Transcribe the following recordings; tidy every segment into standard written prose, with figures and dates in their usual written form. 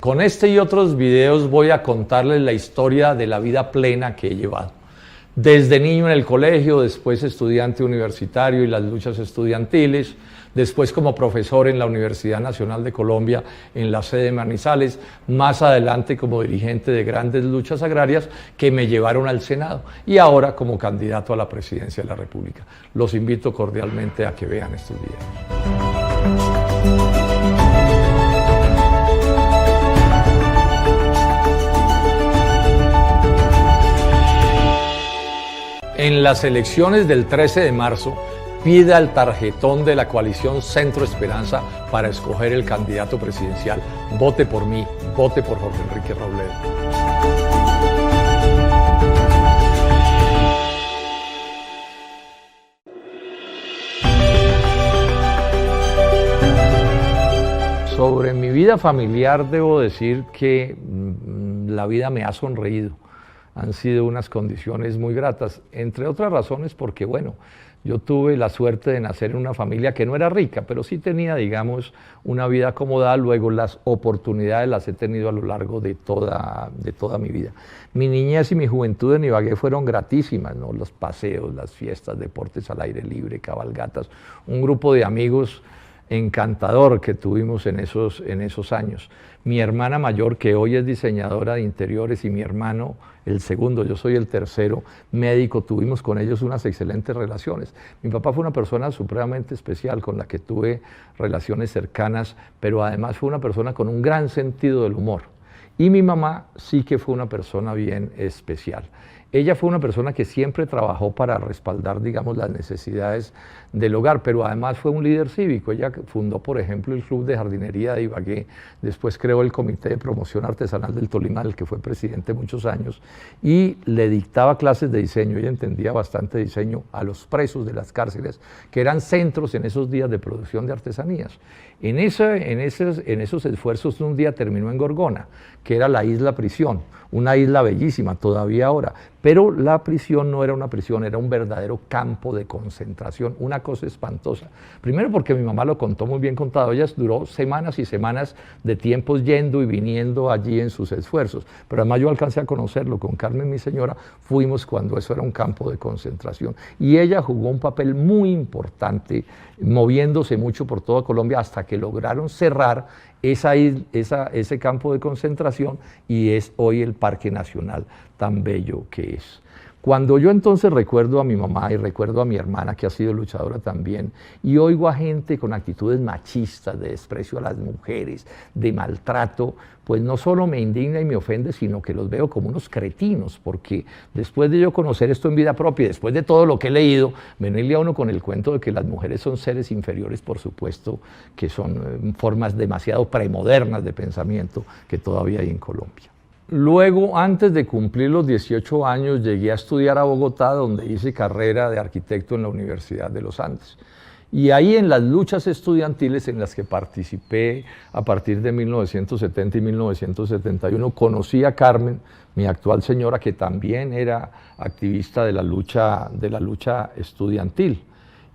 Con este y otros videos voy a contarles la historia de la vida plena que he llevado. Desde niño en el colegio, después estudiante universitario y las luchas estudiantiles, después como profesor en la Universidad Nacional de Colombia en la sede de Manizales, más adelante como dirigente de grandes luchas agrarias que me llevaron al Senado y ahora como candidato a la presidencia de la República. Los invito cordialmente a que vean estos videos. En las elecciones del 13 de marzo, pida el tarjetón de la coalición Centro Esperanza para escoger el candidato presidencial. Vote por mí, vote por Jorge Enrique Robledo. Sobre mi vida familiar debo decir que la vida me ha sonreído. Han sido unas condiciones muy gratas, entre otras razones porque, bueno, yo tuve la suerte de nacer en una familia que no era rica, pero sí tenía, digamos, una vida acomodada. Luego las oportunidades las he tenido a lo largo de toda mi vida. Mi niñez y mi juventud en Ibagué fueron gratísimas, ¿no? Los paseos, las fiestas, deportes al aire libre, cabalgatas, un grupo de amigos encantador que tuvimos en esos años. Mi hermana mayor, que hoy es diseñadora de interiores, y mi hermano, el segundo, yo soy el tercero, médico, tuvimos con ellos unas excelentes relaciones. Mi papá fue una persona supremamente especial con la que tuve relaciones cercanas, pero además fue una persona con un gran sentido del humor. Y mi mamá sí que fue una persona bien especial. Ella fue una persona que siempre trabajó para respaldar, digamos, las necesidades del hogar, pero además fue un líder cívico. Ella fundó, por ejemplo, el Club de Jardinería de Ibagué, después creó el Comité de Promoción Artesanal del Tolima, del que fue presidente muchos años, y le dictaba clases de diseño. Ella entendía bastante diseño a los presos de las cárceles, que eran centros en esos días de producción de artesanías. En esos esfuerzos, un día terminó en Gorgona, que era la isla prisión, una isla bellísima todavía ahora, pero la prisión no era una prisión, era un verdadero campo de concentración, una cosa espantosa. Primero porque mi mamá lo contó muy bien contado, ella duró semanas y semanas de tiempos yendo y viniendo allí en sus esfuerzos, pero además yo alcancé a conocerlo con Carmen, mi señora, fuimos cuando eso era un campo de concentración, y ella jugó un papel muy importante, moviéndose mucho por toda Colombia hasta que lograron cerrar ese campo de concentración, y es hoy el Parque Nacional tan bello que es. Cuando yo entonces recuerdo a mi mamá y recuerdo a mi hermana, que ha sido luchadora también, y oigo a gente con actitudes machistas, de desprecio a las mujeres, de maltrato, pues no solo me indigna y me ofende, sino que los veo como unos cretinos, porque después de yo conocer esto en vida propia y después de todo lo que he leído, venirle a uno con el cuento de que las mujeres son seres inferiores, por supuesto, que son formas demasiado premodernas de pensamiento que todavía hay en Colombia. Luego, antes de cumplir los 18 años, llegué a estudiar a Bogotá, donde hice carrera de arquitecto en la Universidad de los Andes. Y ahí, en las luchas estudiantiles en las que participé a partir de 1970 y 1971, conocí a Carmen, mi actual señora, que también era activista de la lucha estudiantil.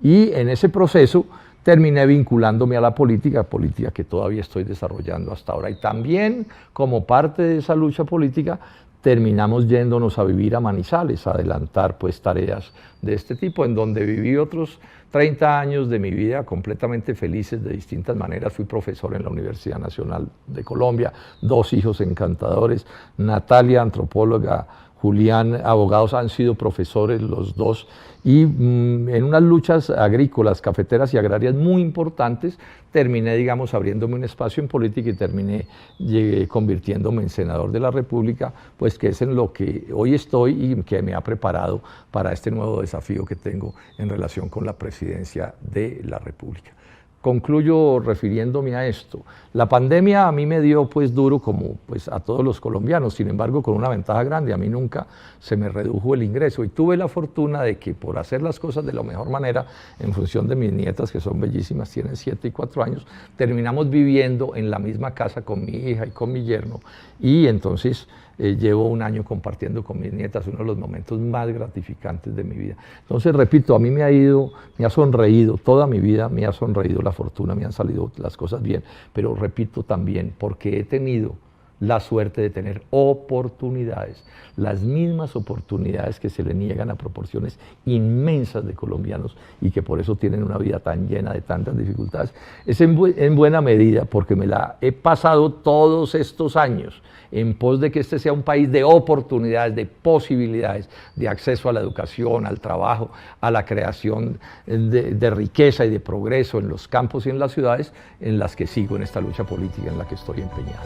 Y en ese proceso terminé vinculándome a la política que todavía estoy desarrollando hasta ahora. Y también, como parte de esa lucha política, terminamos yéndonos a vivir a Manizales, a adelantar pues tareas de este tipo, en donde viví otros 30 años de mi vida completamente felices de distintas maneras. Fui profesor en la Universidad Nacional de Colombia, 2 hijos encantadores, Natalia, antropóloga, Julián, abogados, han sido profesores los dos, y en unas luchas agrícolas, cafeteras y agrarias muy importantes, terminé, digamos, abriéndome un espacio en política y llegué convirtiéndome en senador de la República, pues que es en lo que hoy estoy y que me ha preparado para este nuevo desafío que tengo en relación con la presidencia de la República. Concluyo refiriéndome a esto. La pandemia a mí me dio pues duro, como pues a todos los colombianos, sin embargo con una ventaja grande: a mí nunca se me redujo el ingreso, y tuve la fortuna de que, por hacer las cosas de la mejor manera, en función de mis nietas, que son bellísimas, tienen 7 y 4 años, terminamos viviendo en la misma casa con mi hija y con mi yerno, y entonces llevo un año compartiendo con mis nietas uno de los momentos más gratificantes de mi vida. Entonces, repito, a mí me ha sonreído, toda mi vida me ha sonreído la fortuna, me han salido las cosas bien, pero repito también, porque he tenido la suerte de tener oportunidades, las mismas oportunidades que se le niegan a proporciones inmensas de colombianos y que por eso tienen una vida tan llena de tantas dificultades, es en buena medida porque me la he pasado todos estos años en pos de que este sea un país de oportunidades, de posibilidades, de acceso a la educación, al trabajo, a la creación de riqueza y de progreso en los campos y en las ciudades en las que sigo en esta lucha política en la que estoy empeñado.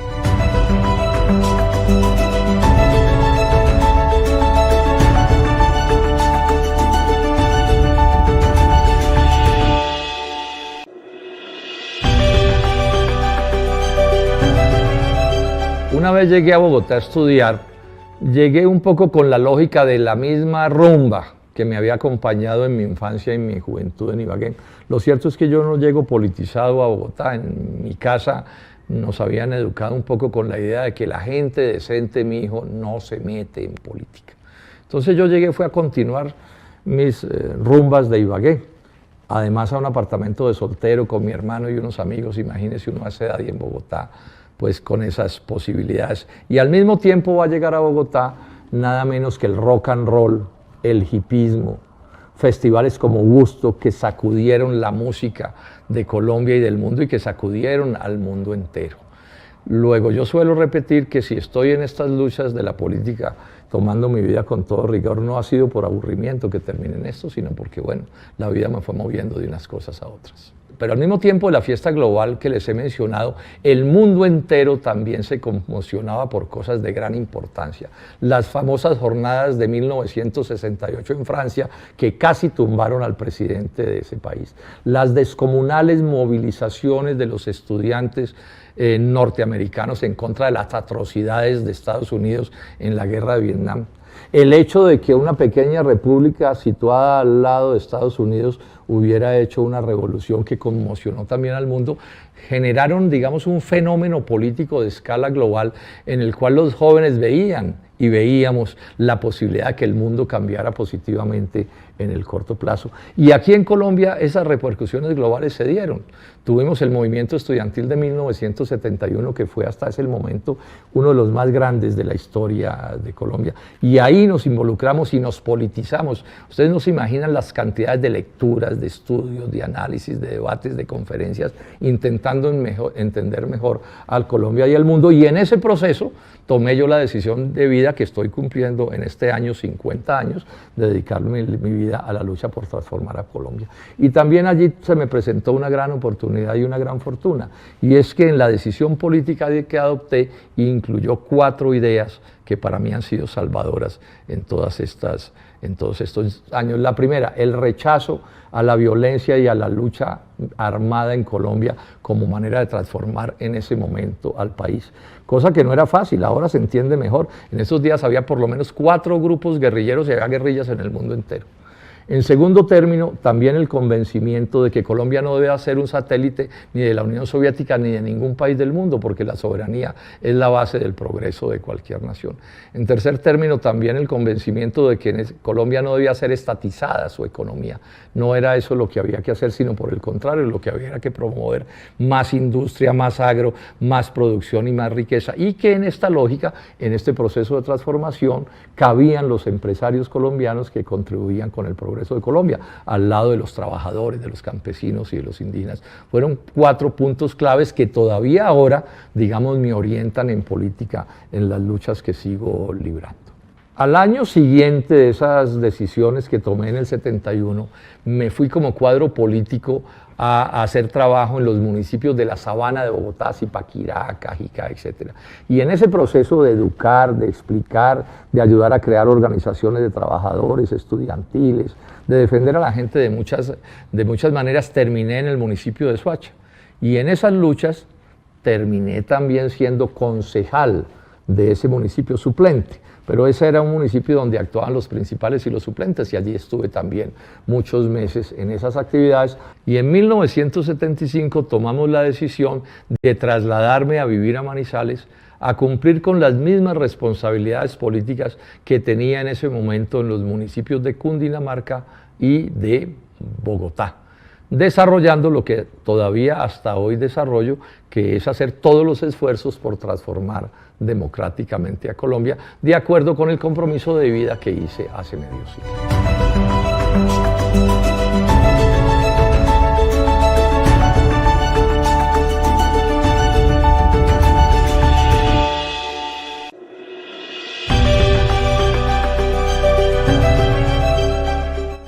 Una vez llegué a Bogotá a estudiar, llegué un poco con la lógica de la misma rumba que me había acompañado en mi infancia y mi juventud en Ibagué. Lo cierto es que yo no llego politizado a Bogotá. En mi casa nos habían educado un poco con la idea de que la gente decente, mi hijo, no se mete en política. Entonces yo llegué, fue a continuar mis rumbas de Ibagué. Además a un apartamento de soltero con mi hermano y unos amigos, imagínese uno a esa edad y en Bogotá, pues con esas posibilidades. Y al mismo tiempo va a llegar a Bogotá nada menos que el rock and roll, el hipismo, festivales como Woodstock que sacudieron la música de Colombia y del mundo y que sacudieron al mundo entero. Luego yo suelo repetir que si estoy en estas luchas de la política tomando mi vida con todo rigor, no ha sido por aburrimiento que termine en esto, sino porque, bueno, la vida me fue moviendo de unas cosas a otras. Pero al mismo tiempo de la fiesta global que les he mencionado, el mundo entero también se conmocionaba por cosas de gran importancia. Las famosas jornadas de 1968 en Francia, que casi tumbaron al presidente de ese país. Las descomunales movilizaciones de los estudiantes norteamericanos en contra de las atrocidades de Estados Unidos en la guerra de Vietnam. El hecho de que una pequeña república situada al lado de Estados Unidos hubiera hecho una revolución que conmocionó también al mundo, generaron, digamos, un fenómeno político de escala global en el cual los jóvenes veían y veíamos la posibilidad de que el mundo cambiara positivamente en el corto plazo. Y aquí en Colombia esas repercusiones globales se dieron. Tuvimos el movimiento estudiantil de 1971, que fue hasta ese momento uno de los más grandes de la historia de Colombia. Y ahí nos involucramos y nos politizamos. Ustedes no se imaginan las cantidades de lecturas, de estudios, de análisis, de debates, de conferencias, intentando entender mejor al Colombia y al mundo. Y en ese proceso tomé yo la decisión de vida que estoy cumpliendo en este año, 50 años, de dedicarme mi vida a la lucha por transformar a Colombia. Y también allí se me presentó una gran oportunidad y una gran fortuna, y es que en la decisión política que adopté incluyó 4 ideas que para mí han sido salvadoras en todos estos años. La primera, el rechazo a la violencia y a la lucha armada en Colombia como manera de transformar en ese momento al país. Cosa que no era fácil, ahora se entiende mejor. En esos días había por lo menos 4 grupos guerrilleros y había guerrillas en el mundo entero. En segundo término, también el convencimiento de que Colombia no debe ser un satélite ni de la Unión Soviética ni de ningún país del mundo, porque la soberanía es la base del progreso de cualquier nación. En tercer término, también el convencimiento de que Colombia no debía ser estatizada su economía. No era eso lo que había que hacer, sino por el contrario, lo que había que promover más industria, más agro, más producción y más riqueza. Y que en esta lógica, en este proceso de transformación, cabían los empresarios colombianos que contribuían con el progreso de Colombia, al lado de los trabajadores, de los campesinos y de los indígenas. Fueron 4 puntos claves que todavía ahora, digamos, me orientan en política en las luchas que sigo librando. Al año siguiente de esas decisiones que tomé en el 71, me fui como cuadro político a hacer trabajo en los municipios de la Sabana de Bogotá, Zipaquirá, Cajicá, etc. Y en ese proceso de educar, de explicar, de ayudar a crear organizaciones de trabajadores, estudiantiles, de defender a la gente de muchas maneras, terminé en el municipio de Soacha. Y en esas luchas terminé también siendo concejal de ese municipio suplente. Pero ese era un municipio donde actuaban los principales y los suplentes, y allí estuve también muchos meses en esas actividades. Y en 1975 tomamos la decisión de trasladarme a vivir a Manizales, a cumplir con las mismas responsabilidades políticas que tenía en ese momento en los municipios de Cundinamarca y de Bogotá. desarrollando lo que todavía hasta hoy desarrollo, que es hacer todos los esfuerzos por transformar democráticamente a Colombia, de acuerdo con el compromiso de vida que hice hace medio siglo.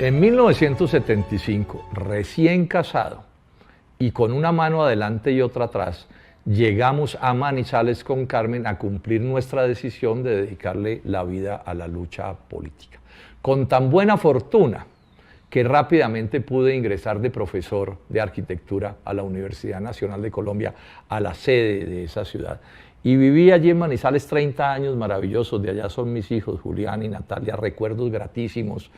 En 1975, recién casado y con una mano adelante y otra atrás, llegamos a Manizales con Carmen a cumplir nuestra decisión de dedicarle la vida a la lucha política. Con tan buena fortuna que rápidamente pude ingresar de profesor de arquitectura a la Universidad Nacional de Colombia, a la sede de esa ciudad. Y viví allí en Manizales 30 años maravillosos, de allá son mis hijos, Julián y Natalia, recuerdos gratísimos.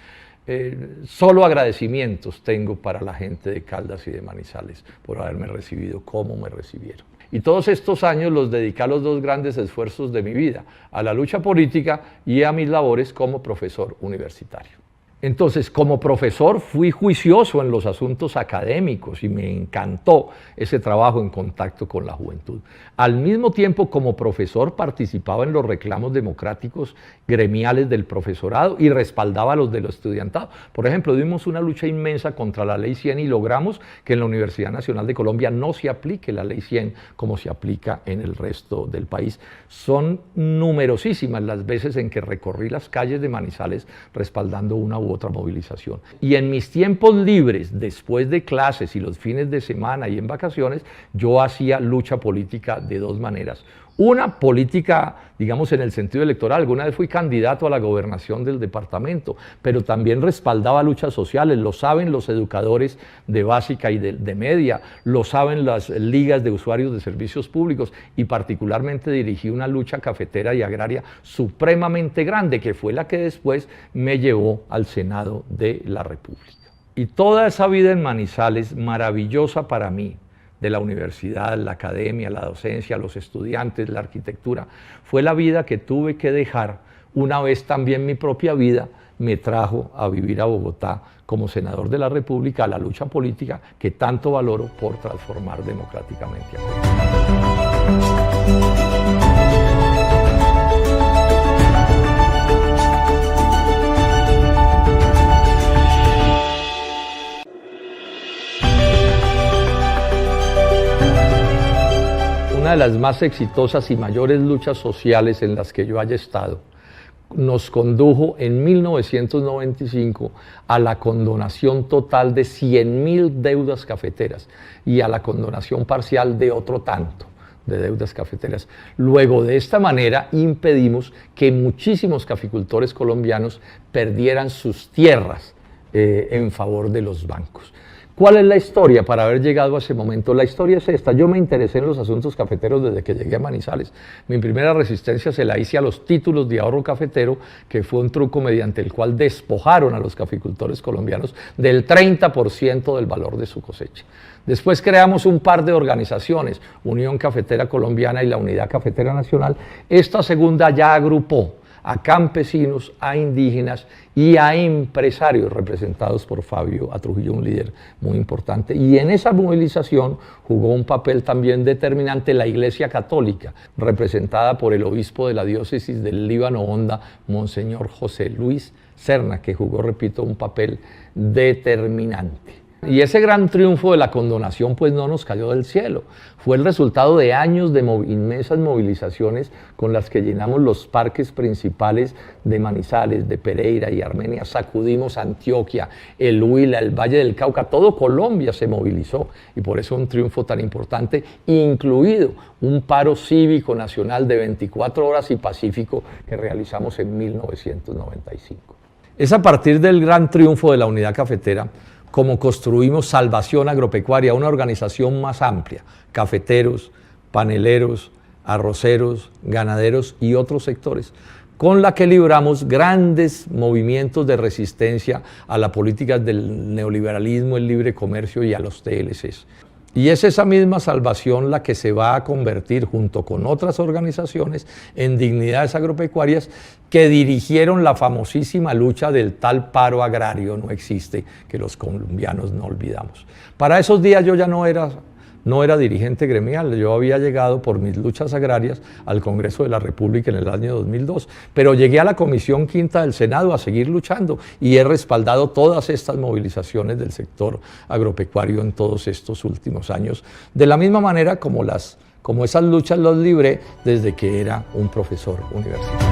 Solo agradecimientos tengo para la gente de Caldas y de Manizales por haberme recibido como me recibieron. Y todos estos años los dediqué a los dos grandes esfuerzos de mi vida, a la lucha política y a mis labores como profesor universitario. Entonces, como profesor fui juicioso en los asuntos académicos y me encantó ese trabajo en contacto con la juventud. Al mismo tiempo, como profesor participaba en los reclamos democráticos gremiales del profesorado y respaldaba a los del estudiantado. Por ejemplo, dimos una lucha inmensa contra la Ley 100 y logramos que en la Universidad Nacional de Colombia no se aplique la Ley 100 como se aplica en el resto del país. Son numerosísimas las veces en que recorrí las calles de Manizales respaldando una u otra movilización. Y en mis tiempos libres, después de clases y los fines de semana y en vacaciones, yo hacía lucha política de dos maneras. Una política, digamos, en el sentido electoral. Alguna vez fui candidato a la gobernación del departamento, pero también respaldaba luchas sociales. Lo saben los educadores de básica y de media, lo saben las ligas de usuarios de servicios públicos y particularmente dirigí una lucha cafetera y agraria supremamente grande, que fue la que después me llevó al Senado de la República. Y toda esa vida en Manizales, maravillosa para mí, de la universidad, la academia, la docencia, los estudiantes, la arquitectura, fue la vida que tuve que dejar. Una vez también mi propia vida me trajo a vivir a Bogotá como senador de la República, a la lucha política que tanto valoro por transformar democráticamente a Colombia. Una de las más exitosas y mayores luchas sociales en las que yo haya estado nos condujo en 1995 a la condonación total de 100.000 deudas cafeteras y a la condonación parcial de otro tanto de deudas cafeteras. Luego, de esta manera, impedimos que muchísimos caficultores colombianos perdieran sus tierras en favor de los bancos. ¿Cuál es la historia para haber llegado a ese momento? La historia es esta: yo me interesé en los asuntos cafeteros desde que llegué a Manizales. Mi primera resistencia se la hice a los títulos de ahorro cafetero, que fue un truco mediante el cual despojaron a los caficultores colombianos del 30% del valor de su cosecha. Después creamos un par de organizaciones, Unión Cafetera Colombiana y la Unidad Cafetera Nacional. Esta segunda ya agrupó a campesinos, a indígenas y a empresarios representados por Fabio Trujillo, un líder muy importante. Y en esa movilización jugó un papel también determinante la Iglesia Católica, representada por el obispo de la diócesis del Líbano Honda, Monseñor José Luis Serna, que jugó, repito, un papel determinante. Y ese gran triunfo de la condonación pues no nos cayó del cielo, fue el resultado de años de inmensas movilizaciones con las que llenamos los parques principales de Manizales, de Pereira y Armenia, sacudimos Antioquia, el Huila, el Valle del Cauca, todo Colombia se movilizó y por eso un triunfo tan importante, incluido un paro cívico nacional de 24 horas y pacífico que realizamos en 1995. Es a partir del gran triunfo de la Unidad Cafetera como construimos Salvación Agropecuaria, una organización más amplia, cafeteros, paneleros, arroceros, ganaderos y otros sectores, con la que libramos grandes movimientos de resistencia a las políticas del neoliberalismo, el libre comercio y a los TLCs. Y es esa misma salvación la que se va a convertir, junto con otras organizaciones, en Dignidades Agropecuarias, que dirigieron la famosísima lucha del tal paro agrario no existe, que los colombianos no olvidamos. Para esos días yo ya no era dirigente gremial, yo había llegado por mis luchas agrarias al Congreso de la República en el año 2002, pero llegué a la Comisión Quinta del Senado a seguir luchando y he respaldado todas estas movilizaciones del sector agropecuario en todos estos últimos años, de la misma manera como esas luchas los libré desde que era un profesor universitario.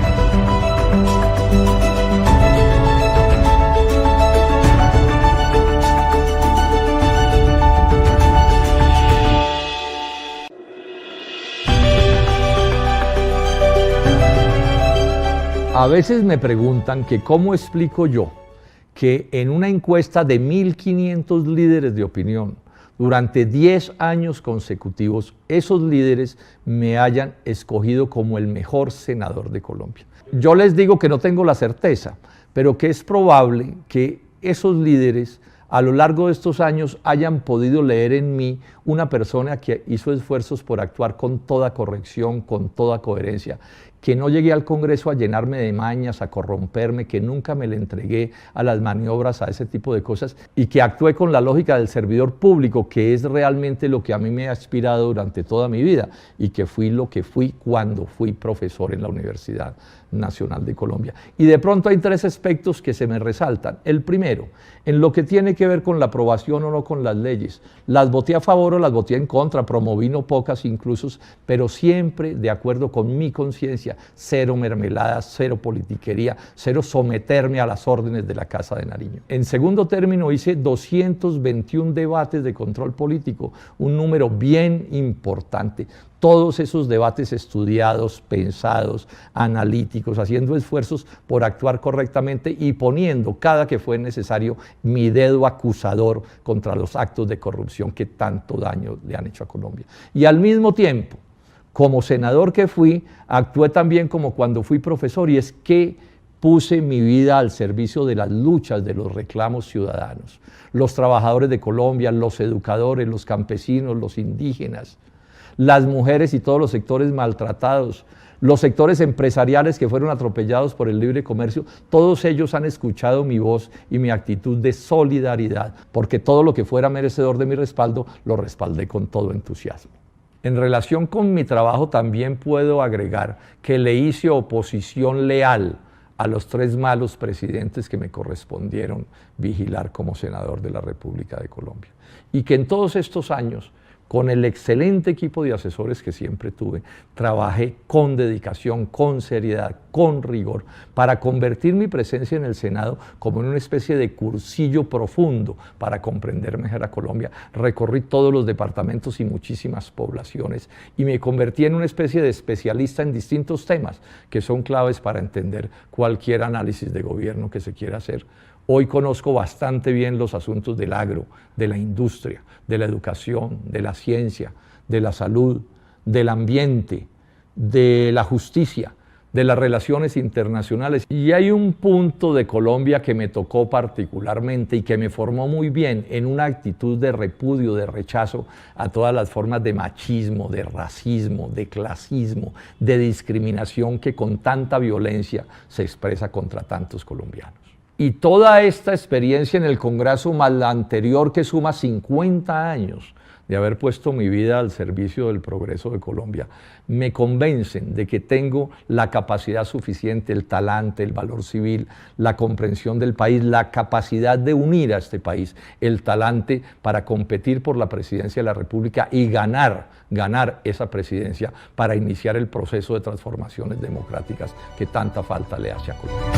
A veces me preguntan que cómo explico yo que en una encuesta de 1.500 líderes de opinión, durante 10 años consecutivos, esos líderes me hayan escogido como el mejor senador de Colombia. Yo les digo que no tengo la certeza, pero que es probable que esos líderes a lo largo de estos años hayan podido leer en mí una persona que hizo esfuerzos por actuar con toda corrección, con toda coherencia, que no llegué al Congreso a llenarme de mañas, a corromperme, que nunca me le entregué a las maniobras, a ese tipo de cosas, y que actué con la lógica del servidor público, que es realmente lo que a mí me ha inspirado durante toda mi vida, y que fui lo que fui cuando fui profesor en la Universidad Nacional de Colombia. Y de pronto hay 3 aspectos que se me resaltan. El primero, en lo que tiene que ver con la aprobación o no con las leyes. Las voté a favor o las voté en contra, promoví no pocas incluso, pero siempre de acuerdo con mi conciencia, cero mermeladas, cero politiquería, cero someterme a las órdenes de la Casa de Nariño. En segundo término, hice 221 debates de control político, un número bien importante. Todos esos debates estudiados, pensados, analíticos, haciendo esfuerzos por actuar correctamente y poniendo, cada que fue necesario, mi dedo acusador contra los actos de corrupción que tanto daño le han hecho a Colombia. Y al mismo tiempo, como senador que fui, actué también como cuando fui profesor, y es que puse mi vida al servicio de las luchas, de los reclamos ciudadanos. Los trabajadores de Colombia, los educadores, los campesinos, los indígenas, las mujeres y todos los sectores maltratados, los sectores empresariales que fueron atropellados por el libre comercio, todos ellos han escuchado mi voz y mi actitud de solidaridad, porque todo lo que fuera merecedor de mi respaldo, lo respaldé con todo entusiasmo. En relación con mi trabajo también puedo agregar que le hice oposición leal a los 3 malos presidentes que me correspondieron vigilar como senador de la República de Colombia. Y que en todos estos años, con el excelente equipo de asesores que siempre tuve, trabajé con dedicación, con seriedad, con rigor, para convertir mi presencia en el Senado como en una especie de cursillo profundo para comprender mejor a Colombia. Recorrí todos los departamentos y muchísimas poblaciones y me convertí en una especie de especialista en distintos temas que son claves para entender cualquier análisis de gobierno que se quiera hacer. Hoy conozco bastante bien los asuntos del agro, de la industria, de la educación, de la ciencia, de la salud, del ambiente, de la justicia, de las relaciones internacionales. Y hay un punto de Colombia que me tocó particularmente y que me formó muy bien en una actitud de repudio, de rechazo a todas las formas de machismo, de racismo, de clasismo, de discriminación que con tanta violencia se expresa contra tantos colombianos. Y toda esta experiencia en el Congreso, más la anterior que suma 50 años de haber puesto mi vida al servicio del progreso de Colombia, me convencen de que tengo la capacidad suficiente, el talante, el valor civil, la comprensión del país, la capacidad de unir a este país, el talante para competir por la presidencia de la República y ganar esa presidencia para iniciar el proceso de transformaciones democráticas que tanta falta le hace a Colombia.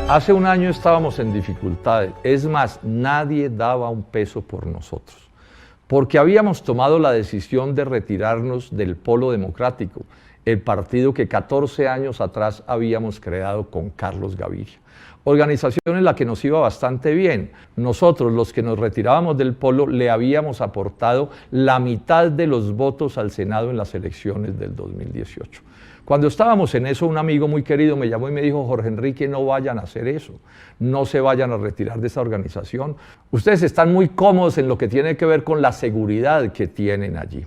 Hace un año estábamos en dificultades, es más, nadie daba un peso por nosotros, porque habíamos tomado la decisión de retirarnos del polo democrático. el partido que 14 años atrás habíamos creado con Carlos Gaviria. Organización en la que nos iba bastante bien. Nosotros, los que nos retirábamos del polo, le habíamos aportado la mitad de los votos al Senado en las elecciones del 2018. Cuando estábamos en eso, un amigo muy querido me llamó y me dijo: Jorge Enrique, no vayan a hacer eso, no se vayan a retirar de esa organización. Ustedes están muy cómodos en lo que tiene que ver con la seguridad que tienen allí.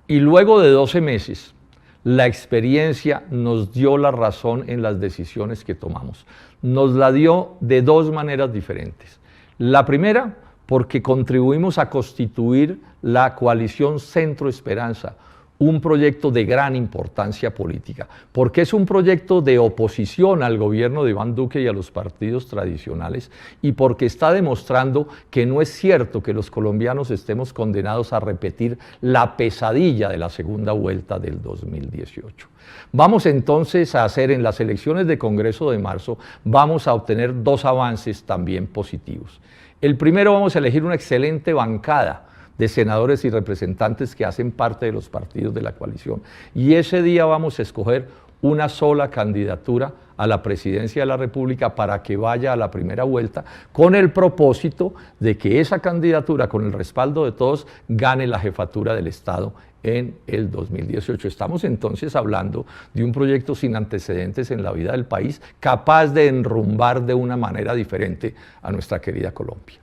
Y luego de 12 meses, la experiencia nos dio la razón en las decisiones que tomamos. Nos la dio de dos maneras diferentes. La primera, porque contribuimos a constituir la coalición Centro Esperanza, un proyecto de gran importancia política, porque es un proyecto de oposición al gobierno de Iván Duque y a los partidos tradicionales, y porque está demostrando que no es cierto que los colombianos estemos condenados a repetir la pesadilla de la segunda vuelta del 2018. Vamos entonces a hacer en las elecciones de Congreso de marzo, vamos a obtener dos avances también positivos. El primero, vamos a elegir una excelente bancada de senadores y representantes que hacen parte de los partidos de la coalición. Y ese día vamos a escoger una sola candidatura a la presidencia de la República para que vaya a la primera vuelta, con el propósito de que esa candidatura, con el respaldo de todos, gane la jefatura del Estado en el 2018. Estamos entonces hablando de un proyecto sin antecedentes en la vida del país, capaz de enrumbar de una manera diferente a nuestra querida Colombia.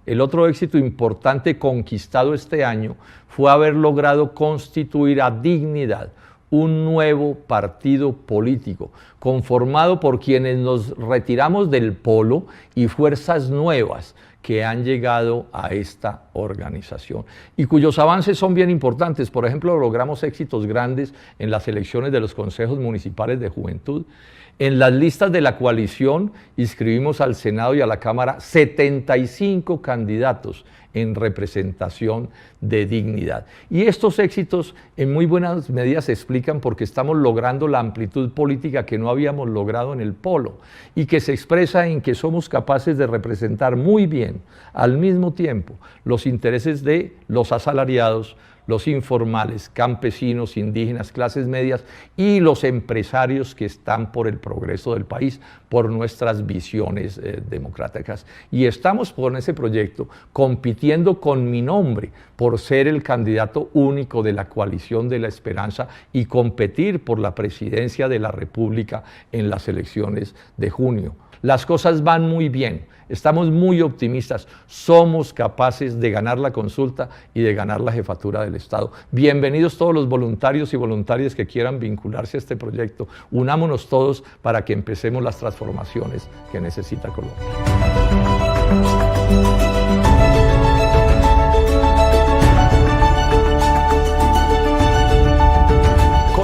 El otro éxito importante conquistado este año fue haber logrado constituir a Dignidad, un nuevo partido político, conformado por quienes nos retiramos del polo y fuerzas nuevas que han llegado a esta organización y cuyos avances son bien importantes. Por ejemplo, logramos éxitos grandes en las elecciones de los consejos municipales de juventud. En las listas de la coalición inscribimos al Senado y a la Cámara 75 candidatos en representación de Dignidad. Y estos éxitos en muy buenas medidas se explican porque estamos logrando la amplitud política que no habíamos logrado en el polo y que se expresa en que somos capaces de representar muy bien al mismo tiempo los intereses de los asalariados, los informales, campesinos, indígenas, clases medias y los empresarios que están por el progreso del país, por nuestras visiones democráticas. Y estamos con ese proyecto compitiendo con mi nombre por ser el candidato único de la coalición de la esperanza y competir por la presidencia de la República en las elecciones de junio. Las cosas van muy bien, estamos muy optimistas, somos capaces de ganar la consulta y de ganar la jefatura del Estado. Bienvenidos todos los voluntarios y voluntarias que quieran vincularse a este proyecto. Unámonos todos para que empecemos las transformaciones que necesita Colombia.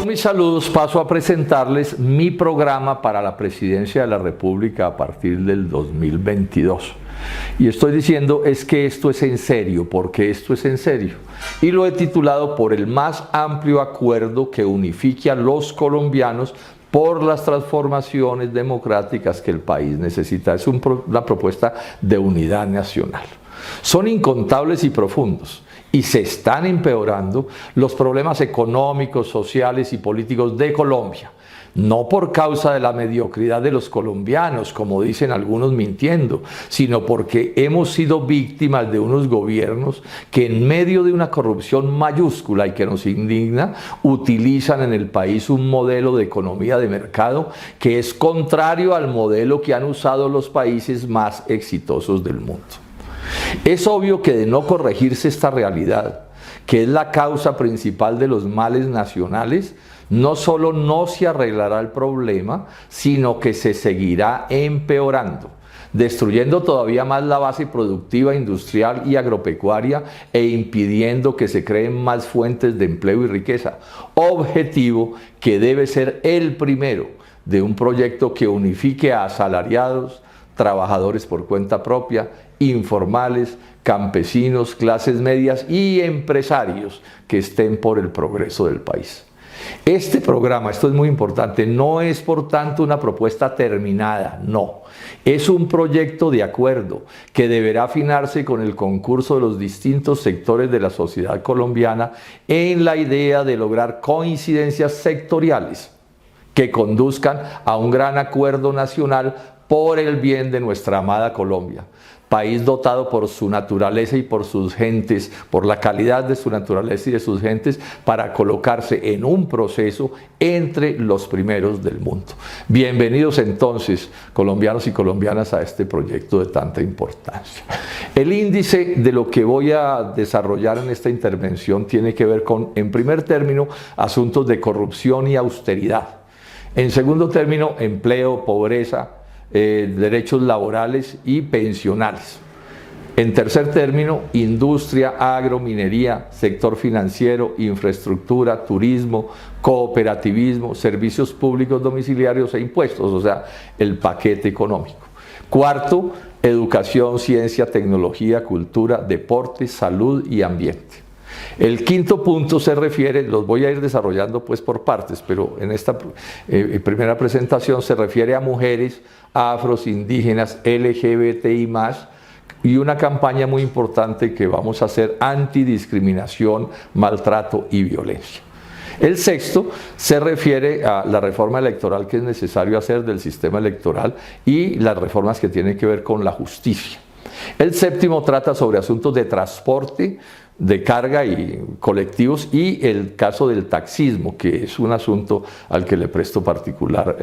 Mis saludos, paso a presentarles mi programa para la presidencia de la República a partir del 2022. Y estoy diciendo es que esto es en serio, porque esto es en serio. Y lo he titulado por el más amplio acuerdo que unifique a los colombianos por las transformaciones democráticas que el país necesita. Es una propuesta de unidad nacional. Son incontables y profundos. Y se están empeorando los problemas económicos, sociales y políticos de Colombia. No por causa de la mediocridad de los colombianos, como dicen algunos mintiendo, sino porque hemos sido víctimas de unos gobiernos que en medio de una corrupción mayúscula y que nos indigna, utilizan en el país un modelo de economía de mercado que es contrario al modelo que han usado los países más exitosos del mundo. Es obvio que de no corregirse esta realidad, que es la causa principal de los males nacionales, no solo no se arreglará el problema, sino que se seguirá empeorando, destruyendo todavía más la base productiva, industrial y agropecuaria e impidiendo que se creen más fuentes de empleo y riqueza, objetivo que debe ser el primero de un proyecto que unifique a asalariados, trabajadores por cuenta propia, informales, campesinos, clases medias y empresarios que estén por el progreso del país. Este programa, esto es muy importante, no es por tanto una propuesta terminada, no. Es un proyecto de acuerdo que deberá afinarse con el concurso de los distintos sectores de la sociedad colombiana en la idea de lograr coincidencias sectoriales que conduzcan a un gran acuerdo nacional por el bien de nuestra amada Colombia, país dotado por su naturaleza y por sus gentes, por la calidad de su naturaleza y de sus gentes, para colocarse en un proceso entre los primeros del mundo. Bienvenidos entonces, colombianos y colombianas, a este proyecto de tanta importancia. El índice de lo que voy a desarrollar en esta intervención tiene que ver con, en primer término, asuntos de corrupción y austeridad. En segundo término, empleo, pobreza, derechos laborales y pensionales. En tercer término, industria, agrominería, sector financiero, infraestructura, turismo, cooperativismo, servicios públicos domiciliarios e impuestos, o sea, el paquete económico. Cuarto, educación, ciencia, tecnología, cultura, deporte, salud y ambiente. El quinto punto se refiere, los voy a ir desarrollando pues por partes, pero en esta primera presentación se refiere a mujeres, afros, indígenas, LGBTI+, y una campaña muy importante que vamos a hacer: antidiscriminación, maltrato y violencia. El sexto se refiere a la reforma electoral que es necesario hacer del sistema electoral y las reformas que tienen que ver con la justicia. El séptimo trata sobre asuntos de transporte, de carga y colectivos, y el caso del taxismo, que es un asunto al que le presto particular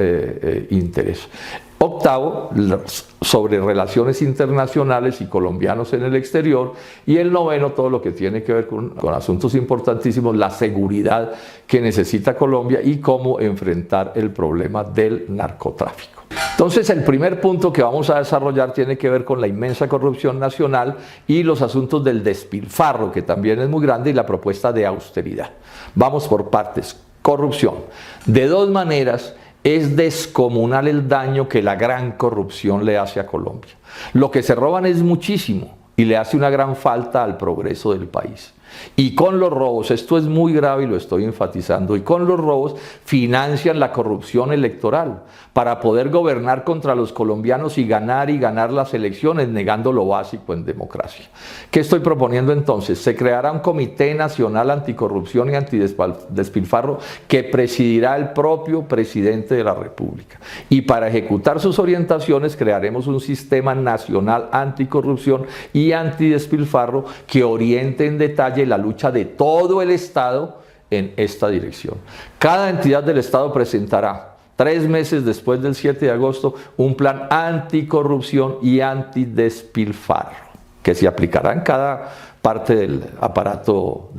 interés. Octavo, sobre relaciones internacionales y colombianos en el exterior. Y el noveno, todo lo que tiene que ver con asuntos importantísimos, la seguridad que necesita Colombia y cómo enfrentar el problema del narcotráfico. Entonces, el primer punto que vamos a desarrollar tiene que ver con la inmensa corrupción nacional y los asuntos del despilfarro, que también es muy grande, y la propuesta de austeridad. Vamos por partes. Corrupción. De dos maneras es descomunal el daño que la gran corrupción le hace a Colombia. Lo que se roban es muchísimo y le hace una gran falta al progreso del país. Y con los robos, esto es muy grave y lo estoy enfatizando, y con los robos financian la corrupción electoral para poder gobernar contra los colombianos y ganar las elecciones, negando lo básico en democracia. ¿Qué estoy proponiendo entonces? Se creará un Comité Nacional Anticorrupción y Antidespilfarro que presidirá el propio presidente de la República. Y para ejecutar sus orientaciones crearemos un Sistema Nacional Anticorrupción y Antidespilfarro que oriente en detalle la lucha de todo el Estado en esta dirección. Cada entidad del Estado presentará 3 meses después del 7 de agosto un plan anticorrupción y antidespilfarro que se aplicará en cada parte del aparato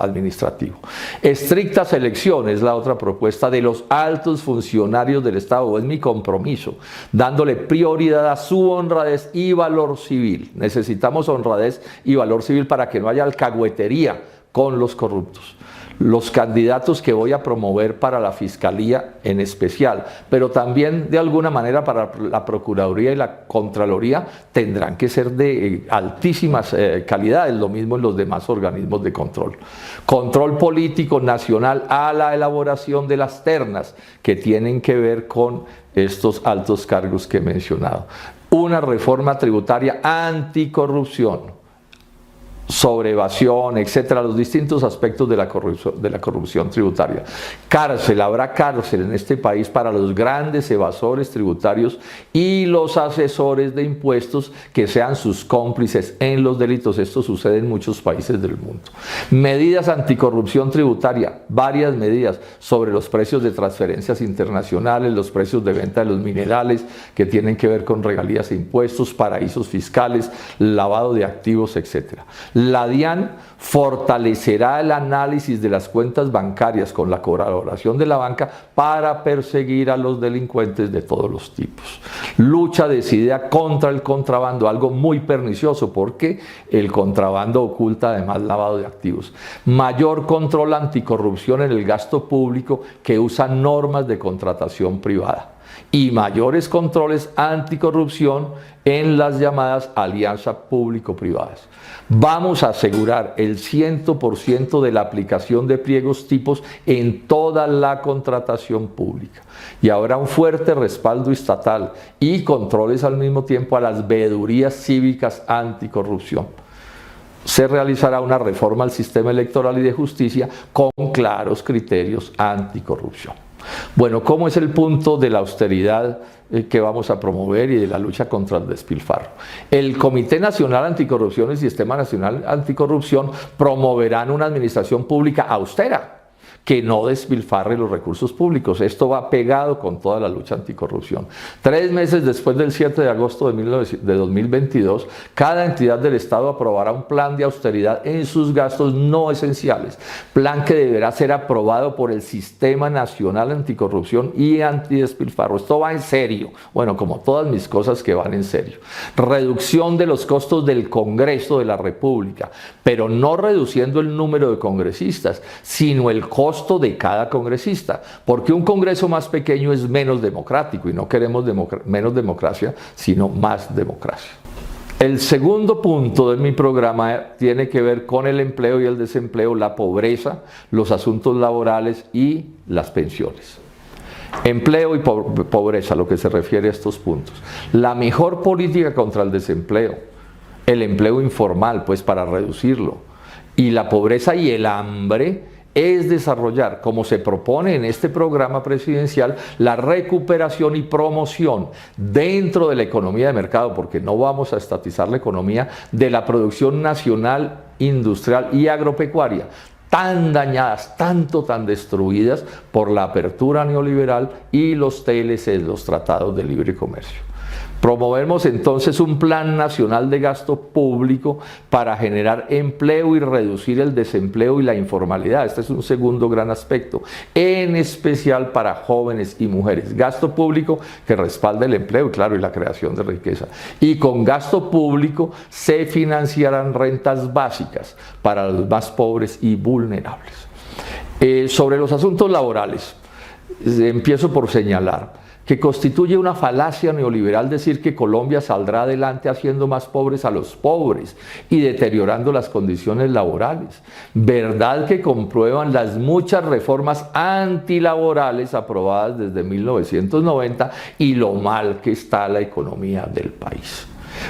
administrativo. Estricta selección es la otra propuesta de los altos funcionarios del Estado, es mi compromiso, dándole prioridad a su honradez y valor civil. Necesitamos honradez y valor civil para que no haya alcahuetería con los corruptos. Los candidatos que voy a promover para la Fiscalía en especial, pero también de alguna manera para la Procuraduría y la Contraloría, tendrán que ser de altísimas calidades, lo mismo en los demás organismos de control. Control político nacional a la elaboración de las ternas que tienen que ver con estos altos cargos que he mencionado. Una reforma tributaria anticorrupción, sobre evasión, etcétera, los distintos aspectos de la corrupción tributaria. Cárcel, habrá cárcel en este país para los grandes evasores tributarios y los asesores de impuestos que sean sus cómplices en los delitos. Esto sucede en muchos países del mundo. Medidas anticorrupción tributaria, varias medidas sobre los precios de transferencias internacionales, los precios de venta de los minerales que tienen que ver con regalías e impuestos, paraísos fiscales, lavado de activos, etcétera. La DIAN fortalecerá el análisis de las cuentas bancarias con la colaboración de la banca para perseguir a los delincuentes de todos los tipos. Lucha decidida contra el contrabando, algo muy pernicioso porque el contrabando oculta además lavado de activos. Mayor control anticorrupción en el gasto público que usa normas de contratación privada. y mayores controles anticorrupción en las llamadas alianzas público-privadas. Vamos a asegurar el 100% de la aplicación de pliegos tipos en toda la contratación pública. Y habrá un fuerte respaldo estatal y controles al mismo tiempo a las veedurías cívicas anticorrupción. Se realizará una reforma al sistema electoral y de justicia con claros criterios anticorrupción. Bueno, ¿cómo es el punto de la austeridad que vamos a promover y de la lucha contra el despilfarro? El Comité Nacional Anticorrupción y el Sistema Nacional Anticorrupción promoverán una administración pública austera, que no despilfarre los recursos públicos. Esto va pegado con toda la lucha anticorrupción. 3 meses después del 7 de agosto de 2022, cada entidad del Estado aprobará un plan de austeridad en sus gastos no esenciales, plan que deberá ser aprobado por el Sistema Nacional Anticorrupción y Antidespilfarro. Esto va en serio, bueno, como todas mis cosas que van en serio. Reducción de los costos del Congreso de la República, pero no reduciendo el número de congresistas, sino el costo de cada congresista, porque un Congreso más pequeño es menos democrático y no queremos menos democracia, sino más democracia. El segundo punto de mi programa tiene que ver con el empleo y el desempleo, la pobreza, los asuntos laborales y las pensiones. Empleo y pobreza, lo que se refiere a estos puntos. La mejor política contra el desempleo, el empleo informal, pues para reducirlo, y la pobreza y el hambre, es desarrollar, como se propone en este programa presidencial, la recuperación y promoción dentro de la economía de mercado, porque no vamos a estatizar la economía, de la producción nacional, industrial y agropecuaria, tan dañadas, tan destruidas por la apertura neoliberal y los TLC, los tratados de libre comercio. Promovemos entonces un plan nacional de gasto público para generar empleo y reducir el desempleo y la informalidad. Este es un segundo gran aspecto, en especial para jóvenes y mujeres. Gasto público que respalde el empleo, claro, y la creación de riqueza. Y con gasto público se financiarán rentas básicas para los más pobres y vulnerables. Sobre los asuntos laborales, empiezo por señalar que constituye una falacia neoliberal decir que Colombia saldrá adelante haciendo más pobres a los pobres y deteriorando las condiciones laborales. Verdad que comprueban las muchas reformas antilaborales aprobadas desde 1990 y lo mal que está la economía del país.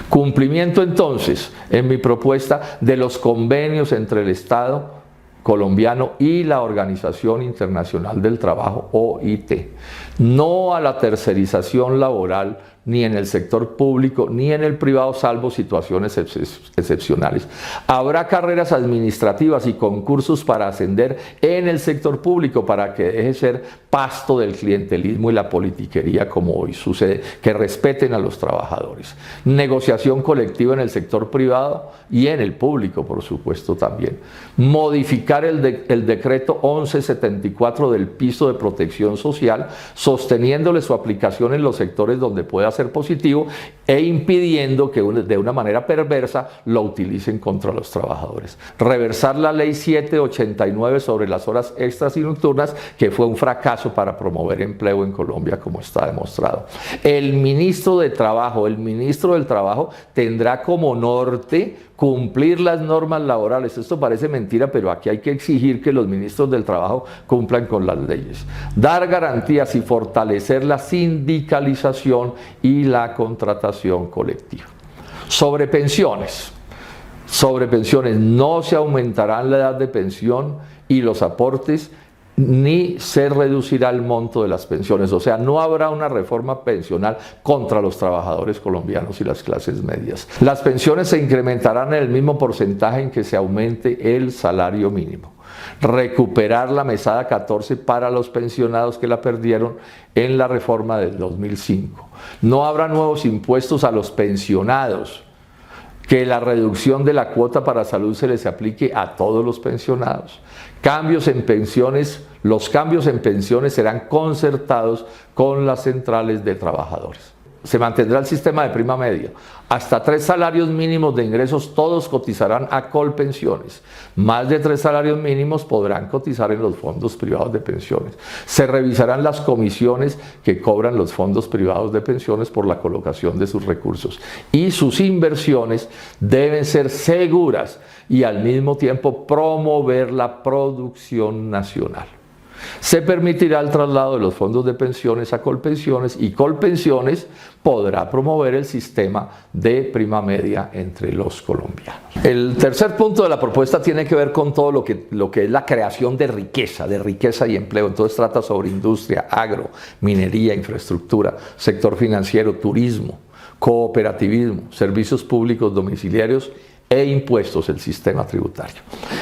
Cumplimiento entonces, en mi propuesta, de los convenios entre el Estado colombiano y la Organización Internacional del Trabajo, OIT. No a la tercerización laboral, ni en el sector público, ni en el privado, salvo situaciones excepcionales. Habrá carreras administrativas y concursos para ascender en el sector público para que deje de ser pasto del clientelismo y la politiquería como hoy sucede, que respeten a los trabajadores. Negociación colectiva en el sector privado y en el público, por supuesto, también. Modificar el decreto 1174 del piso de protección social, sosteniéndole su aplicación en los sectores donde pueda ser positivo e impidiendo que de una manera perversa lo utilicen contra los trabajadores. Reversar la ley 789 sobre las horas extras y nocturnas, que fue un fracaso para promover empleo en Colombia, como está demostrado. El ministro del Trabajo tendrá como norte cumplir las normas laborales. Esto parece mentira, pero aquí hay que exigir que los ministros del Trabajo cumplan con las leyes. Dar garantías y fortalecer la sindicalización y la contratación colectiva. Sobre pensiones, no se aumentarán la edad de pensión y los aportes, ni se reducirá el monto de las pensiones. O sea, no habrá una reforma pensional contra los trabajadores colombianos y las clases medias. Las pensiones se incrementarán en el mismo porcentaje en que se aumente el salario mínimo. Recuperar la mesada 14 para los pensionados que la perdieron en la reforma del 2005. No habrá nuevos impuestos a los pensionados. Que la reducción de la cuota para salud se les aplique a todos los pensionados. Los cambios en pensiones serán concertados con las centrales de trabajadores. se mantendrá el sistema de prima media. Hasta 3 salarios mínimos de ingresos todos cotizarán a Colpensiones. Más de 3 salarios mínimos podrán cotizar en los fondos privados de pensiones. Se revisarán las comisiones que cobran los fondos privados de pensiones por la colocación de sus recursos. Y sus inversiones deben ser seguras y al mismo tiempo promover la producción nacional. Se permitirá el traslado de los fondos de pensiones a Colpensiones y Colpensiones podrá promover el sistema de prima media entre los colombianos. El tercer punto de la propuesta tiene que ver con todo lo que es la creación de riqueza y empleo. Entonces trata sobre industria, agro, minería, infraestructura, sector financiero, turismo, cooperativismo, servicios públicos domiciliarios e impuestos, el sistema tributario.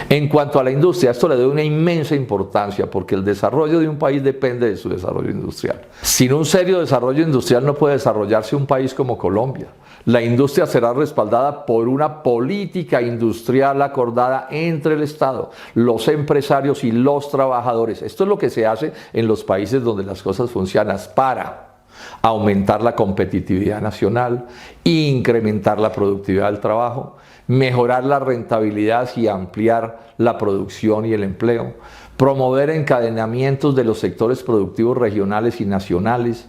En cuanto a la industria, esto le doy una inmensa importancia porque el desarrollo de un país depende de su desarrollo industrial. Sin un serio desarrollo industrial no puede desarrollarse un país como Colombia. La industria será respaldada por una política industrial acordada entre el Estado, los empresarios y los trabajadores. Esto es lo que se hace en los países donde las cosas funcionan para aumentar la competitividad nacional, incrementar la productividad del trabajo, mejorar la rentabilidad y ampliar la producción y el empleo, promover encadenamientos de los sectores productivos regionales y nacionales.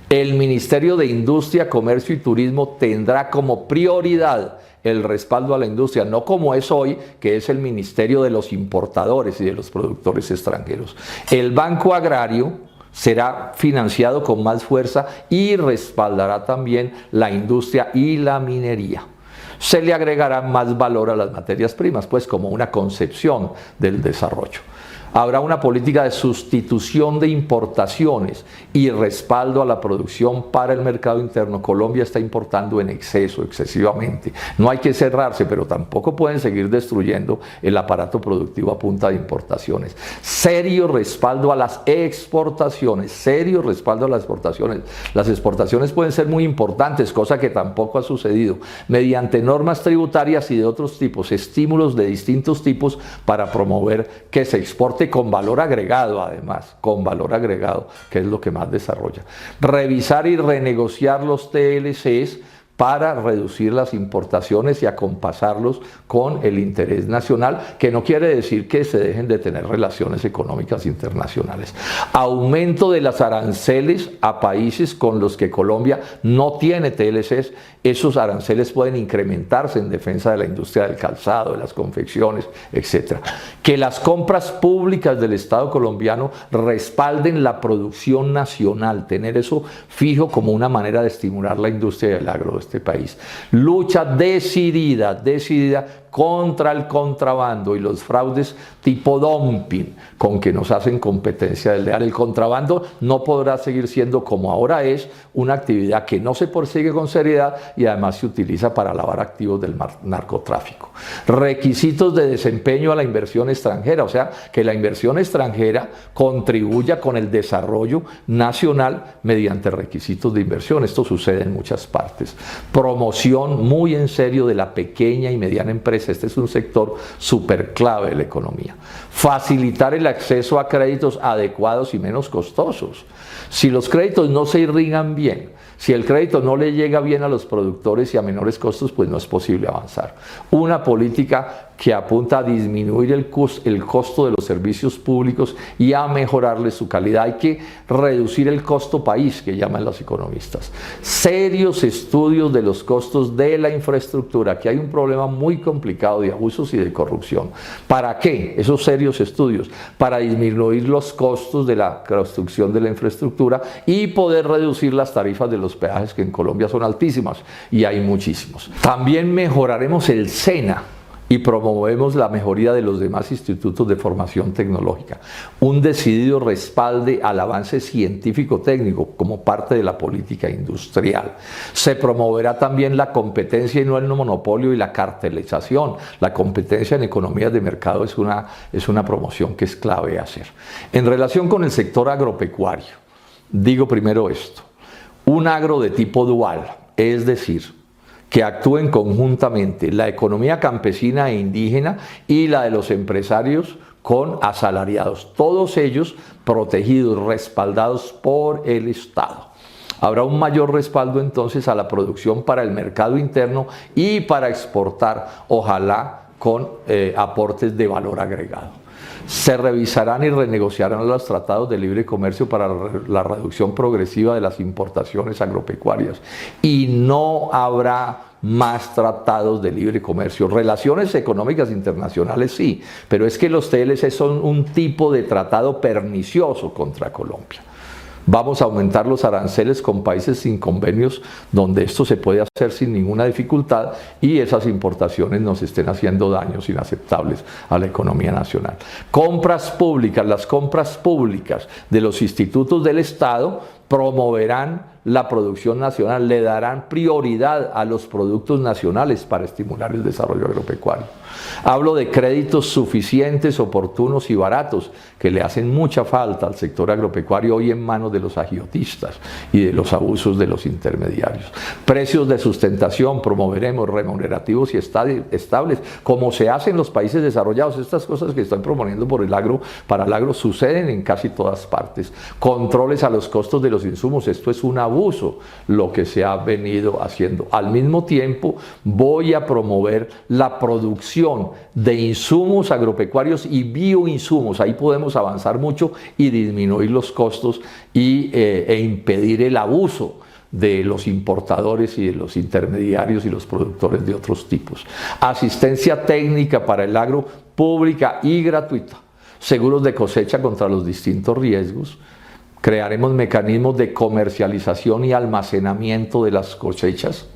El Ministerio de Industria, Comercio y Turismo tendrá como prioridad el respaldo a la industria, no como es hoy, que es el Ministerio de los Importadores y de los Productores Extranjeros. El Banco Agrario será financiado con más fuerza y respaldará también la industria y la minería. Se le agregará más valor a las materias primas, pues como una concepción del desarrollo. Habrá una política de sustitución de importaciones y respaldo a la producción para el mercado interno. Colombia está importando en exceso, excesivamente. No hay que cerrarse, pero tampoco pueden seguir destruyendo el aparato productivo a punta de importaciones. Serio respaldo a las exportaciones, serio respaldo a las exportaciones. Las exportaciones pueden ser muy importantes, cosa que tampoco ha sucedido, mediante normas tributarias y de otros tipos, estímulos de distintos tipos para promover que se exporte con valor agregado, además, con valor agregado, que es lo que más desarrolla. Revisar y renegociar los TLCs para reducir las importaciones y acompasarlos con el interés nacional, que no quiere decir que se dejen de tener relaciones económicas internacionales. Aumento de las aranceles a países con los que Colombia no tiene TLCs. Esos aranceles pueden incrementarse en defensa de la industria del calzado, de las confecciones, etc. Que las compras públicas del Estado colombiano respalden la producción nacional, tener eso fijo como una manera de estimular la industria del agro de este país. Lucha decidida contra el contrabando y los fraudes tipo dumping con que nos hacen competencia desleal. El contrabando no podrá seguir siendo, como ahora es, una actividad que no se persigue con seriedad y además se utiliza para lavar activos del narcotráfico. Requisitos de desempeño a la inversión extranjera, o sea, que la inversión extranjera contribuya con el desarrollo nacional mediante requisitos de inversión. Esto sucede en muchas partes. Promoción muy en serio de la pequeña y mediana empresa. Este es un sector súper clave de la economía. Facilitar el acceso a créditos adecuados y menos costosos. Si los créditos no se irrigan bien, si el crédito no le llega bien a los productores y a menores costos, pues no es posible avanzar. Una política que apunta a disminuir el costo de los servicios públicos y a mejorarle su calidad. Hay que reducir el costo país, que llaman los economistas. Serios estudios de los costos de la infraestructura. Aquí hay un problema muy complicado de abusos y de corrupción. ¿Para qué esos serios estudios? Para disminuir los costos de la construcción de la infraestructura y poder reducir las tarifas de los peajes, que en Colombia son altísimas y hay muchísimos. También mejoraremos el SENA y promovemos la mejoría de los demás institutos de formación tecnológica. Un decidido respalde al avance científico-técnico como parte de la política industrial. Se promoverá también la competencia y no el monopolio y la cartelización. La competencia en economías de mercado es una promoción que es clave hacer. En relación con el sector agropecuario, digo primero esto. Un agro de tipo dual, es decir, que actúen conjuntamente la economía campesina e indígena y la de los empresarios con asalariados, todos ellos protegidos, respaldados por el Estado. Habrá un mayor respaldo entonces a la producción para el mercado interno y para exportar, ojalá con aportes de valor agregado. Se revisarán y renegociarán los tratados de libre comercio para la reducción progresiva de las importaciones agropecuarias y no habrá más tratados de libre comercio. Relaciones económicas internacionales sí, pero es que los TLC son un tipo de tratado pernicioso contra Colombia. Vamos a aumentar los aranceles con países sin convenios donde esto se puede hacer sin ninguna dificultad y esas importaciones nos estén haciendo daños inaceptables a la economía nacional. Compras públicas, las compras públicas de los institutos del Estado promoverán la producción nacional, le darán prioridad a los productos nacionales para estimular el desarrollo agropecuario. Hablo de créditos suficientes, oportunos y baratos que le hacen mucha falta al sector agropecuario hoy en manos de los agiotistas y de los abusos de los intermediarios. Precios de sustentación promoveremos, remunerativos y estables, como se hace en los países desarrollados. Estas cosas que están proponiendo por el agro, para el agro suceden en casi todas partes. Controles a los costos de los insumos, esto es un abuso lo que se ha venido haciendo. Al mismo tiempo voy a promover la producción de insumos agropecuarios y bioinsumos. Ahí podemos avanzar mucho y disminuir los costos e impedir el abuso de los importadores y de los intermediarios y los productores de otros tipos. Asistencia técnica para el agro pública y gratuita. Seguros de cosecha contra los distintos riesgos. Crearemos mecanismos de comercialización y almacenamiento de las cosechas.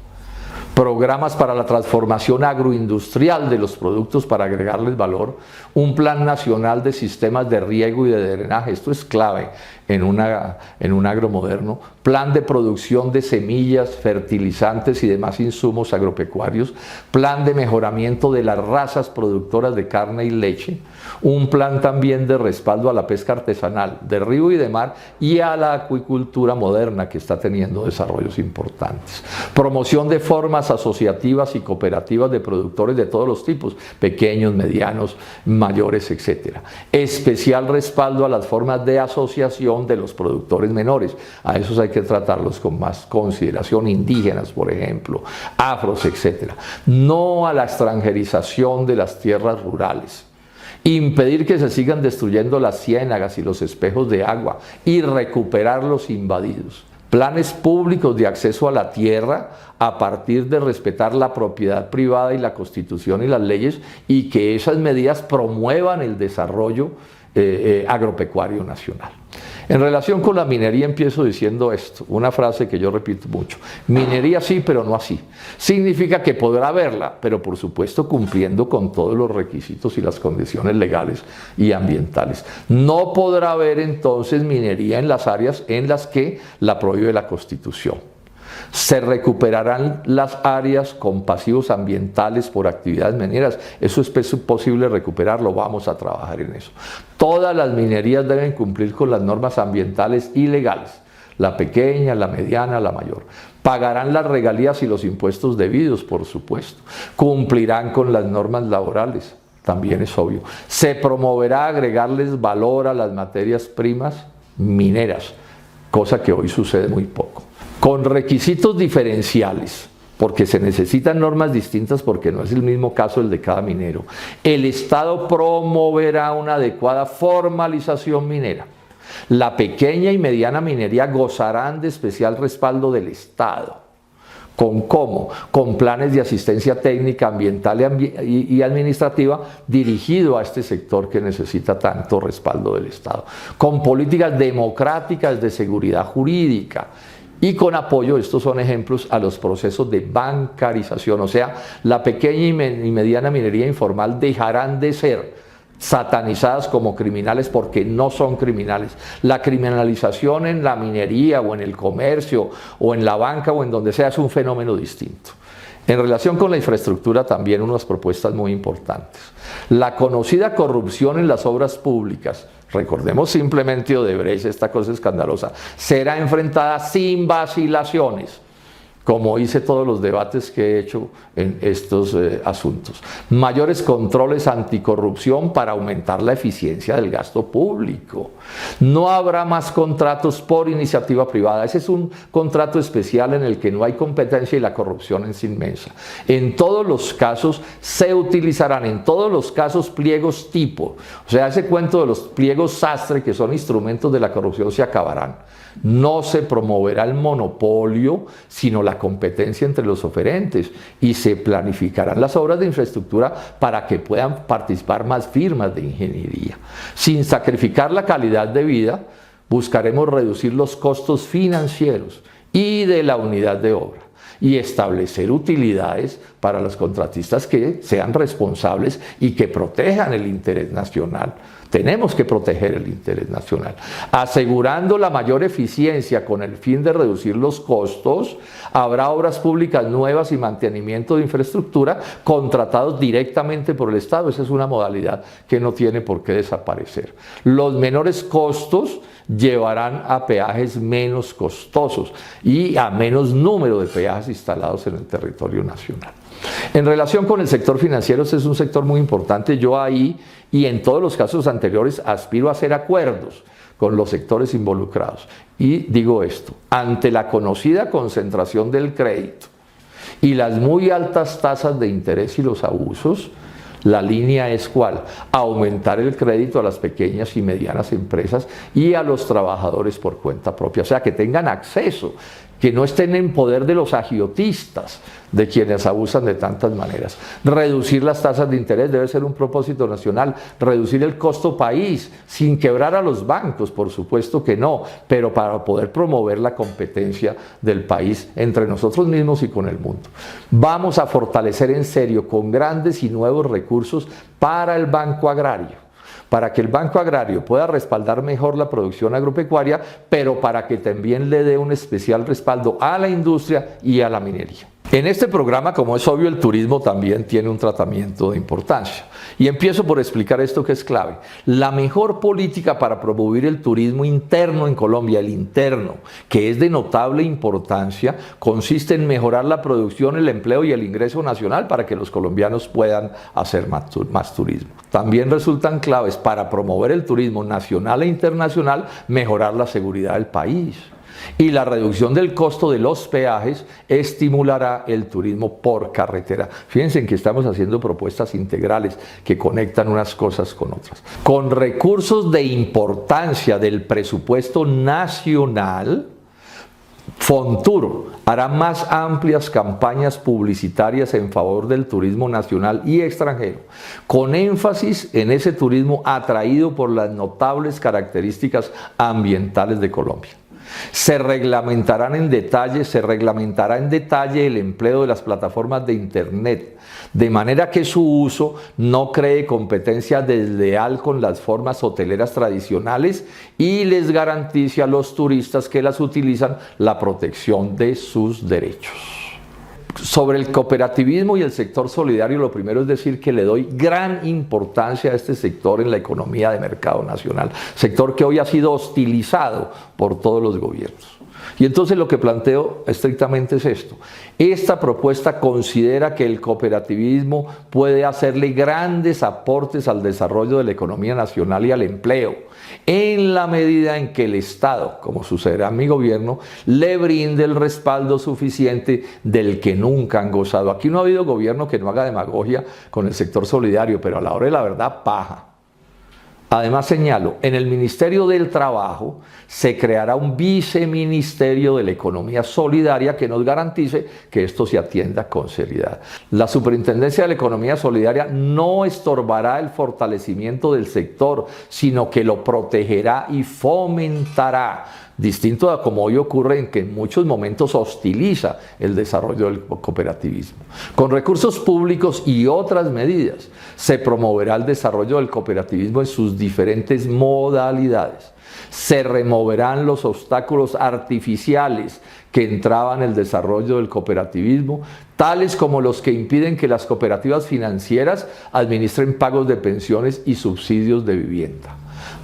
Programas para la transformación agroindustrial de los productos para agregarles valor, un plan nacional de sistemas de riego y de drenaje, esto es clave en un agro moderno, plan de producción de semillas, fertilizantes y demás insumos agropecuarios, plan de mejoramiento de las razas productoras de carne y leche, un plan también de respaldo a la pesca artesanal de río y de mar y a la acuicultura moderna que está teniendo desarrollos importantes. Promoción de formas asociativas y cooperativas de productores de todos los tipos, pequeños, medianos, mayores, etc. Especial respaldo a las formas de asociación de los productores menores. A esos hay que tratarlos con más consideración, indígenas, por ejemplo, afros, etc. No a la extranjerización de las tierras rurales. Impedir que se sigan destruyendo las ciénagas y los espejos de agua y recuperar los invadidos. Planes públicos de acceso a la tierra a partir de respetar la propiedad privada y la Constitución y las leyes y que esas medidas promuevan el desarrollo agropecuario nacional. En relación con la minería empiezo diciendo esto, una frase que yo repito mucho: minería sí, pero no así. Significa que podrá haberla, pero por supuesto cumpliendo con todos los requisitos y las condiciones legales y ambientales. No podrá haber entonces minería en las áreas en las que la prohíbe la Constitución. Se recuperarán las áreas con pasivos ambientales por actividades mineras. Eso es posible recuperarlo, vamos a trabajar en eso. Todas las minerías deben cumplir con las normas ambientales y legales, la pequeña, la mediana, la mayor. Pagarán las regalías y los impuestos debidos, por supuesto. Cumplirán con las normas laborales, también es obvio. Se promoverá agregarles valor a las materias primas mineras, cosa que hoy sucede muy poco. Con requisitos diferenciales, porque se necesitan normas distintas porque no es el mismo caso el de cada minero. El Estado promoverá una adecuada formalización minera. La pequeña y mediana minería gozarán de especial respaldo del Estado. ¿Con cómo? Con planes de asistencia técnica, ambiental y administrativa dirigido a este sector que necesita tanto respaldo del Estado. Con políticas democráticas de seguridad jurídica. Y con apoyo, estos son ejemplos, a los procesos de bancarización, o sea, la pequeña y mediana minería informal dejarán de ser satanizadas como criminales porque no son criminales. La criminalización en la minería o en el comercio o en la banca o en donde sea es un fenómeno distinto. En relación con la infraestructura también unas propuestas muy importantes. La conocida corrupción en las obras públicas, recordemos simplemente Odebrecht, esta cosa escandalosa, será enfrentada sin vacilaciones como hice todos los debates que he hecho en estos asuntos. Mayores controles anticorrupción para aumentar la eficiencia del gasto público. No habrá más contratos por iniciativa privada. Ese es un contrato especial en el que no hay competencia y la corrupción es inmensa. En todos los casos se utilizarán, en todos los casos, pliegos tipo. O sea, ese cuento de los pliegos sastre, que son instrumentos de la corrupción, se acabarán. No se promoverá el monopolio, sino la competencia entre los oferentes, y se planificarán las obras de infraestructura para que puedan participar más firmas de ingeniería. Sin sacrificar la calidad de vida, buscaremos reducir los costos financieros y de la unidad de obra, y establecer utilidades para los contratistas que sean responsables y que protejan el interés nacional. Tenemos que proteger el interés nacional, asegurando la mayor eficiencia con el fin de reducir los costos. Habrá obras públicas nuevas y mantenimiento de infraestructura contratados directamente por el Estado. Esa es una modalidad que no tiene por qué desaparecer. Los menores costos llevarán a peajes menos costosos y a menos número de peajes instalados en el territorio nacional. En relación con el sector financiero, este es un sector muy importante. Yo ahí y en todos los casos anteriores aspiro a hacer acuerdos con los sectores involucrados. Y digo esto, ante la conocida concentración del crédito y las muy altas tasas de interés y los abusos, la línea es ¿cuál? Aumentar el crédito a las pequeñas y medianas empresas y a los trabajadores por cuenta propia, o sea, que tengan acceso, que no estén en poder de los agiotistas, de quienes abusan de tantas maneras. Reducir las tasas de interés debe ser un propósito nacional, reducir el costo país, sin quebrar a los bancos, por supuesto que no, pero para poder promover la competencia del país entre nosotros mismos y con el mundo. Vamos a fortalecer en serio, con grandes y nuevos recursos, para el Banco Agrario, para que el Banco Agrario pueda respaldar mejor la producción agropecuaria, pero para que también le dé un especial respaldo a la industria y a la minería. En este programa, como es obvio, el turismo también tiene un tratamiento de importancia. Y empiezo por explicar esto que es clave. La mejor política para promover el turismo interno en Colombia, el interno, que es de notable importancia, consiste en mejorar la producción, el empleo y el ingreso nacional para que los colombianos puedan hacer más turismo. También resultan claves para promover el turismo nacional e internacional, mejorar la seguridad del país. Y la reducción del costo de los peajes estimulará el turismo por carretera. Fíjense en que estamos haciendo propuestas integrales que conectan unas cosas con otras. Con recursos de importancia del presupuesto nacional, Fonturo hará más amplias campañas publicitarias en favor del turismo nacional y extranjero, con énfasis en ese turismo atraído por las notables características ambientales de Colombia. Se reglamentará en detalle el empleo de las plataformas de Internet, de manera que su uso no cree competencia desleal con las formas hoteleras tradicionales y les garantice a los turistas que las utilizan la protección de sus derechos. Sobre el cooperativismo y el sector solidario, lo primero es decir que le doy gran importancia a este sector en la economía de mercado nacional, sector que hoy ha sido hostilizado por todos los gobiernos. Y entonces lo que planteo estrictamente es esto. Esta propuesta considera que el cooperativismo puede hacerle grandes aportes al desarrollo de la economía nacional y al empleo, en la medida en que el Estado, como sucederá en mi gobierno, le brinde el respaldo suficiente del que nunca han gozado. Aquí no ha habido gobierno que no haga demagogia con el sector solidario, pero a la hora de la verdad, paja. Además señalo, en el Ministerio del Trabajo se creará un viceministerio de la economía solidaria que nos garantice que esto se atienda con seriedad. La Superintendencia de la Economía Solidaria no estorbará el fortalecimiento del sector, sino que lo protegerá y fomentará, distinto a como hoy ocurre, en que en muchos momentos hostiliza el desarrollo del cooperativismo. Con recursos públicos y otras medidas se promoverá el desarrollo del cooperativismo en sus diferentes modalidades. Se removerán los obstáculos artificiales que entraban en el desarrollo del cooperativismo, tales como los que impiden que las cooperativas financieras administren pagos de pensiones y subsidios de vivienda.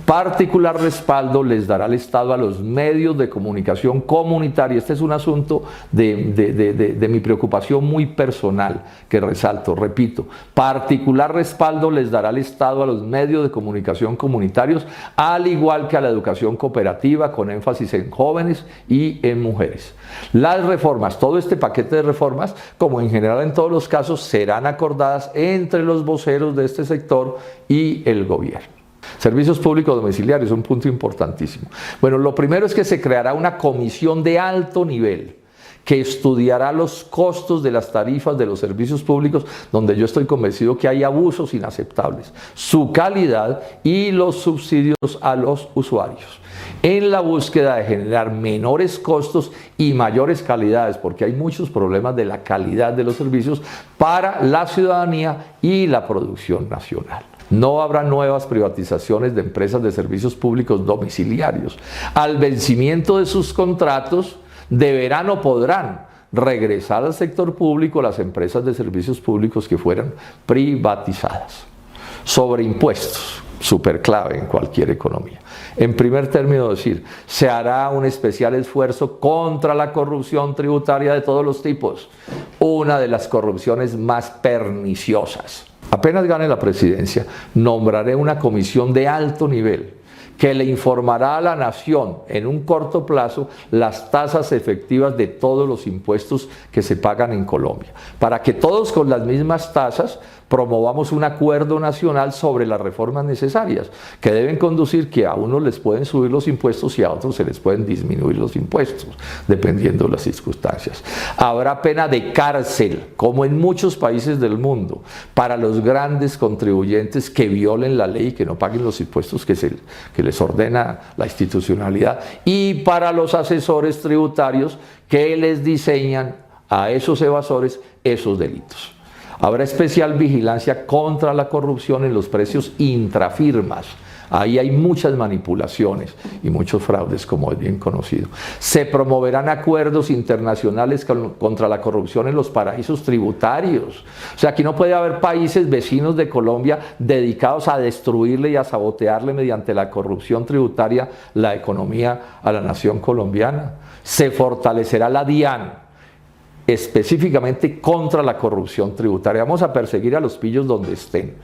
Particular respaldo les dará el Estado a los medios de comunicación comunitaria. Este es un asunto de mi preocupación muy personal, que resalto, repito. Particular respaldo les dará el Estado a los medios de comunicación comunitarios, al igual que a la educación cooperativa, con énfasis en jóvenes y en mujeres. Las reformas, todo este paquete de reformas, como en general en todos los casos, serán acordadas entre los voceros de este sector y el gobierno. Servicios públicos domiciliarios, un punto importantísimo. Bueno, lo primero es que se creará una comisión de alto nivel que estudiará los costos de las tarifas de los servicios públicos, donde yo estoy convencido que hay abusos inaceptables, su calidad y los subsidios a los usuarios, en la búsqueda de generar menores costos y mayores calidades, porque hay muchos problemas de la calidad de los servicios para la ciudadanía y la producción nacional. No habrá nuevas privatizaciones de empresas de servicios públicos domiciliarios. Al vencimiento de sus contratos, deberán o podrán regresar al sector público las empresas de servicios públicos que fueran privatizadas. Sobre impuestos, súper clave en cualquier economía. En primer término decir, se hará un especial esfuerzo contra la corrupción tributaria de todos los tipos, una de las corrupciones más perniciosas. Apenas gane la presidencia, nombraré una comisión de alto nivel que le informará a la nación en un corto plazo las tasas efectivas de todos los impuestos que se pagan en Colombia, para que todos con las mismas tasas promovamos un acuerdo nacional sobre las reformas necesarias, que deben conducir que a unos les pueden subir los impuestos y a otros se les pueden disminuir los impuestos, dependiendo de las circunstancias. Habrá pena de cárcel, como en muchos países del mundo, para los grandes contribuyentes que violen la ley y que no paguen los impuestos que les ordena la institucionalidad, y para los asesores tributarios que les diseñan a esos evasores esos delitos. Habrá especial vigilancia contra la corrupción en los precios intrafirmas. Ahí hay muchas manipulaciones y muchos fraudes, como es bien conocido. Se promoverán acuerdos internacionales contra la corrupción en los paraísos tributarios. O sea, aquí no puede haber países vecinos de Colombia dedicados a destruirle y a sabotearle mediante la corrupción tributaria la economía a la nación colombiana. Se fortalecerá la DIAN, específicamente contra la corrupción tributaria. Vamos a perseguir a los pillos donde estén.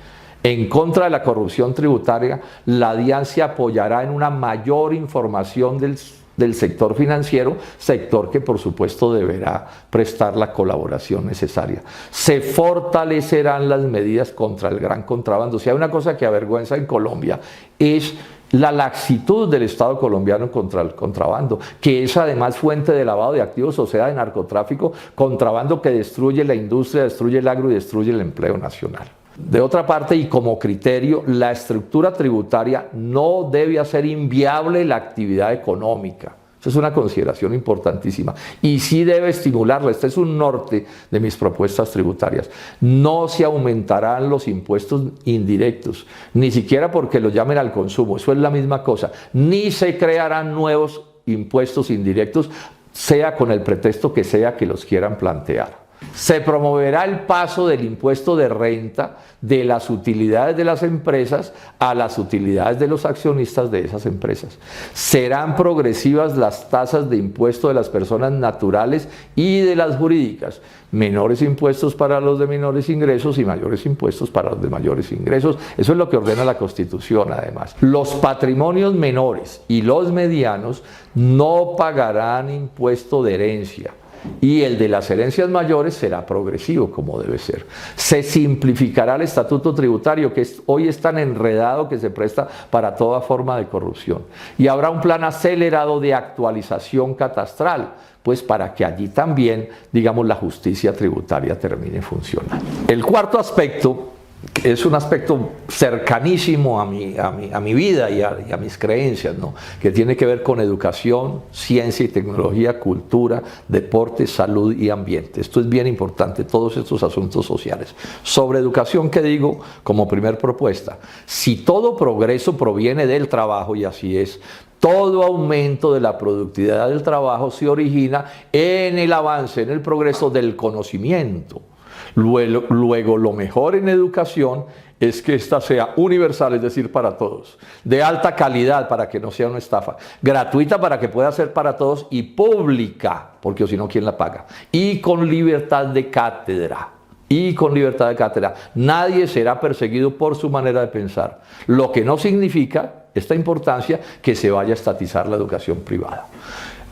En contra de la corrupción tributaria, la DIAN se apoyará en una mayor información del sector financiero, sector que por supuesto deberá prestar la colaboración necesaria. Se fortalecerán las medidas contra el gran contrabando. Si hay una cosa que avergüenza en Colombia es la laxitud del Estado colombiano contra el contrabando, que es además fuente de lavado de activos, o sea, de narcotráfico, contrabando que destruye la industria, destruye el agro y destruye el empleo nacional. De otra parte, y como criterio, la estructura tributaria no debe hacer inviable la actividad económica. Esa es una consideración importantísima y sí debe estimularla. Este es un norte de mis propuestas tributarias. No se aumentarán los impuestos indirectos, ni siquiera porque los llamen al consumo, eso es la misma cosa. Ni se crearán nuevos impuestos indirectos, sea con el pretexto que sea que los quieran plantear. Se promoverá el paso del impuesto de renta de las utilidades de las empresas a las utilidades de los accionistas de esas empresas. Serán progresivas las tasas de impuesto de las personas naturales y de las jurídicas. Menores impuestos para los de menores ingresos y mayores impuestos para los de mayores ingresos. Eso es lo que ordena la Constitución, además. Los patrimonios menores y los medianos no pagarán impuesto de herencia, y el de las herencias mayores será progresivo, como debe ser. Se simplificará el estatuto tributario, que hoy es tan enredado que se presta para toda forma de corrupción. Y habrá un plan acelerado de actualización catastral, pues para que allí también, digamos, la justicia tributaria termine funcionando. El cuarto aspecto es un aspecto cercanísimo a mi vida y a mis creencias, ¿no? Que tiene que ver con educación, ciencia y tecnología, cultura, deporte, salud y ambiente. Esto es bien importante, todos estos asuntos sociales. Sobre educación, ¿qué digo como primer propuesta? Si todo progreso proviene del trabajo, y así es, todo aumento de la productividad del trabajo se origina en el avance, en el progreso del conocimiento. Luego, lo mejor en educación es que ésta sea universal, es decir, para todos, de alta calidad para que no sea una estafa, gratuita para que pueda ser para todos y pública, porque si no, ¿quién la paga? Y con libertad de cátedra. Nadie será perseguido por su manera de pensar, lo que no significa esta importancia que se vaya a estatizar la educación privada.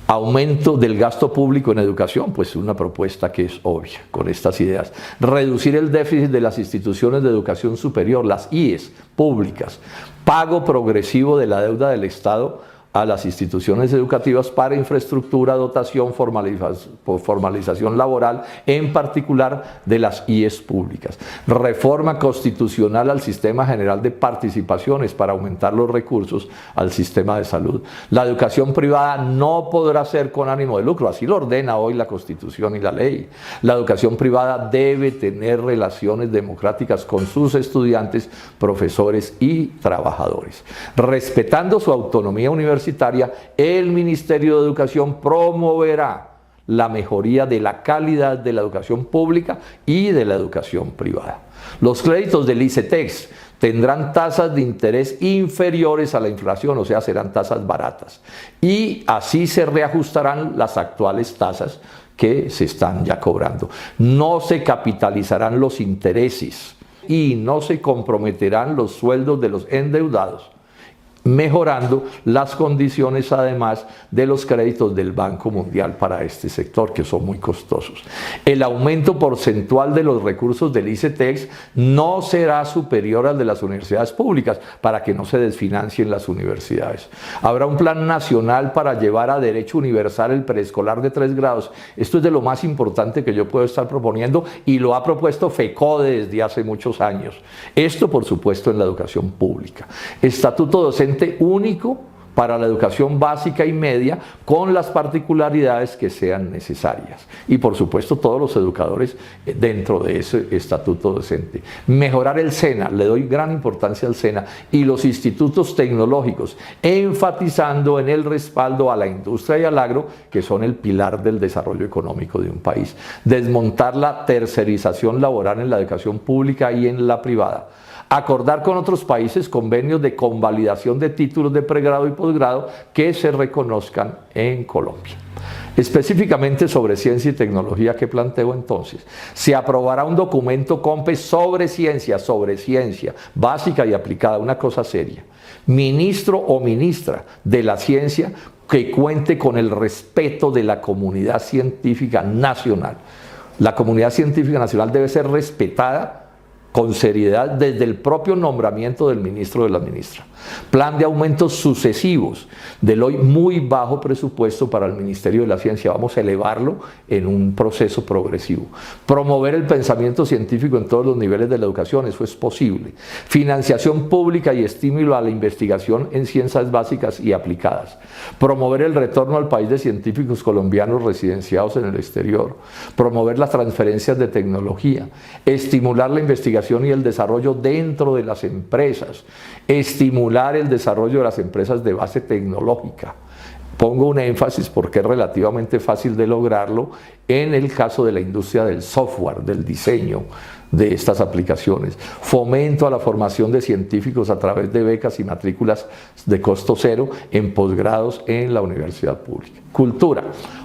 Aumento del gasto público en educación, pues una propuesta que es obvia con estas ideas. Reducir el déficit de las instituciones de educación superior, las IES públicas. Pago progresivo de la deuda del Estado a las instituciones educativas para infraestructura, dotación, formalización laboral, en particular de las IES públicas. Reforma constitucional al sistema general de participaciones para aumentar los recursos al sistema de salud. La educación privada no podrá ser con ánimo de lucro, así lo ordena hoy la Constitución y la ley. La educación privada debe tener relaciones democráticas con sus estudiantes, profesores y trabajadores. Respetando su autonomía universitaria, el Ministerio de Educación promoverá la mejoría de la calidad de la educación pública y de la educación privada. Los créditos del ICETEX tendrán tasas de interés inferiores a la inflación, o sea, serán tasas baratas. Y así se reajustarán las actuales tasas que se están ya cobrando. No se capitalizarán los intereses y no se comprometerán los sueldos de los endeudados, mejorando las condiciones además de los créditos del Banco Mundial para este sector, que son muy costosos. El aumento porcentual de los recursos del ICETEX no será superior al de las universidades públicas, para que no se desfinancien las universidades. Habrá un plan nacional para llevar a derecho universal el preescolar de 3 grados. Esto es de lo más importante que yo puedo estar proponiendo y lo ha propuesto FECODE desde hace muchos años. Esto, por supuesto, en la educación pública. Estatuto docente único para la educación básica y media, con las particularidades que sean necesarias. Y por supuesto todos los educadores dentro de ese estatuto docente. Mejorar el SENA, le doy gran importancia al SENA, y los institutos tecnológicos, enfatizando en el respaldo a la industria y al agro, que son el pilar del desarrollo económico de un país. Desmontar la tercerización laboral en la educación pública y en la privada. Acordar con otros países convenios de convalidación de títulos de pregrado y posgrado que se reconozcan en Colombia. Específicamente sobre ciencia y tecnología, que planteo entonces, se aprobará un documento COMPES sobre ciencia básica y aplicada, una cosa seria. Ministro o ministra de la ciencia que cuente con el respeto de la comunidad científica nacional. La comunidad científica nacional debe ser respetada con seriedad desde el propio nombramiento del ministro o de la ministra. Plan de aumentos sucesivos del hoy muy bajo presupuesto para el Ministerio de la Ciencia. Vamos a elevarlo en un proceso progresivo. Promover el pensamiento científico en todos los niveles de la educación, eso es posible. Financiación pública y estímulo a la investigación en ciencias básicas y aplicadas. Promover el retorno al país de científicos colombianos residenciados en el exterior. Promover las transferencias de tecnología. Estimular la investigación y el desarrollo dentro de las empresas. Estimular el desarrollo de las empresas de base tecnológica. Pongo un énfasis porque es relativamente fácil de lograrlo en el caso de la industria del software, del diseño de estas aplicaciones. Fomento a la formación de científicos a través de becas y matrículas de costo cero en posgrados en la universidad pública. Cultura,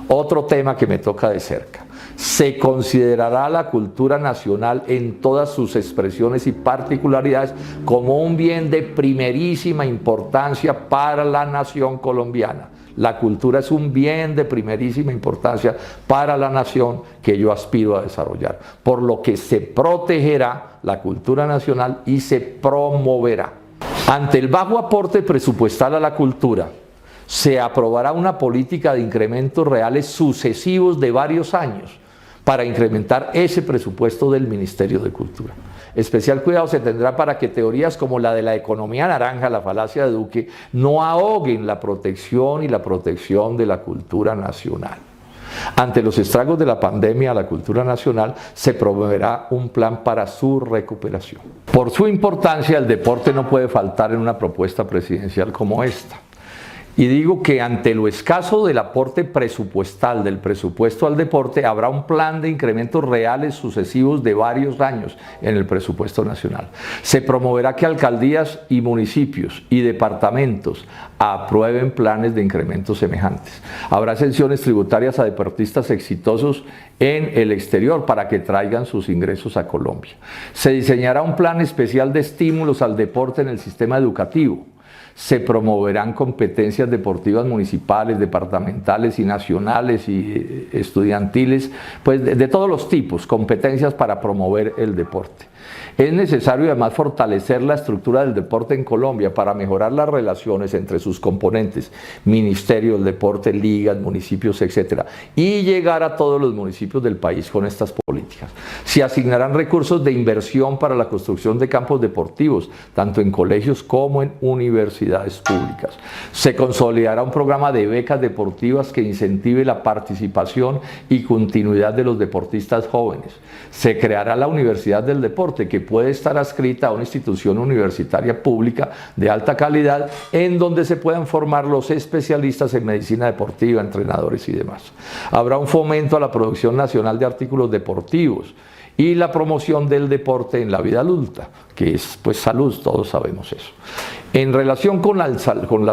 otro tema que me toca de cerca. Se considerará la cultura nacional en todas sus expresiones y particularidades como un bien de primerísima importancia para la nación colombiana. La cultura es un bien de primerísima importancia para la nación que yo aspiro a desarrollar, por lo que se protegerá la cultura nacional y se promoverá. Ante el bajo aporte presupuestal a la cultura, se aprobará una política de incrementos reales sucesivos de varios años para incrementar ese presupuesto del Ministerio de Cultura. Especial cuidado se tendrá para que teorías como la de la economía naranja, la falacia de Duque, no ahoguen la protección y la protección de la cultura nacional. Ante los estragos de la pandemia a la cultura nacional, se promoverá un plan para su recuperación. Por su importancia, el deporte no puede faltar en una propuesta presidencial como esta. Y digo que ante lo escaso del aporte presupuestal, del presupuesto al deporte, habrá un plan de incrementos reales sucesivos de varios años en el presupuesto nacional. Se promoverá que alcaldías y municipios y departamentos aprueben planes de incrementos semejantes. Habrá exenciones tributarias a deportistas exitosos en el exterior para que traigan sus ingresos a Colombia. Se diseñará un plan especial de estímulos al deporte en el sistema educativo. Se promoverán competencias deportivas municipales, departamentales y nacionales y estudiantiles, pues de todos los tipos, competencias para promover el deporte. Es necesario además fortalecer la estructura del deporte en Colombia para mejorar las relaciones entre sus componentes, Ministerio del Deporte, ligas, municipios, etc. Y llegar a todos los municipios del país con estas políticas. Se asignarán recursos de inversión para la construcción de campos deportivos, tanto en colegios como en universidades públicas. Se consolidará un programa de becas deportivas que incentive la participación y continuidad de los deportistas jóvenes. Se creará la Universidad del Deporte, que puede estar adscrita a una institución universitaria pública de alta calidad en donde se puedan formar los especialistas en medicina deportiva, entrenadores y demás. Habrá un fomento a la producción nacional de artículos deportivos y la promoción del deporte en la vida adulta, que es pues salud, todos sabemos eso. En relación con la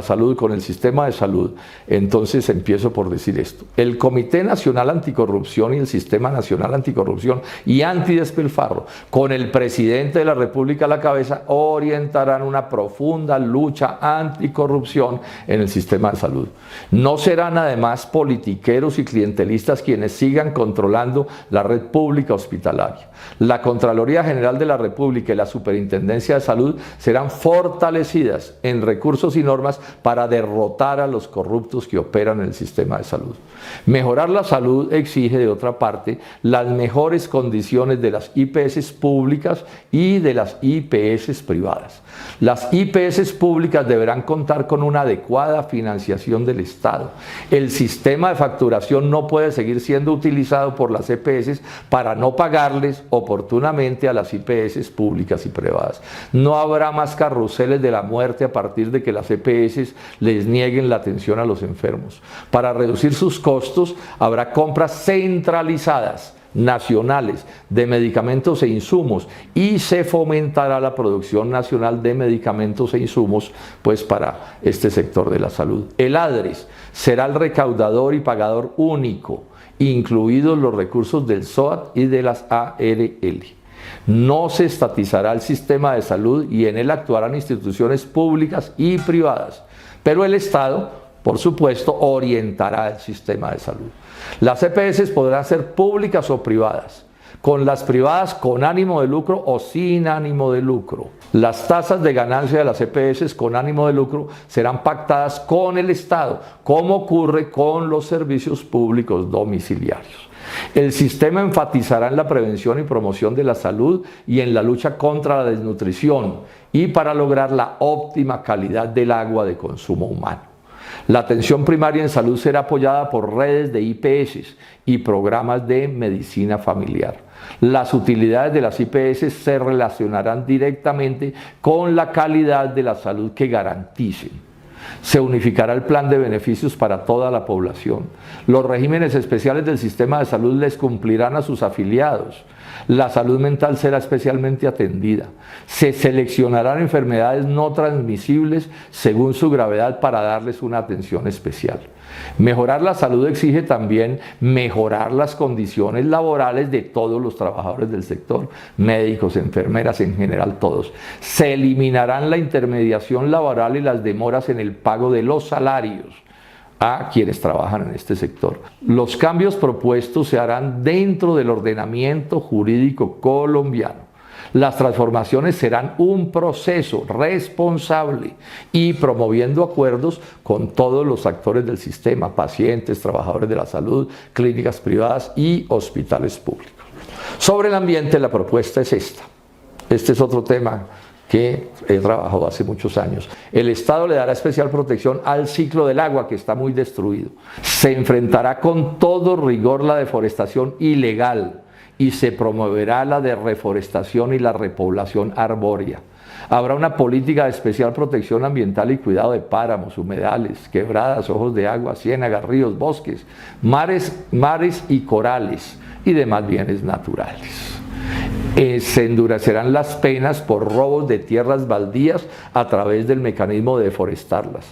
salud, con el sistema de salud, entonces empiezo por decir esto. El Comité Nacional Anticorrupción y el Sistema Nacional Anticorrupción y Antidespilfarro, con el presidente de la República a la cabeza, orientarán una profunda lucha anticorrupción en el sistema de salud. No serán además politiqueros y clientelistas quienes sigan controlando la red pública hospitalaria. La Contraloría General de la República y la Superintendencia de Salud serán fortalecidas en recursos y normas para derrotar a los corruptos que operan en el sistema de salud. Mejorar la salud exige, de otra parte, las mejores condiciones de las IPS públicas y de las IPS privadas. Las IPS públicas deberán contar con una adecuada financiación del Estado. El sistema de facturación no puede seguir siendo utilizado por las EPS para no pagarles oportunamente a las IPS públicas y privadas. No habrá más carruseles de la muerte a partir de que las EPS les nieguen la atención a los enfermos. Para reducir sus costos, habrá compras centralizadas nacionales de medicamentos e insumos y se fomentará la producción nacional de medicamentos e insumos pues para este sector de la salud. El ADRES será el recaudador y pagador único, incluidos los recursos del SOAT y de las ARL. No se estatizará el sistema de salud y en él actuarán instituciones públicas y privadas, pero el Estado, por supuesto, orientará el sistema de salud. Las EPS podrán ser públicas o privadas, con las privadas con ánimo de lucro o sin ánimo de lucro. Las tasas de ganancia de las EPS con ánimo de lucro serán pactadas con el Estado, como ocurre con los servicios públicos domiciliarios. El sistema enfatizará en la prevención y promoción de la salud y en la lucha contra la desnutrición y para lograr la óptima calidad del agua de consumo humano. La atención primaria en salud será apoyada por redes de IPS y programas de medicina familiar. Las utilidades de las IPS se relacionarán directamente con la calidad de la salud que garanticen. Se unificará el plan de beneficios para toda la población. Los regímenes especiales del sistema de salud les cumplirán a sus afiliados. La salud mental será especialmente atendida. Se seleccionarán enfermedades no transmisibles según su gravedad para darles una atención especial. Mejorar la salud exige también mejorar las condiciones laborales de todos los trabajadores del sector, médicos, enfermeras, en general todos. Se eliminarán la intermediación laboral y las demoras en el pago de los salarios a quienes trabajan en este sector. Los cambios propuestos se harán dentro del ordenamiento jurídico colombiano. Las transformaciones serán un proceso responsable y promoviendo acuerdos con todos los actores del sistema, pacientes, trabajadores de la salud, clínicas privadas y hospitales públicos. Sobre el ambiente, la propuesta es esta. Este es otro tema que he trabajado hace muchos años. El Estado le dará especial protección al ciclo del agua, que está muy destruido. Se enfrentará con todo rigor la deforestación ilegal y se promoverá la reforestación y la repoblación arbórea. Habrá una política de especial protección ambiental y cuidado de páramos, humedales, quebradas, ojos de agua, ciénagas, ríos, bosques, mares y corales y demás bienes naturales. Se endurecerán las penas por robos de tierras baldías a través del mecanismo de deforestarlas.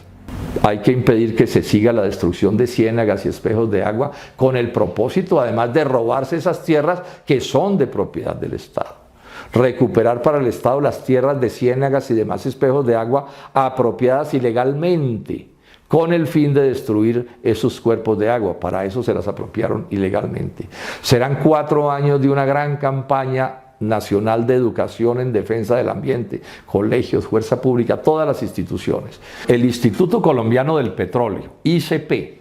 Hay que impedir que se siga la destrucción de ciénagas y espejos de agua con el propósito además de robarse esas tierras que son de propiedad del Estado. Recuperar para el Estado las tierras de ciénagas y demás espejos de agua apropiadas ilegalmente con el fin de destruir esos cuerpos de agua. Para eso se las apropiaron ilegalmente. Serán 4 años de una gran campaña nacional de educación en defensa del ambiente, colegios, fuerza pública, todas las instituciones. El Instituto Colombiano del Petróleo, ICP,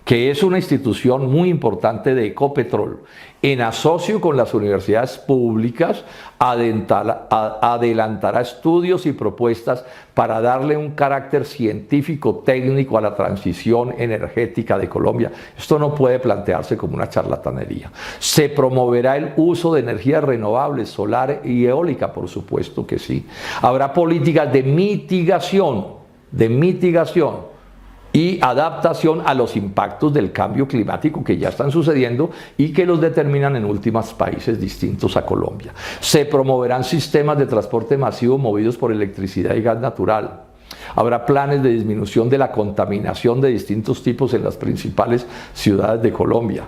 que es una institución muy importante de Ecopetrol, en asocio con las universidades públicas, adelantará estudios y propuestas para darle un carácter científico técnico a la transición energética de Colombia. Esto no puede plantearse como una charlatanería. Se promoverá el uso de energías renovables, solar y eólica, por supuesto que sí. Habrá políticas de mitigación y adaptación a los impactos del cambio climático que ya están sucediendo y que los determinan en últimas países distintos a Colombia. Se promoverán sistemas de transporte masivo movidos por electricidad y gas natural. Habrá planes de disminución de la contaminación de distintos tipos en las principales ciudades de Colombia.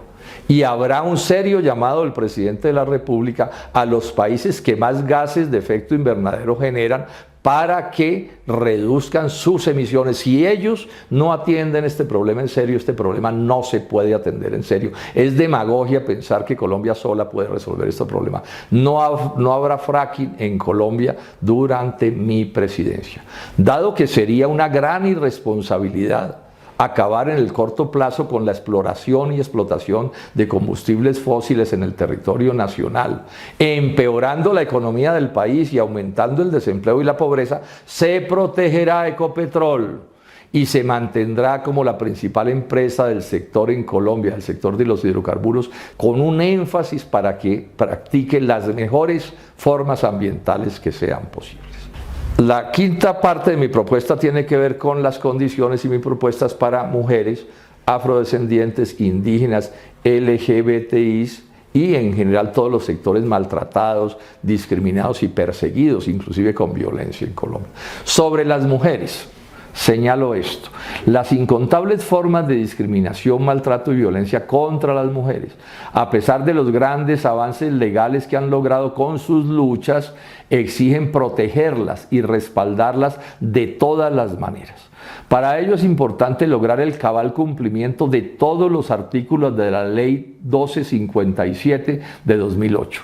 Y habrá un serio llamado del presidente de la República a los países que más gases de efecto invernadero generan para que reduzcan sus emisiones. Si ellos no atienden este problema en serio, este problema no se puede atender en serio. Es demagogia pensar que Colombia sola puede resolver este problema. No habrá fracking en Colombia durante mi presidencia. Dado que sería una gran irresponsabilidad acabar en el corto plazo con la exploración y explotación de combustibles fósiles en el territorio nacional, empeorando la economía del país y aumentando el desempleo y la pobreza, se protegerá Ecopetrol y se mantendrá como la principal empresa del sector en Colombia, el sector de los hidrocarburos, con un énfasis para que practique las mejores formas ambientales que sean posibles. La quinta parte de mi propuesta tiene que ver con las condiciones y mis propuestas para mujeres, afrodescendientes, indígenas, LGBTIs y en general todos los sectores maltratados, discriminados y perseguidos, inclusive con violencia en Colombia. Sobre las mujeres, señalo esto: las incontables formas de discriminación, maltrato y violencia contra las mujeres, a pesar de los grandes avances legales que han logrado con sus luchas, exigen protegerlas y respaldarlas de todas las maneras. Para ello es importante lograr el cabal cumplimiento de todos los artículos de la Ley 1257 de 2008.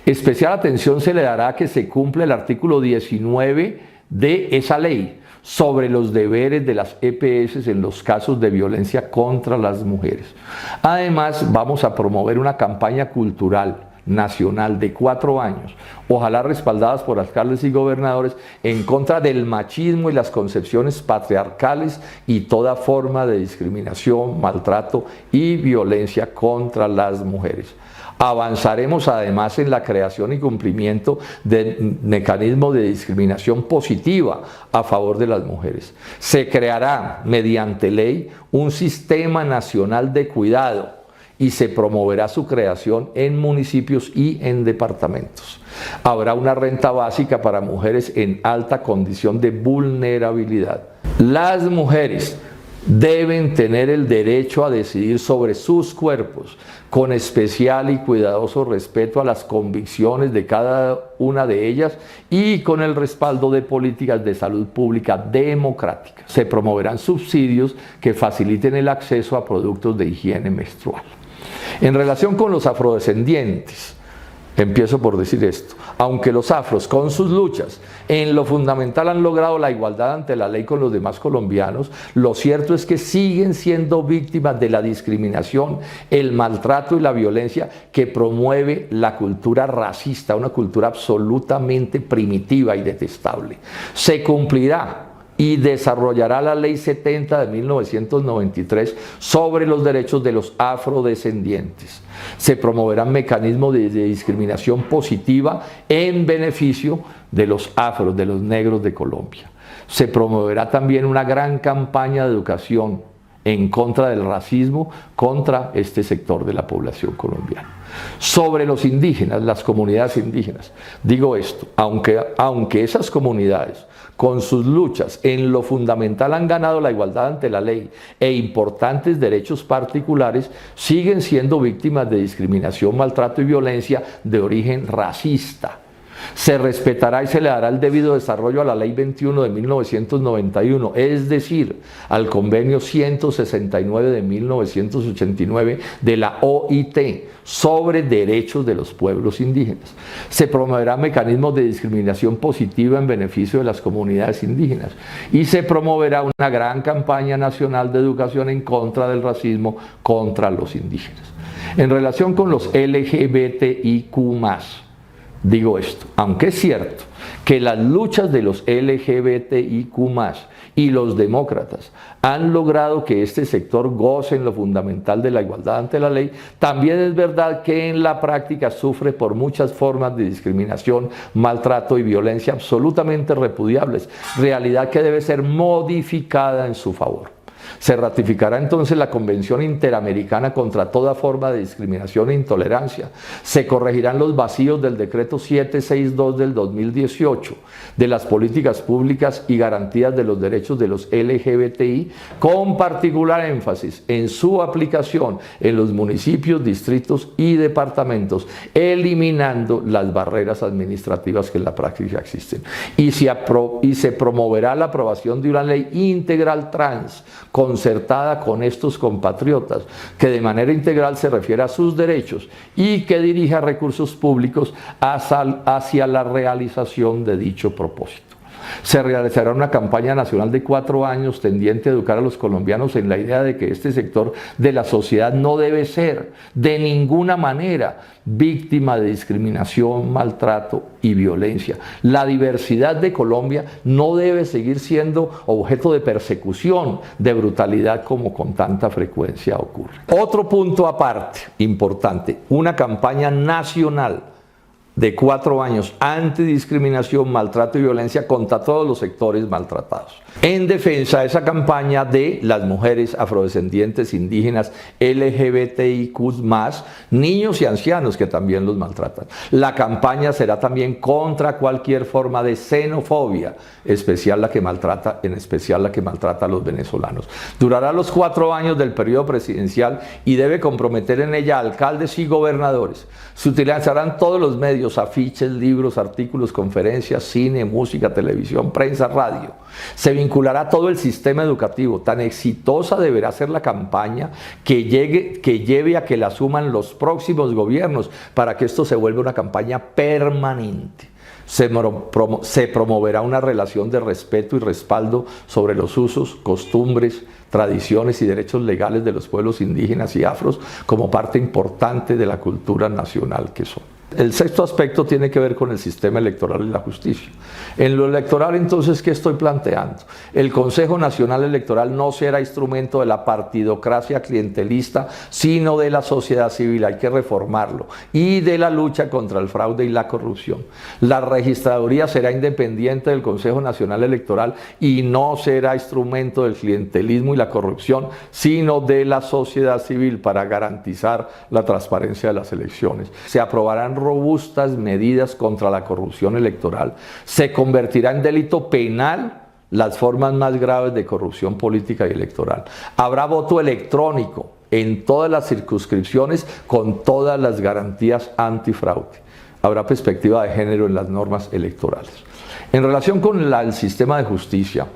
Especial atención se le dará a que se cumpla el artículo 19 de esa ley sobre los deberes de las EPS en los casos de violencia contra las mujeres. Además, vamos a promover una campaña cultural nacional de 4 años, ojalá respaldadas por alcaldes y gobernadores, en contra del machismo y las concepciones patriarcales y toda forma de discriminación, maltrato y violencia contra las mujeres. Avanzaremos además en la creación y cumplimiento del mecanismo de discriminación positiva a favor de las mujeres. Se creará mediante ley un sistema nacional de cuidado y se promoverá su creación en municipios y en departamentos. Habrá una renta básica para mujeres en alta condición de vulnerabilidad. Las mujeres deben tener el derecho a decidir sobre sus cuerpos, con especial y cuidadoso respeto a las convicciones de cada una de ellas y con el respaldo de políticas de salud pública democráticas. Se promoverán subsidios que faciliten el acceso a productos de higiene menstrual. En relación con los afrodescendientes, empiezo por decir esto: aunque los afros con sus luchas en lo fundamental han logrado la igualdad ante la ley con los demás colombianos, lo cierto es que siguen siendo víctimas de la discriminación, el maltrato y la violencia que promueve la cultura racista, una cultura absolutamente primitiva y detestable. Se cumplirá y desarrollará la Ley 70 de 1993 sobre los derechos de los afrodescendientes. Se promoverán mecanismos de discriminación positiva en beneficio de los afros, de los negros de Colombia. Se promoverá también una gran campaña de educación en contra del racismo contra este sector de la población colombiana. Sobre los indígenas, las comunidades indígenas, digo esto, aunque esas comunidades con sus luchas en lo fundamental han ganado la igualdad ante la ley e importantes derechos particulares, siguen siendo víctimas de discriminación, maltrato y violencia de origen racista. Se respetará y se le dará el debido desarrollo a la Ley 21 de 1991, es decir, al Convenio 169 de 1989 de la OIT sobre derechos de los pueblos indígenas. Se promoverán mecanismos de discriminación positiva en beneficio de las comunidades indígenas y se promoverá una gran campaña nacional de educación en contra del racismo contra los indígenas. En relación con los LGBTIQ+, digo esto, aunque es cierto que las luchas de los LGBTIQ+ y los demócratas han logrado que este sector goce en lo fundamental de la igualdad ante la ley, también es verdad que en la práctica sufre por muchas formas de discriminación, maltrato y violencia absolutamente repudiables, realidad que debe ser modificada en su favor. Se ratificará entonces la Convención Interamericana contra toda forma de discriminación e intolerancia. Se corregirán los vacíos del Decreto 762 del 2018 de las políticas públicas y garantías de los derechos de los LGBTI, con particular énfasis en su aplicación en los municipios, distritos y departamentos, eliminando las barreras administrativas que en la práctica existen. Y se promoverá la aprobación de una ley integral trans, concertada con estos compatriotas, que de manera integral se refiere a sus derechos y que dirija recursos públicos hacia la realización de dicho propósito. Se realizará una campaña nacional de 4 años tendiente a educar a los colombianos en la idea de que este sector de la sociedad no debe ser de ninguna manera víctima de discriminación, maltrato y violencia. La diversidad de Colombia no debe seguir siendo objeto de persecución, de brutalidad como con tanta frecuencia ocurre. Otro punto aparte, importante, una campaña nacional de 4 años, antidiscriminación, maltrato y violencia contra todos los sectores maltratados. En defensa de esa campaña de las mujeres afrodescendientes, indígenas, LGBTIQ+, niños y ancianos que también los maltratan. La campaña será también contra cualquier forma de xenofobia, en especial la que maltrata a los venezolanos. Durará los 4 años del periodo presidencial y debe comprometer en ella a alcaldes y gobernadores. Se utilizarán todos los medios, afiches, libros, artículos, conferencias, cine, música, televisión, prensa, radio. Se vinculará todo el sistema educativo. Tan exitosa deberá ser la campaña que lleve a que la asuman los próximos gobiernos para que esto se vuelva una campaña permanente. Se promoverá una relación de respeto y respaldo sobre los usos, costumbres, tradiciones y derechos legales de los pueblos indígenas y afros como parte importante de la cultura nacional que son. El sexto aspecto tiene que ver con el sistema electoral y la justicia. En lo electoral, entonces, ¿qué estoy planteando? El Consejo Nacional Electoral no será instrumento de la partidocracia clientelista, sino de la sociedad civil, hay que reformarlo, y de la lucha contra el fraude y la corrupción. La registraduría será independiente del Consejo Nacional Electoral y no será instrumento del clientelismo y la corrupción, sino de la sociedad civil para garantizar la transparencia de las elecciones. Se aprobarán robustas medidas contra la corrupción electoral. Se convertirá en delito penal las formas más graves de corrupción política y electoral. Habrá voto electrónico en todas las circunscripciones con todas las garantías antifraude. Habrá perspectiva de género en las normas electorales. En relación con el sistema de justicia,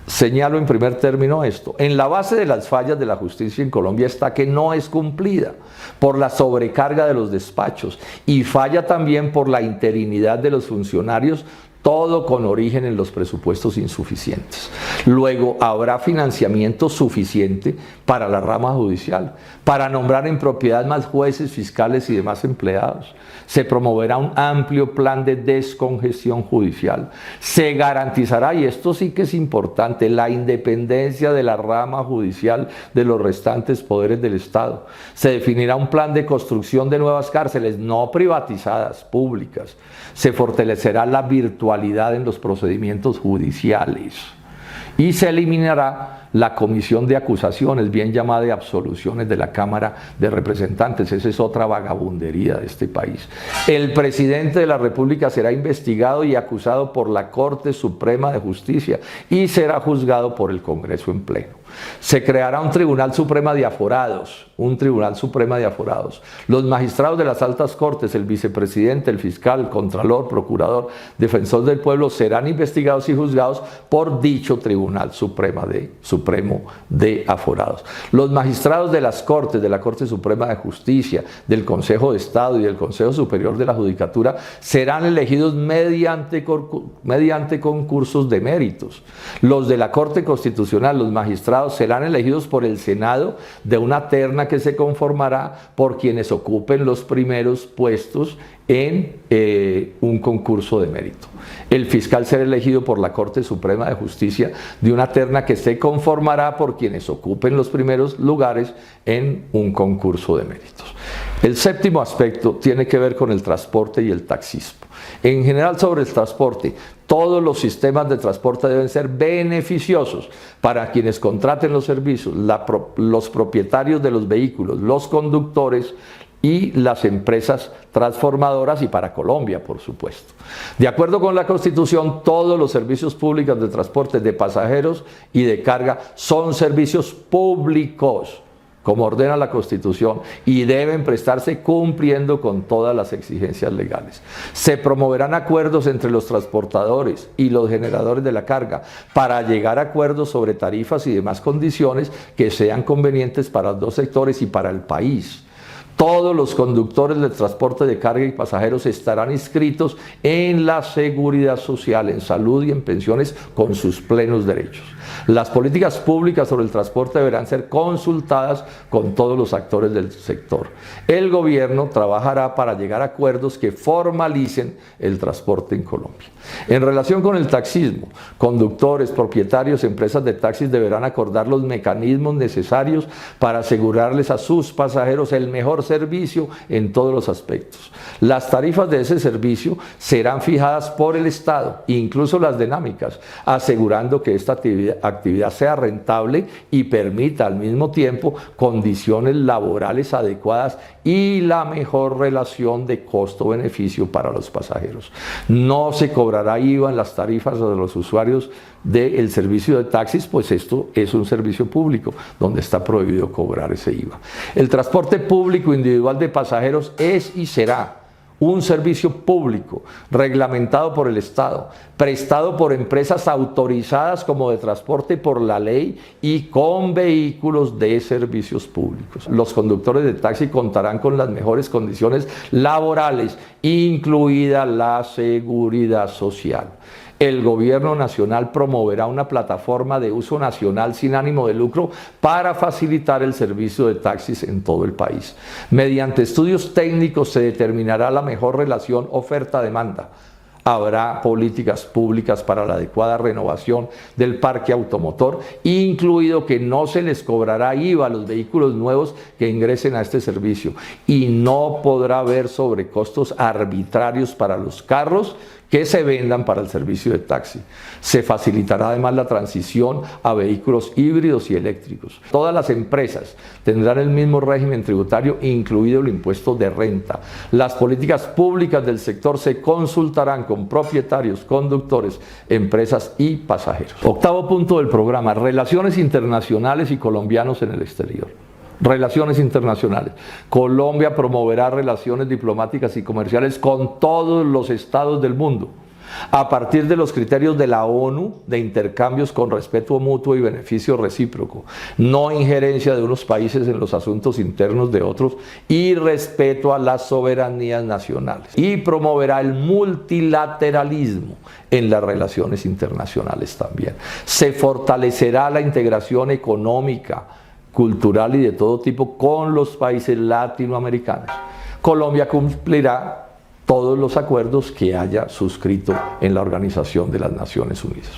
señalo en primer término esto. En la base de las fallas de la justicia en Colombia está que no es cumplida por la sobrecarga de los despachos y falla también por la interinidad de los funcionarios, todo con origen en los presupuestos insuficientes. Luego habrá financiamiento suficiente para la rama judicial, para nombrar en propiedad más jueces, fiscales y demás empleados. Se promoverá un amplio plan de descongestión judicial. Se garantizará, y esto sí que es importante, la independencia de la rama judicial de los restantes poderes del Estado. Se definirá un plan de construcción de nuevas cárceles, no privatizadas, públicas. Se fortalecerá la virtualidad en los procedimientos judiciales y se eliminará la comisión de acusaciones, bien llamada de absoluciones de la Cámara de Representantes. Esa es otra vagabundería de este país. El presidente de la República será investigado y acusado por la Corte Suprema de Justicia y será juzgado por el Congreso en pleno. Se creará un Tribunal Supremo de Aforados, Los magistrados de las altas cortes, el vicepresidente, el fiscal, el contralor, procurador, defensor del pueblo serán investigados y juzgados por dicho Tribunal Supremo de Aforados. Los magistrados de las cortes, de la Corte Suprema de Justicia, del Consejo de Estado y del Consejo Superior de la Judicatura serán elegidos mediante concursos de méritos. Los de la Corte Constitucional, los magistrados, serán elegidos por el Senado de una terna que se conformará por quienes ocupen los primeros puestos en un concurso de mérito. El fiscal será elegido por la Corte Suprema de Justicia de una terna que se conformará por quienes ocupen los primeros lugares en un concurso de méritos. El séptimo aspecto tiene que ver con el transporte y el taxismo. En general, sobre el transporte, todos los sistemas de transporte deben ser beneficiosos para quienes contraten los servicios, los propietarios de los vehículos, los conductores y las empresas transformadoras, y para Colombia, por supuesto. De acuerdo con la Constitución, todos los servicios públicos de transporte de pasajeros y de carga son servicios públicos, como ordena la Constitución, y deben prestarse cumpliendo con todas las exigencias legales. Se promoverán acuerdos entre los transportadores y los generadores de la carga para llegar a acuerdos sobre tarifas y demás condiciones que sean convenientes para los dos sectores y para el país. Todos los conductores del transporte de carga y pasajeros estarán inscritos en la seguridad social, en salud y en pensiones con sus plenos derechos. Las políticas públicas sobre el transporte deberán ser consultadas con todos los actores del sector. El gobierno trabajará para llegar a acuerdos que formalicen el transporte en Colombia. En relación con el taxismo, conductores, propietarios, empresas de taxis deberán acordar los mecanismos necesarios para asegurarles a sus pasajeros el mejor servicio en todos los aspectos. Las tarifas de ese servicio serán fijadas por el Estado, incluso las dinámicas, asegurando que esta actividad sea rentable y permita al mismo tiempo condiciones laborales adecuadas y la mejor relación de costo-beneficio para los pasajeros. No se cobrará IVA en las tarifas de los usuarios del servicio de taxis, pues esto es un servicio público donde está prohibido cobrar ese IVA. El transporte público individual de pasajeros es y será un servicio público reglamentado por el Estado, prestado por empresas autorizadas como de transporte por la ley y con vehículos de servicios públicos. Los conductores de taxi contarán con las mejores condiciones laborales, incluida la seguridad social. El gobierno nacional promoverá una plataforma de uso nacional sin ánimo de lucro para facilitar el servicio de taxis en todo el país. Mediante estudios técnicos se determinará la mejor relación oferta-demanda. Habrá políticas públicas para la adecuada renovación del parque automotor, incluido que no se les cobrará IVA a los vehículos nuevos que ingresen a este servicio y no podrá haber sobrecostos arbitrarios para los carros que se vendan para el servicio de taxi. Se facilitará además la transición a vehículos híbridos y eléctricos. Todas las empresas tendrán el mismo régimen tributario, incluido el impuesto de renta. Las políticas públicas del sector se consultarán con propietarios, conductores, empresas y pasajeros. Octavo punto del programa: relaciones internacionales y colombianos en el exterior. Relaciones internacionales. Colombia promoverá relaciones diplomáticas y comerciales con todos los estados del mundo. a partir de los criterios de la ONU de intercambios con respeto mutuo y beneficio recíproco, no injerencia de unos países en los asuntos internos de otros y respeto a las soberanías nacionales. Y promoverá el multilateralismo en las relaciones internacionales también. Se fortalecerá la integración económica, cultural y de todo tipo con los países latinoamericanos. Colombia cumplirá todos los acuerdos que haya suscrito en la Organización de las Naciones Unidas.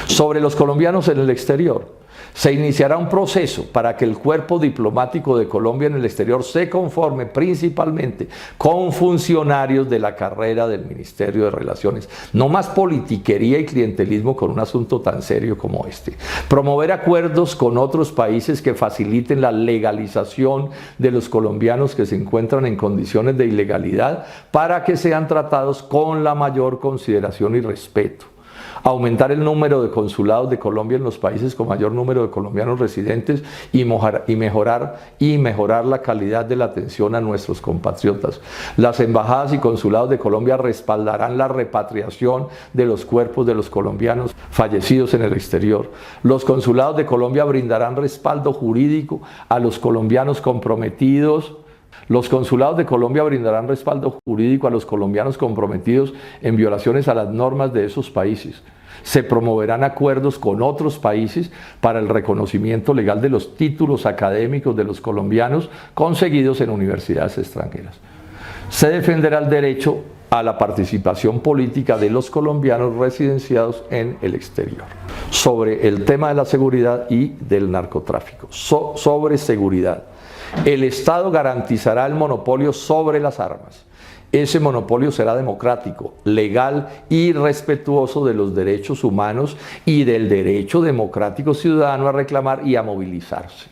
Sobre los colombianos en el exterior, se iniciará un proceso para que el cuerpo diplomático de Colombia en el exterior se conforme principalmente con funcionarios de la carrera del Ministerio de Relaciones. No más politiquería y clientelismo con un asunto tan serio como este. Promover acuerdos con otros países que faciliten la legalización de los colombianos que se encuentran en condiciones de ilegalidad para que sean tratados con la mayor consideración y respeto. Aumentar el número de consulados de Colombia en los países con mayor número de colombianos residentes y mejorar la calidad de la atención a nuestros compatriotas. Las embajadas y consulados de Colombia respaldarán la repatriación de los cuerpos de los colombianos fallecidos en el exterior. Los consulados de Colombia brindarán respaldo jurídico a los colombianos comprometidos. Los consulados de Colombia brindarán respaldo jurídico a los colombianos comprometidos en violaciones a las normas de esos países. Se promoverán acuerdos con otros países para el reconocimiento legal de los títulos académicos de los colombianos conseguidos en universidades extranjeras. Se defenderá el derecho a la participación política de los colombianos residenciados en el exterior. Sobre el tema de la seguridad y del narcotráfico. Sobre seguridad. El Estado garantizará el monopolio sobre las armas. Ese monopolio será democrático, legal y respetuoso de los derechos humanos y del derecho democrático ciudadano a reclamar y a movilizarse.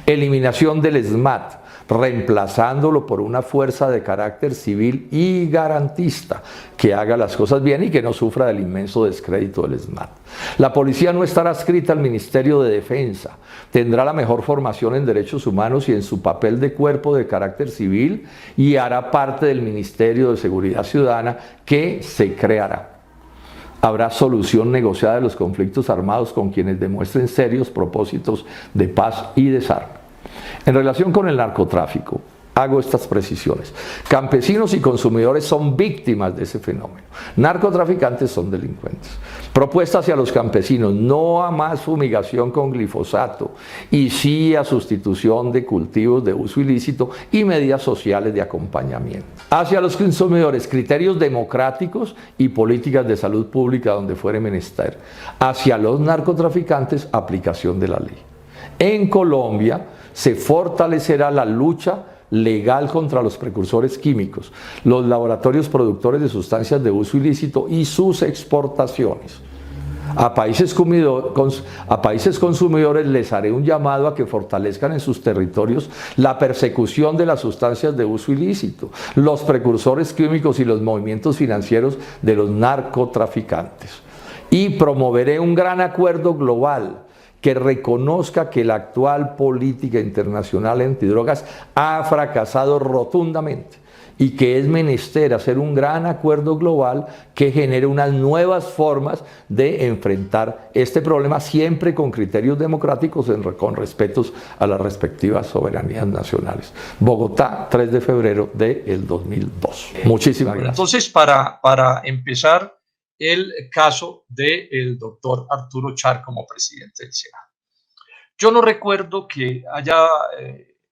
Eliminación del SMAT, reemplazándolo por una fuerza de carácter civil y garantista que haga las cosas bien y que no sufra del inmenso descrédito del SMAT. La policía no estará adscrita al Ministerio de Defensa, tendrá la mejor formación en derechos humanos y en su papel de cuerpo de carácter civil y hará parte del Ministerio de Seguridad Ciudadana que se creará. Habrá solución negociada de los conflictos armados con quienes demuestren serios propósitos de paz y desarme. En relación con el narcotráfico, hago estas precisiones. Campesinos y consumidores son víctimas de ese fenómeno. Narcotraficantes son delincuentes. Propuesta hacia los campesinos: no a más fumigación con glifosato y sí a sustitución de cultivos de uso ilícito y medidas sociales de acompañamiento. Hacia los consumidores: criterios democráticos y políticas de salud pública donde fuere menester. Hacia los narcotraficantes: aplicación de la ley. En Colombia se fortalecerá la lucha legal contra los precursores químicos, los laboratorios productores de sustancias de uso ilícito y sus exportaciones. A países consumidores les haré un llamado a que fortalezcan en sus territorios la persecución de las sustancias de uso ilícito, los precursores químicos y los movimientos financieros de los narcotraficantes. Y promoveré un gran acuerdo global que reconozca que la actual política internacional antidrogas ha fracasado rotundamente y que es menester hacer un gran acuerdo global que genere unas nuevas formas de enfrentar este problema, siempre con criterios democráticos, con respetos a las respectivas soberanías nacionales. Bogotá, 3 de febrero del 2002. Muchísimas gracias. Entonces, para empezar, el caso del doctor Arturo Char como presidente del Senado. Yo no recuerdo que haya,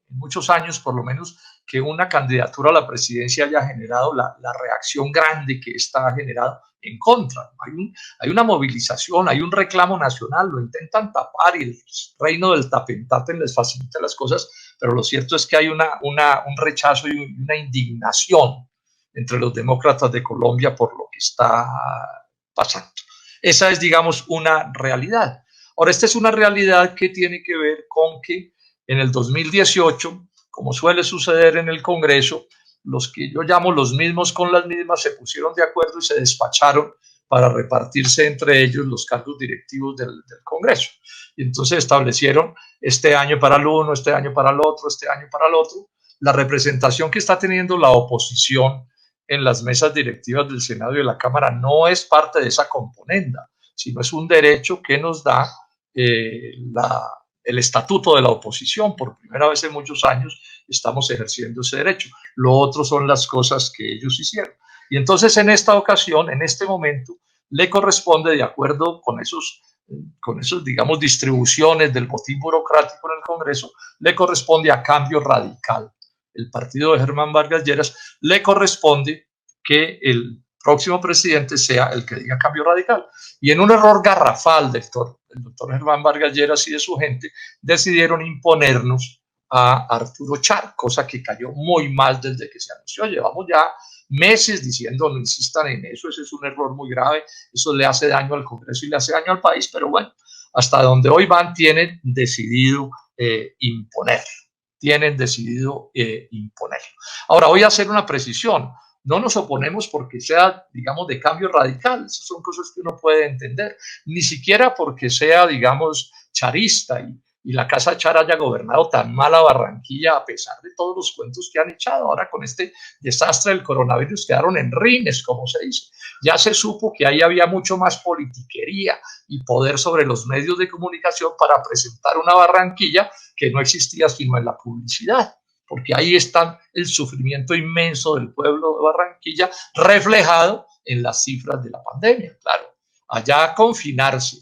muchos años por lo menos, que una candidatura a la presidencia haya generado la reacción grande que esta ha generado en contra. Hay una movilización, hay un reclamo nacional, lo intentan tapar y el reino del tapentaten les facilita las cosas, pero lo cierto es que hay un rechazo y una indignación entre los demócratas de Colombia por lo que está pasando. Esa es, digamos, una realidad. Ahora, esta es una realidad que tiene que ver con que en el 2018, como suele suceder en el Congreso, los que yo llamo los mismos con las mismas se pusieron de acuerdo y se despacharon para repartirse entre ellos los cargos directivos del Congreso. Y entonces establecieron este año para el uno, este año para el otro, este año para el otro. La representación que está teniendo la oposición en las mesas directivas del Senado y de la Cámara no es parte de esa componenda, sino es un derecho que nos da el estatuto de la oposición. Por primera vez en muchos años estamos ejerciendo ese derecho. Lo otro son las cosas que ellos hicieron. Y entonces en esta ocasión, en este momento, le corresponde, de acuerdo con esos, digamos, distribuciones del botín burocrático en el Congreso, le corresponde a Cambio Radical. El partido de Germán Vargas Lleras, le corresponde que el próximo presidente sea el que diga Cambio Radical. Y en un error garrafal del doctor Germán Vargas Lleras y de su gente, decidieron imponernos a Arturo Char, cosa que cayó muy mal desde que se anunció. Llevamos ya meses diciendo no insistan en eso, ese es un error muy grave, eso le hace daño al Congreso y le hace daño al país, pero bueno, hasta donde hoy van tienen decidido imponerlo. Ahora voy a hacer una precisión. No nos oponemos porque sea, digamos, de Cambio Radical. Esas son cosas que uno puede entender. Ni siquiera porque sea, digamos, charista y la Casa Char haya gobernado tan mal a Barranquilla a pesar de todos los cuentos que han echado. Ahora con este desastre del coronavirus quedaron en rines, como se dice. Ya se supo que ahí había mucho más politiquería y poder sobre los medios de comunicación para presentar una Barranquilla que no existía sino en la publicidad, porque ahí está el sufrimiento inmenso del pueblo de Barranquilla reflejado en las cifras de la pandemia. Claro, allá confinarse,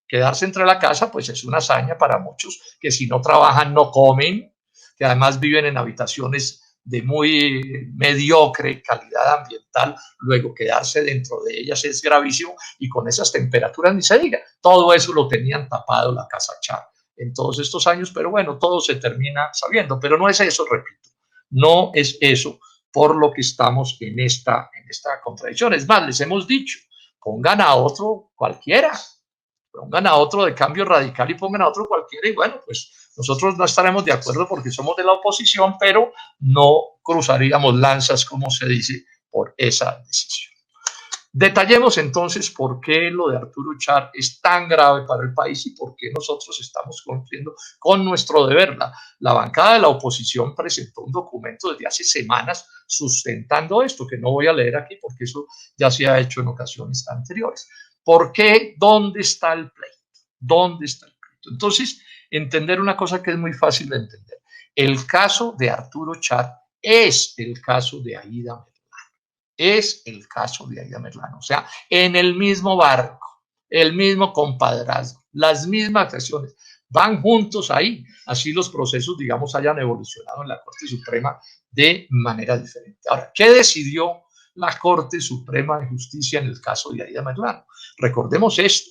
quedarse entre la casa, pues es una hazaña para muchos que si no trabajan no comen, que además viven en habitaciones de muy mediocre calidad ambiental, luego quedarse dentro de ellas es gravísimo y con esas temperaturas ni se diga. Todo eso lo tenían tapado la Casa Char en todos estos años, pero bueno, todo se termina sabiendo, pero no es eso, repito, no es eso por lo que estamos en esta contradicción. Es más, les hemos dicho, pongan a otro cualquiera, pongan a otro de Cambio Radical y pongan a otro cualquiera y bueno, pues nosotros no estaremos de acuerdo porque somos de la oposición, pero no cruzaríamos lanzas, como se dice, por esa decisión. Detallemos entonces por qué lo de Arturo Char es tan grave para el país y por qué nosotros estamos cumpliendo con nuestro deber. La bancada de la oposición presentó un documento desde hace semanas sustentando esto, que no voy a leer aquí porque eso ya se ha hecho en ocasiones anteriores. ¿Por qué? ¿Dónde está el pleito? ¿Dónde está el pleito? Entonces, entender una cosa que es muy fácil de entender. El caso de Arturo Char es el caso de Aída Merlano. Es el caso de Aída Merlano. O sea, en el mismo barco, el mismo compadrazgo, las mismas acciones, van juntos ahí. Así los procesos, digamos, hayan evolucionado en la Corte Suprema de manera diferente. Ahora, ¿qué decidió la Corte Suprema de Justicia en el caso de Aída Merlano? Recordemos esto.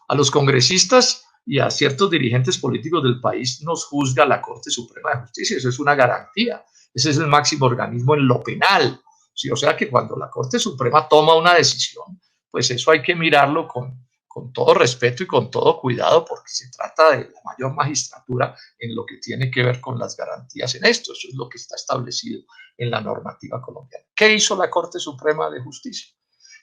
A los congresistas y a ciertos dirigentes políticos del país nos juzga la Corte Suprema de Justicia. Eso es una garantía. Ese es el máximo organismo en lo penal. Sí, o sea que cuando la Corte Suprema toma una decisión, pues eso hay que mirarlo con todo respeto y con todo cuidado porque se trata de la mayor magistratura en lo que tiene que ver con las garantías en esto. Eso es lo que está establecido en la normativa colombiana. ¿Qué hizo la Corte Suprema de Justicia?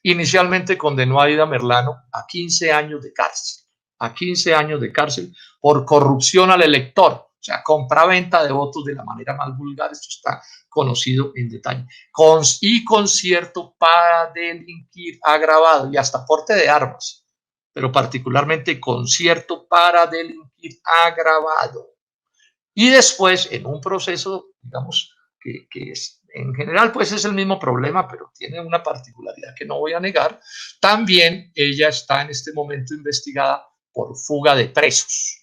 Inicialmente condenó a Aída Merlano a 15 años de cárcel, a 15 años de cárcel por corrupción al elector, o sea, compra-venta de votos de la manera más vulgar, esto está conocido en detalle, y concierto para delinquir agravado y hasta porte de armas, pero particularmente concierto para delinquir agravado. Y después, en un proceso, digamos, que es, en general, pues es el mismo problema, pero tiene una particularidad que no voy a negar, también ella está en este momento investigada por fuga de presos,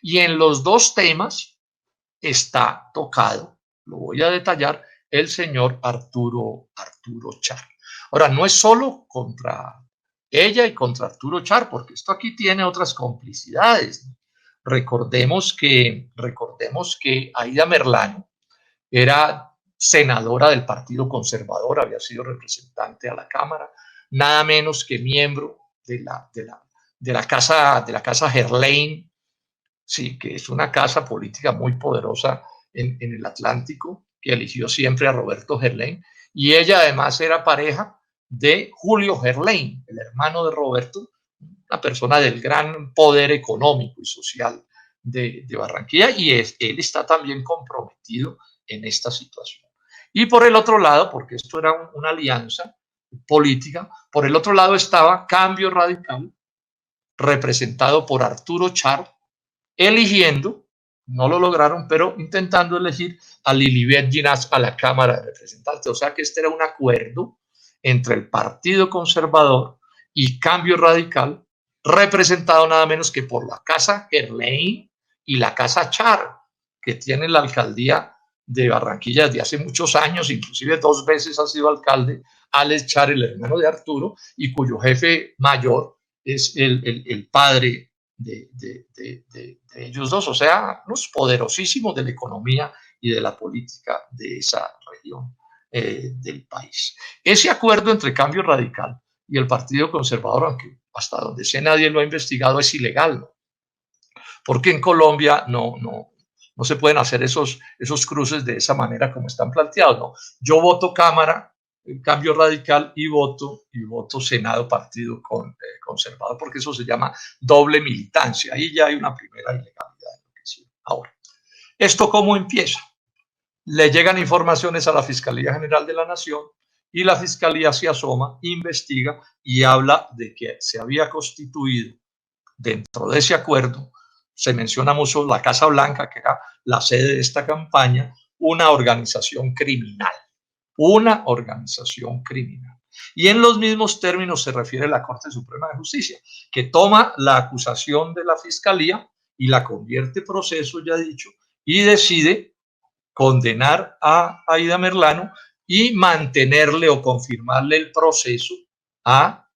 Y en los dos temas está tocado, lo voy a detallar, el señor Arturo Char. Ahora, no es solo contra ella y contra Arturo Char, porque esto aquí tiene otras complicidades. Recordemos que Aída Merlano era senadora del Partido Conservador, había sido representante a la Cámara, nada menos que miembro de la casa Gerlain, sí, que es una casa política muy poderosa en el Atlántico, que eligió siempre a Roberto Gerlain, y ella además era pareja de Julio Gerlain, el hermano de Roberto, una persona del gran poder económico y social de Barranquilla, y él está también comprometido en esta situación. Y por el otro lado, porque esto era una alianza política, por el otro lado estaba Cambio Radical, representado por Arturo Char, eligiendo, no lo lograron, pero intentando elegir a Lilibet Ginás a la Cámara de Representantes. O sea que este era un acuerdo entre el Partido Conservador y Cambio Radical, representado nada menos que por la Casa Gerlain y la Casa Char, que tiene la alcaldía de Barranquilla desde hace muchos años, inclusive 2 veces ha sido alcalde Alex Char, el hermano de Arturo, y cuyo jefe mayor es el padre de ellos dos, o sea, unos poderosísimos de la economía y de la política de esa región del país. Ese acuerdo entre Cambio Radical y el Partido Conservador, aunque hasta donde sé nadie lo ha investigado, es ilegal, ¿no? Porque en Colombia no se pueden hacer esos cruces de esa manera como están planteados, ¿no? Yo voto Cámara, Cambio Radical, y voto Senado, Partido Conservador, porque eso se llama doble militancia. Ahí ya hay una primera ilegalidad. Ahora, ¿esto cómo empieza? Le llegan informaciones a la Fiscalía General de la Nación y la Fiscalía se asoma, investiga y habla de que se había constituido dentro de ese acuerdo, se menciona mucho la Casa Blanca, que era la sede de esta campaña, una organización criminal. Una organización criminal. Y en los mismos términos se refiere la Corte Suprema de Justicia, que toma la acusación de la Fiscalía y la convierte en proceso, ya dicho, y decide condenar a Aida Merlano y mantenerle o confirmarle el proceso a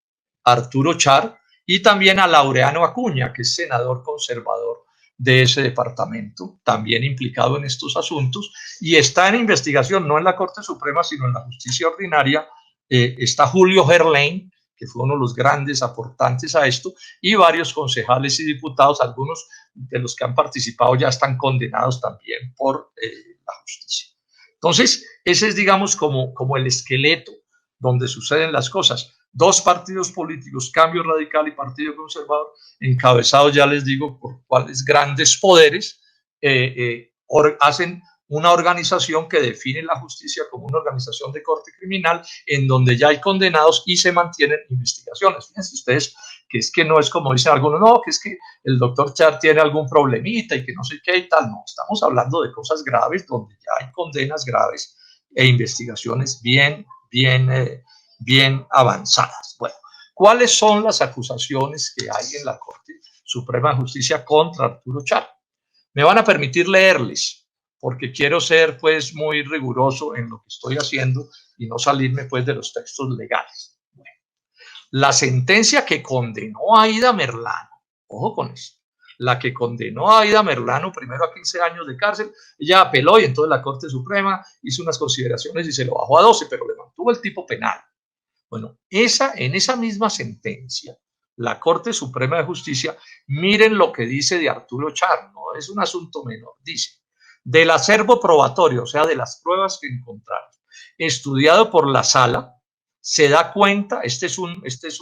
Arturo Char y también a Laureano Acuña, que es senador conservador de ese departamento, también implicado en estos asuntos, y está en investigación, no en la Corte Suprema, sino en la justicia ordinaria. Está Julio Gerlain, que fue uno de los grandes aportantes a esto, y varios concejales y diputados, algunos de los que han participado ya están condenados también por la justicia. Entonces, ese es, digamos, como el esqueleto donde suceden las cosas. 2 partidos políticos, Cambio Radical y Partido Conservador, encabezados, ya les digo, por cuáles grandes poderes, hacen una organización que define la justicia como una organización de corte criminal, en donde ya hay condenados y se mantienen investigaciones. Fíjense ustedes que es que no es como dicen algunos, no, que es que el doctor Char tiene algún problemita y que no sé qué y tal. No, estamos hablando de cosas graves donde ya hay condenas graves e investigaciones bien avanzadas. Bueno, ¿cuáles son las acusaciones que hay en la Corte Suprema de Justicia contra Arturo Char? Me van a permitir leerles, porque quiero ser pues muy riguroso en lo que estoy haciendo y no salirme pues de los textos legales. Bueno, la sentencia que condenó a Aida Merlano, ojo con esto, la que condenó a Aida Merlano primero a 15 años de cárcel, ella apeló y entonces la Corte Suprema hizo unas consideraciones y se lo bajó a 12, pero le mantuvo el tipo penal. Bueno, en esa misma sentencia, la Corte Suprema de Justicia, miren lo que dice de Arturo Char, no es un asunto menor, dice, del acervo probatorio, o sea, de las pruebas que encontraron, estudiado por la sala, se da cuenta, este es un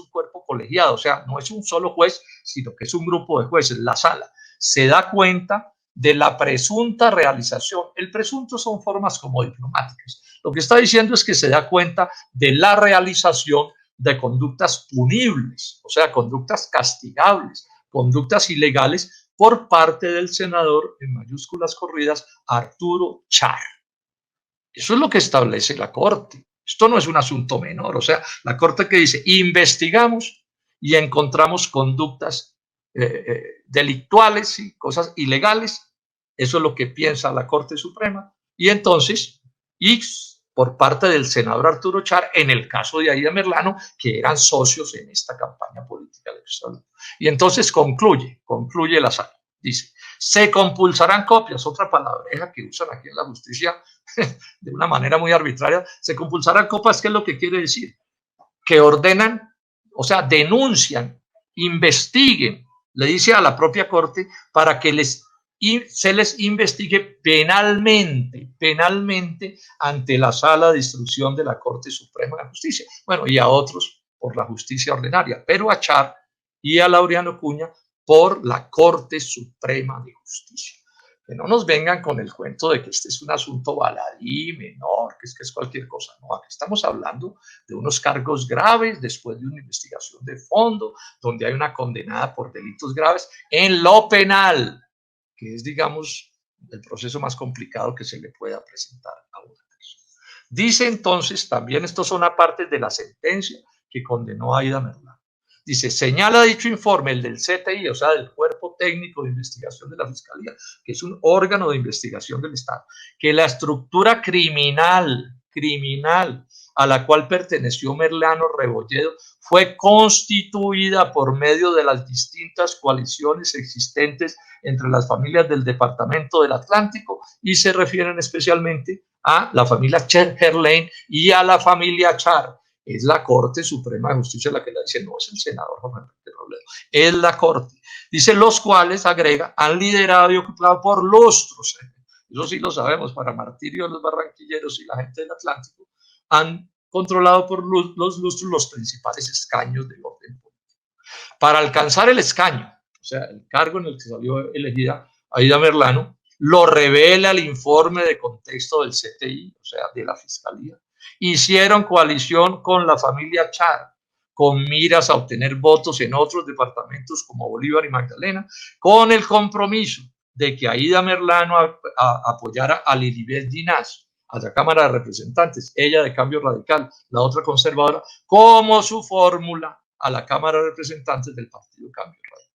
cuerpo colegiado, o sea, no es un solo juez, sino que es un grupo de jueces, la sala, se da cuenta de la presunta realización. El presunto son formas como diplomáticas. Lo que está diciendo es que se da cuenta de la realización de conductas punibles, o sea, conductas castigables, conductas ilegales por parte del senador, en mayúsculas corridas, Arturo Char. Eso es lo que establece la Corte. Esto no es un asunto menor, o sea, la Corte que dice, investigamos y encontramos conductas delictuales y cosas ilegales, eso es lo que piensa la Corte Suprema, y entonces, por parte del senador Arturo Char, en el caso de Aida Merlano, que eran socios en esta campaña política electoral. Y entonces concluye la sala, dice, se compulsarán copias, otra palabreja que usan aquí en la justicia de una manera muy arbitraria, se compulsarán copias, ¿qué es lo que quiere decir? Que ordenan, o sea, denuncian, investiguen, le dice a la propia Corte para que se les investigue penalmente ante la Sala de Instrucción de la Corte Suprema de Justicia. Bueno, y a otros por la justicia ordinaria, pero a Char y a Laureano Acuña por la Corte Suprema de Justicia. Que no nos vengan con el cuento de que este es un asunto baladí, menor, que es cualquier cosa. No, aquí estamos hablando de unos cargos graves después de una investigación de fondo, donde hay una condenada por delitos graves en lo penal, que es, digamos, el proceso más complicado que se le pueda presentar a una persona. Dice entonces, también estos son aparte de la sentencia que condenó a Aida Merlano. Dice, señala dicho informe, el del CTI, o sea, del Cuerpo Técnico de Investigación de la Fiscalía, que es un órgano de investigación del Estado, que la estructura criminal a la cual perteneció Merlano Rebolledo fue constituida por medio de las distintas coaliciones existentes entre las familias del Departamento del Atlántico y se refieren especialmente a la familia Cherlain y a la familia Char. Es la Corte Suprema de Justicia la que la dice, no es el senador Juan Enrique Robledo, es la Corte. Dice, los cuales, agrega, han liderado y ocupado por lustros, eso sí lo sabemos, para martirio de los barranquilleros y la gente del Atlántico, han controlado por los lustros los principales escaños del orden público. Para alcanzar el escaño, o sea, el cargo en el que salió elegida Aida Merlano, lo revela el informe de contexto del CTI, o sea, de la Fiscalía. Hicieron coalición con la familia Char, con miras a obtener votos en otros departamentos como Bolívar y Magdalena, con el compromiso de que Aida Merlano apoyara a Lilibet Ginás, a la Cámara de Representantes, ella de Cambio Radical, la otra conservadora, como su fórmula a la Cámara de Representantes del Partido Cambio Radical.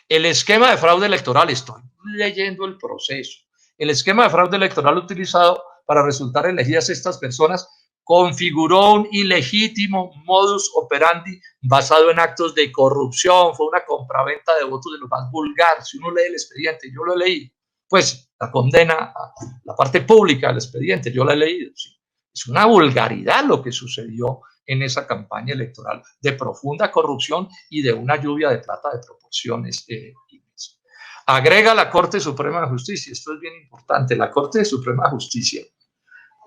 El esquema de fraude electoral, estoy leyendo el proceso, el esquema de fraude electoral utilizado para resultar elegidas estas personas configuró un ilegítimo modus operandi basado en actos de corrupción, fue una compraventa de votos de lo más vulgar. Si uno lee el expediente, yo lo he leído, pues la condena a la parte pública del expediente, yo la he leído. Sí. Es una vulgaridad lo que sucedió en esa campaña electoral de profunda corrupción y de una lluvia de plata de proporciones inmensas. Agrega la Corte Suprema de Justicia, esto es bien importante, la Corte Suprema de Justicia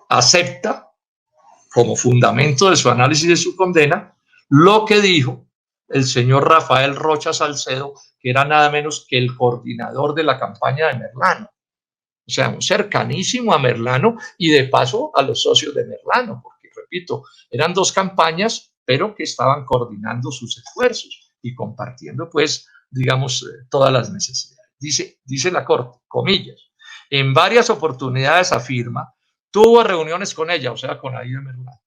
acepta como fundamento de su análisis de su condena lo que dijo el señor Rafael Rocha Salcedo, que era nada menos que el coordinador de la campaña de Merlano. O sea, un cercanísimo a Merlano y de paso a los socios de Merlano, porque, repito, eran dos campañas, pero que estaban coordinando sus esfuerzos y compartiendo, pues, digamos, todas las necesidades. Dice la Corte, comillas, en varias oportunidades afirma, tuvo reuniones con ella, o sea, con Aida Merlano,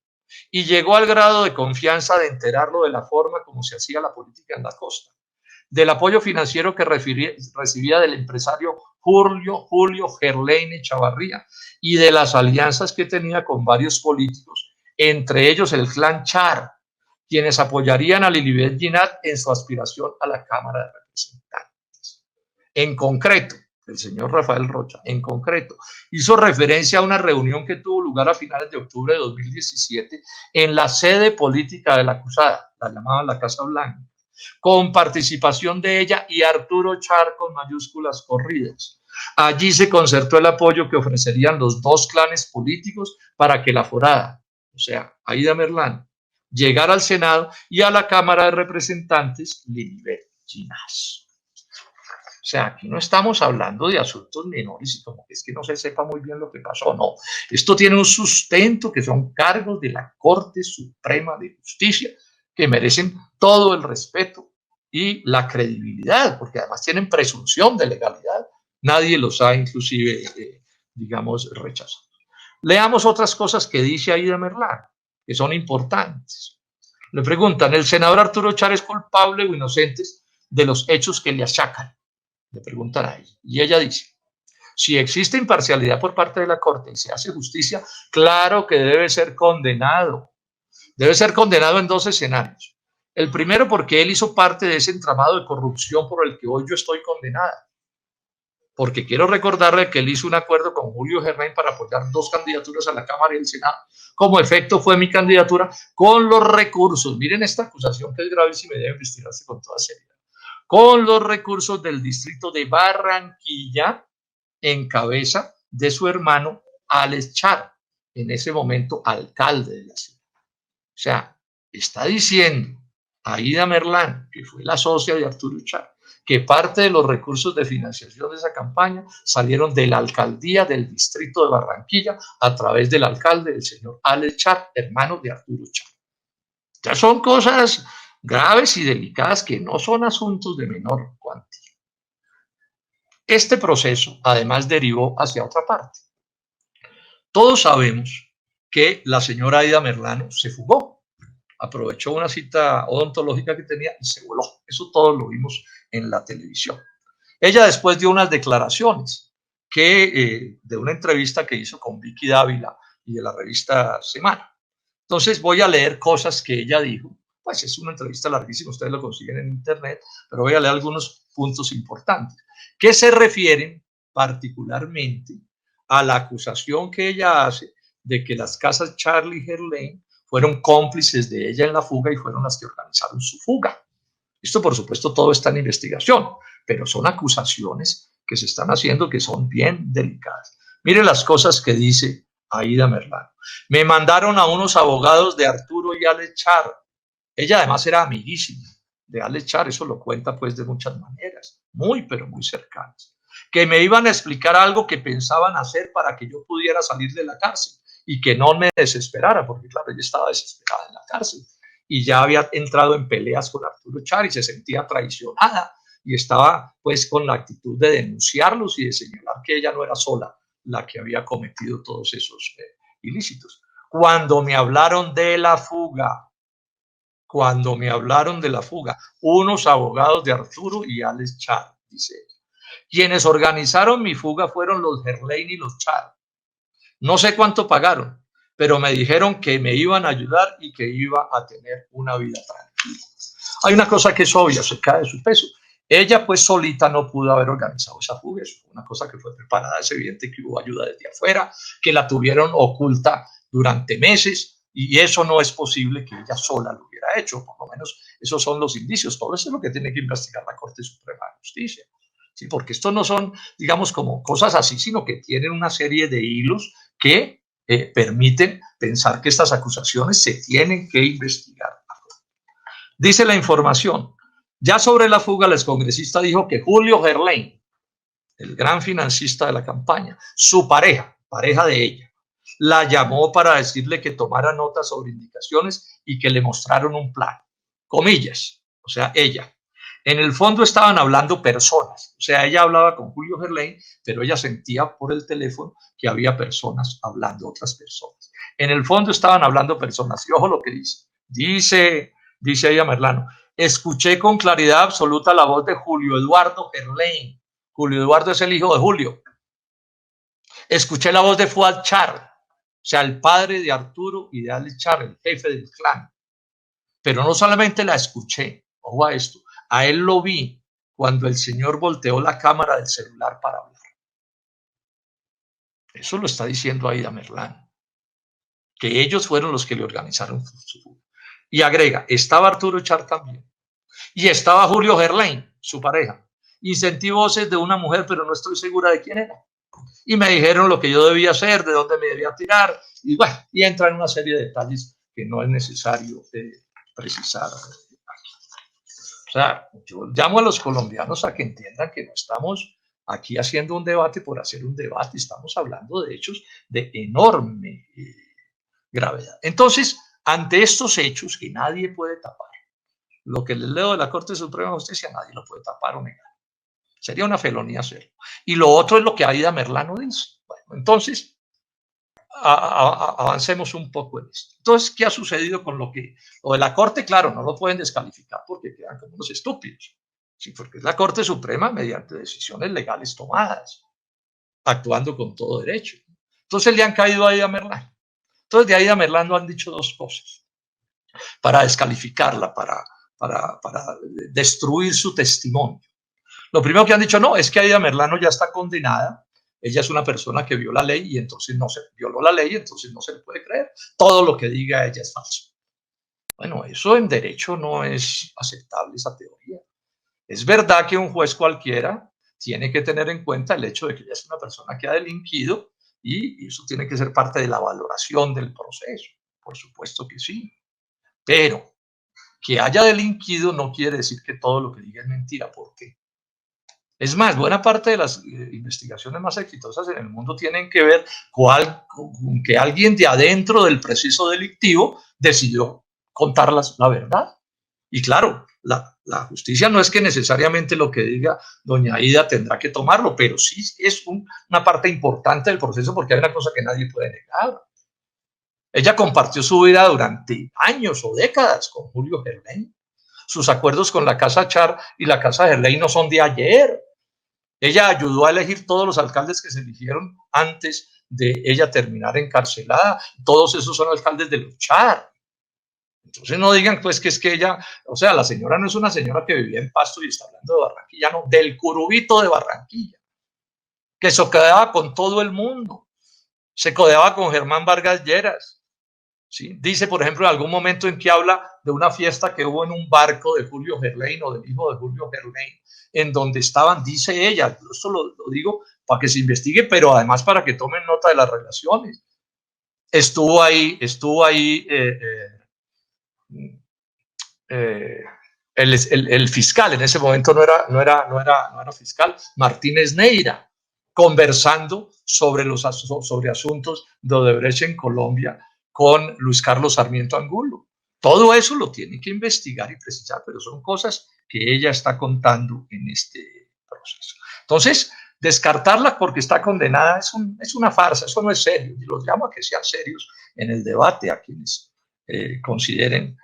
y llegó al grado de confianza de enterarlo de la forma como se hacía la política en la costa, del apoyo financiero que recibía del empresario Julio Gerlain Chavarría y de las alianzas que tenía con varios políticos, entre ellos el clan Char, quienes apoyarían a Lilibet Ginás en su aspiración a la Cámara de Representantes. En concreto, el señor Rafael Rocha, en concreto, hizo referencia a una reunión que tuvo lugar a finales de octubre de 2017 en la sede política de la acusada, la llamaban la Casa Blanca, con participación de ella y Arturo Char con mayúsculas corridas. Allí se concertó el apoyo que ofrecerían los dos clanes políticos para que la forada, o sea, Aida Merlano, llegara al Senado y a la Cámara de Representantes Lilibet Ginás. O sea, aquí no estamos hablando de asuntos menores y como que es que no se sepa muy bien lo que pasó, no. Esto tiene un sustento que son cargos de la Corte Suprema de Justicia que merecen todo el respeto y la credibilidad, porque además tienen presunción de legalidad. Nadie los ha inclusive, digamos, rechazado. Leamos otras cosas que dice Aida Merlano, que son importantes. Le preguntan, ¿el senador Arturo Char es culpable o inocente de los hechos que le achacan? Le preguntan a ella. Y ella dice, si existe imparcialidad por parte de la Corte y se hace justicia, claro que debe ser condenado. Debe ser condenado en dos escenarios. El primero, porque él hizo parte de ese entramado de corrupción por el que hoy yo estoy condenada. Porque quiero recordarle que él hizo un acuerdo con Julio Gerlain para apoyar dos candidaturas a la Cámara y el Senado. Como efecto fue mi candidatura con los recursos. Miren esta acusación que es gravísima y debe investigarse con toda seriedad. Con los recursos del distrito de Barranquilla en cabeza de su hermano Alex Char, en ese momento alcalde de la ciudad. O sea, está diciendo Aida Merlano, que fue la socia de Arturo Char, que parte de los recursos de financiación de esa campaña salieron de la alcaldía del distrito de Barranquilla a través del alcalde, el señor Alex Char, hermano de Arturo Char. Ya son cosas graves y delicadas que no son asuntos de menor cuantía. Este proceso además derivó hacia otra parte. Todos sabemos que la señora Aida Merlano se fugó, aprovechó una cita odontológica que tenía y se voló. Eso todos lo vimos en la televisión. Ella después dio unas declaraciones de una entrevista que hizo con Vicky Dávila y de la revista Semana. Entonces voy a leer cosas que ella dijo. Pues es una entrevista larguísima, ustedes lo consiguen en internet, pero voy a leer algunos puntos importantes que se refieren particularmente a la acusación que ella hace de que las casas Charlie Herlane fueron cómplices de ella en la fuga y fueron las que organizaron su fuga. Esto, por supuesto, todo está en investigación, pero son acusaciones que se están haciendo que son bien delicadas. Mire las cosas que dice Aida Merlano. Me mandaron a unos abogados de Arturo y Alex Char. Ella además era amiguísima de Alex Char, eso lo cuenta pues de muchas maneras, muy pero muy cercanas. Que me iban a explicar algo que pensaban hacer para que yo pudiera salir de la cárcel y que no me desesperara, porque claro, ella estaba desesperada en la cárcel y ya había entrado en peleas con Arturo Char y se sentía traicionada y estaba pues con la actitud de denunciarlos y de señalar que ella no era sola la que había cometido todos esos ilícitos. Cuando me hablaron de la fuga, unos abogados de Arturo y Alex Char, dice ella. Quienes organizaron mi fuga fueron los Herlane y los Char. No sé cuánto pagaron, pero me dijeron que me iban a ayudar y que iba a tener una vida tranquila. Hay una cosa que es obvia, se cae de su peso. Ella pues solita no pudo haber organizado esa fuga, es una cosa que fue preparada, es evidente que hubo ayuda desde afuera, que la tuvieron oculta durante meses y eso no es posible que ella sola lo hubiera hecho, por lo menos esos son los indicios, todo eso es lo que tiene que investigar la Corte Suprema de Justicia. Sí, porque esto no son, digamos, como cosas así, sino que tienen una serie de hilos que permiten pensar que estas acusaciones se tienen que investigar. Dice la información, ya sobre la fuga, el excongresista dijo que Julio Herlane, el gran financista de la campaña, su pareja de ella, la llamó para decirle que tomara notas sobre indicaciones y que le mostraron un plan, comillas, o sea, ella. En el fondo estaban hablando personas, o sea, ella hablaba con Julio Herlane, pero ella sentía por el teléfono que había personas hablando, otras personas. En el fondo estaban hablando personas, y ojo lo que dice ella Merlano, escuché con claridad absoluta la voz de Julio Eduardo Herlane. Julio Eduardo es el hijo de Julio. Escuché la voz de Fuad Char, o sea, el padre de Arturo y de Alex Char, el jefe del clan. Pero no solamente la escuché, ojo a esto, a él lo vi cuando el señor volteó la cámara del celular para hablar. Eso lo está diciendo Aida Merlano, que ellos fueron los que le organizaron su fuga. Y agrega, estaba Arturo Char también. Y estaba Julio Herlane, su pareja. Y sentí voces de una mujer, pero no estoy segura de quién era. Y me dijeron lo que yo debía hacer, de dónde me debía tirar. Y bueno, y entra en una serie de detalles que no es necesario precisar. O sea, yo llamo a los colombianos a que entiendan que no estamos aquí haciendo un debate por hacer un debate, estamos hablando de hechos de enorme gravedad. Entonces, ante estos hechos que nadie puede tapar, lo que les leo de la Corte Suprema de Justicia, nadie lo puede tapar o negar. Sería una felonía hacerlo. Y lo otro es lo que Aida Merlano dice. Bueno, entonces, avancemos un poco en esto. Entonces, ¿qué ha sucedido con lo de la Corte? Claro, no lo pueden descalificar porque quedan como unos estúpidos. Sí, porque es la Corte Suprema mediante decisiones legales tomadas, actuando con todo derecho. Entonces le han caído a Aida Merlano. Entonces de Aida Merlano han dicho dos cosas para descalificarla, para destruir su testimonio. Lo primero que han dicho, no, es que Aida Merlano ya está condenada, ella es una persona que violó la ley y entonces no se violó la ley, entonces no se le puede creer, todo lo que diga ella es falso. Bueno, eso en derecho no es aceptable, esa teoría. Es verdad que un juez cualquiera tiene que tener en cuenta el hecho de que ella es una persona que ha delinquido y eso tiene que ser parte de la valoración del proceso, por supuesto que sí, pero que haya delinquido no quiere decir que todo lo que diga es mentira. ¿Por qué? Es más, buena parte de las investigaciones más exitosas en el mundo tienen que ver con que alguien de adentro del proceso delictivo decidió contar la verdad. Y claro, la justicia no es que necesariamente lo que diga doña Aida tendrá que tomarlo, pero sí es una parte importante del proceso, porque hay una cosa que nadie puede negar. Ella compartió su vida durante años o décadas con Julio Gerlain. Sus acuerdos con la Casa Char y la Casa Gerlain no son de ayer. Ella ayudó a elegir todos los alcaldes que se eligieron antes de ella terminar encarcelada. Todos esos son alcaldes de los Char. Entonces no digan pues que es que ella, o sea, la señora no es una señora que vivía en Pasto y está hablando de Barranquilla, no, del Curubito de Barranquilla, que se codeaba con todo el mundo, se codeaba con Germán Vargas Lleras. ¿Sí? Dice, por ejemplo, en algún momento en que habla de una fiesta que hubo en un barco de Julio Gerlain o del hijo de Julio Gerlain, en donde estaban, dice ella, esto lo digo para que se investigue, pero además para que tomen nota de las relaciones. Estuvo ahí el fiscal, en ese momento no era fiscal, Martínez Neira, conversando sobre asuntos de Odebrecht en Colombia con Luis Carlos Sarmiento Angulo. Todo eso lo tiene que investigar y precisar, pero son cosas que ella está contando en este proceso. Entonces, descartarla porque está condenada es una farsa, eso no es serio. Y los llamo a que sean serios en el debate a quienes consideren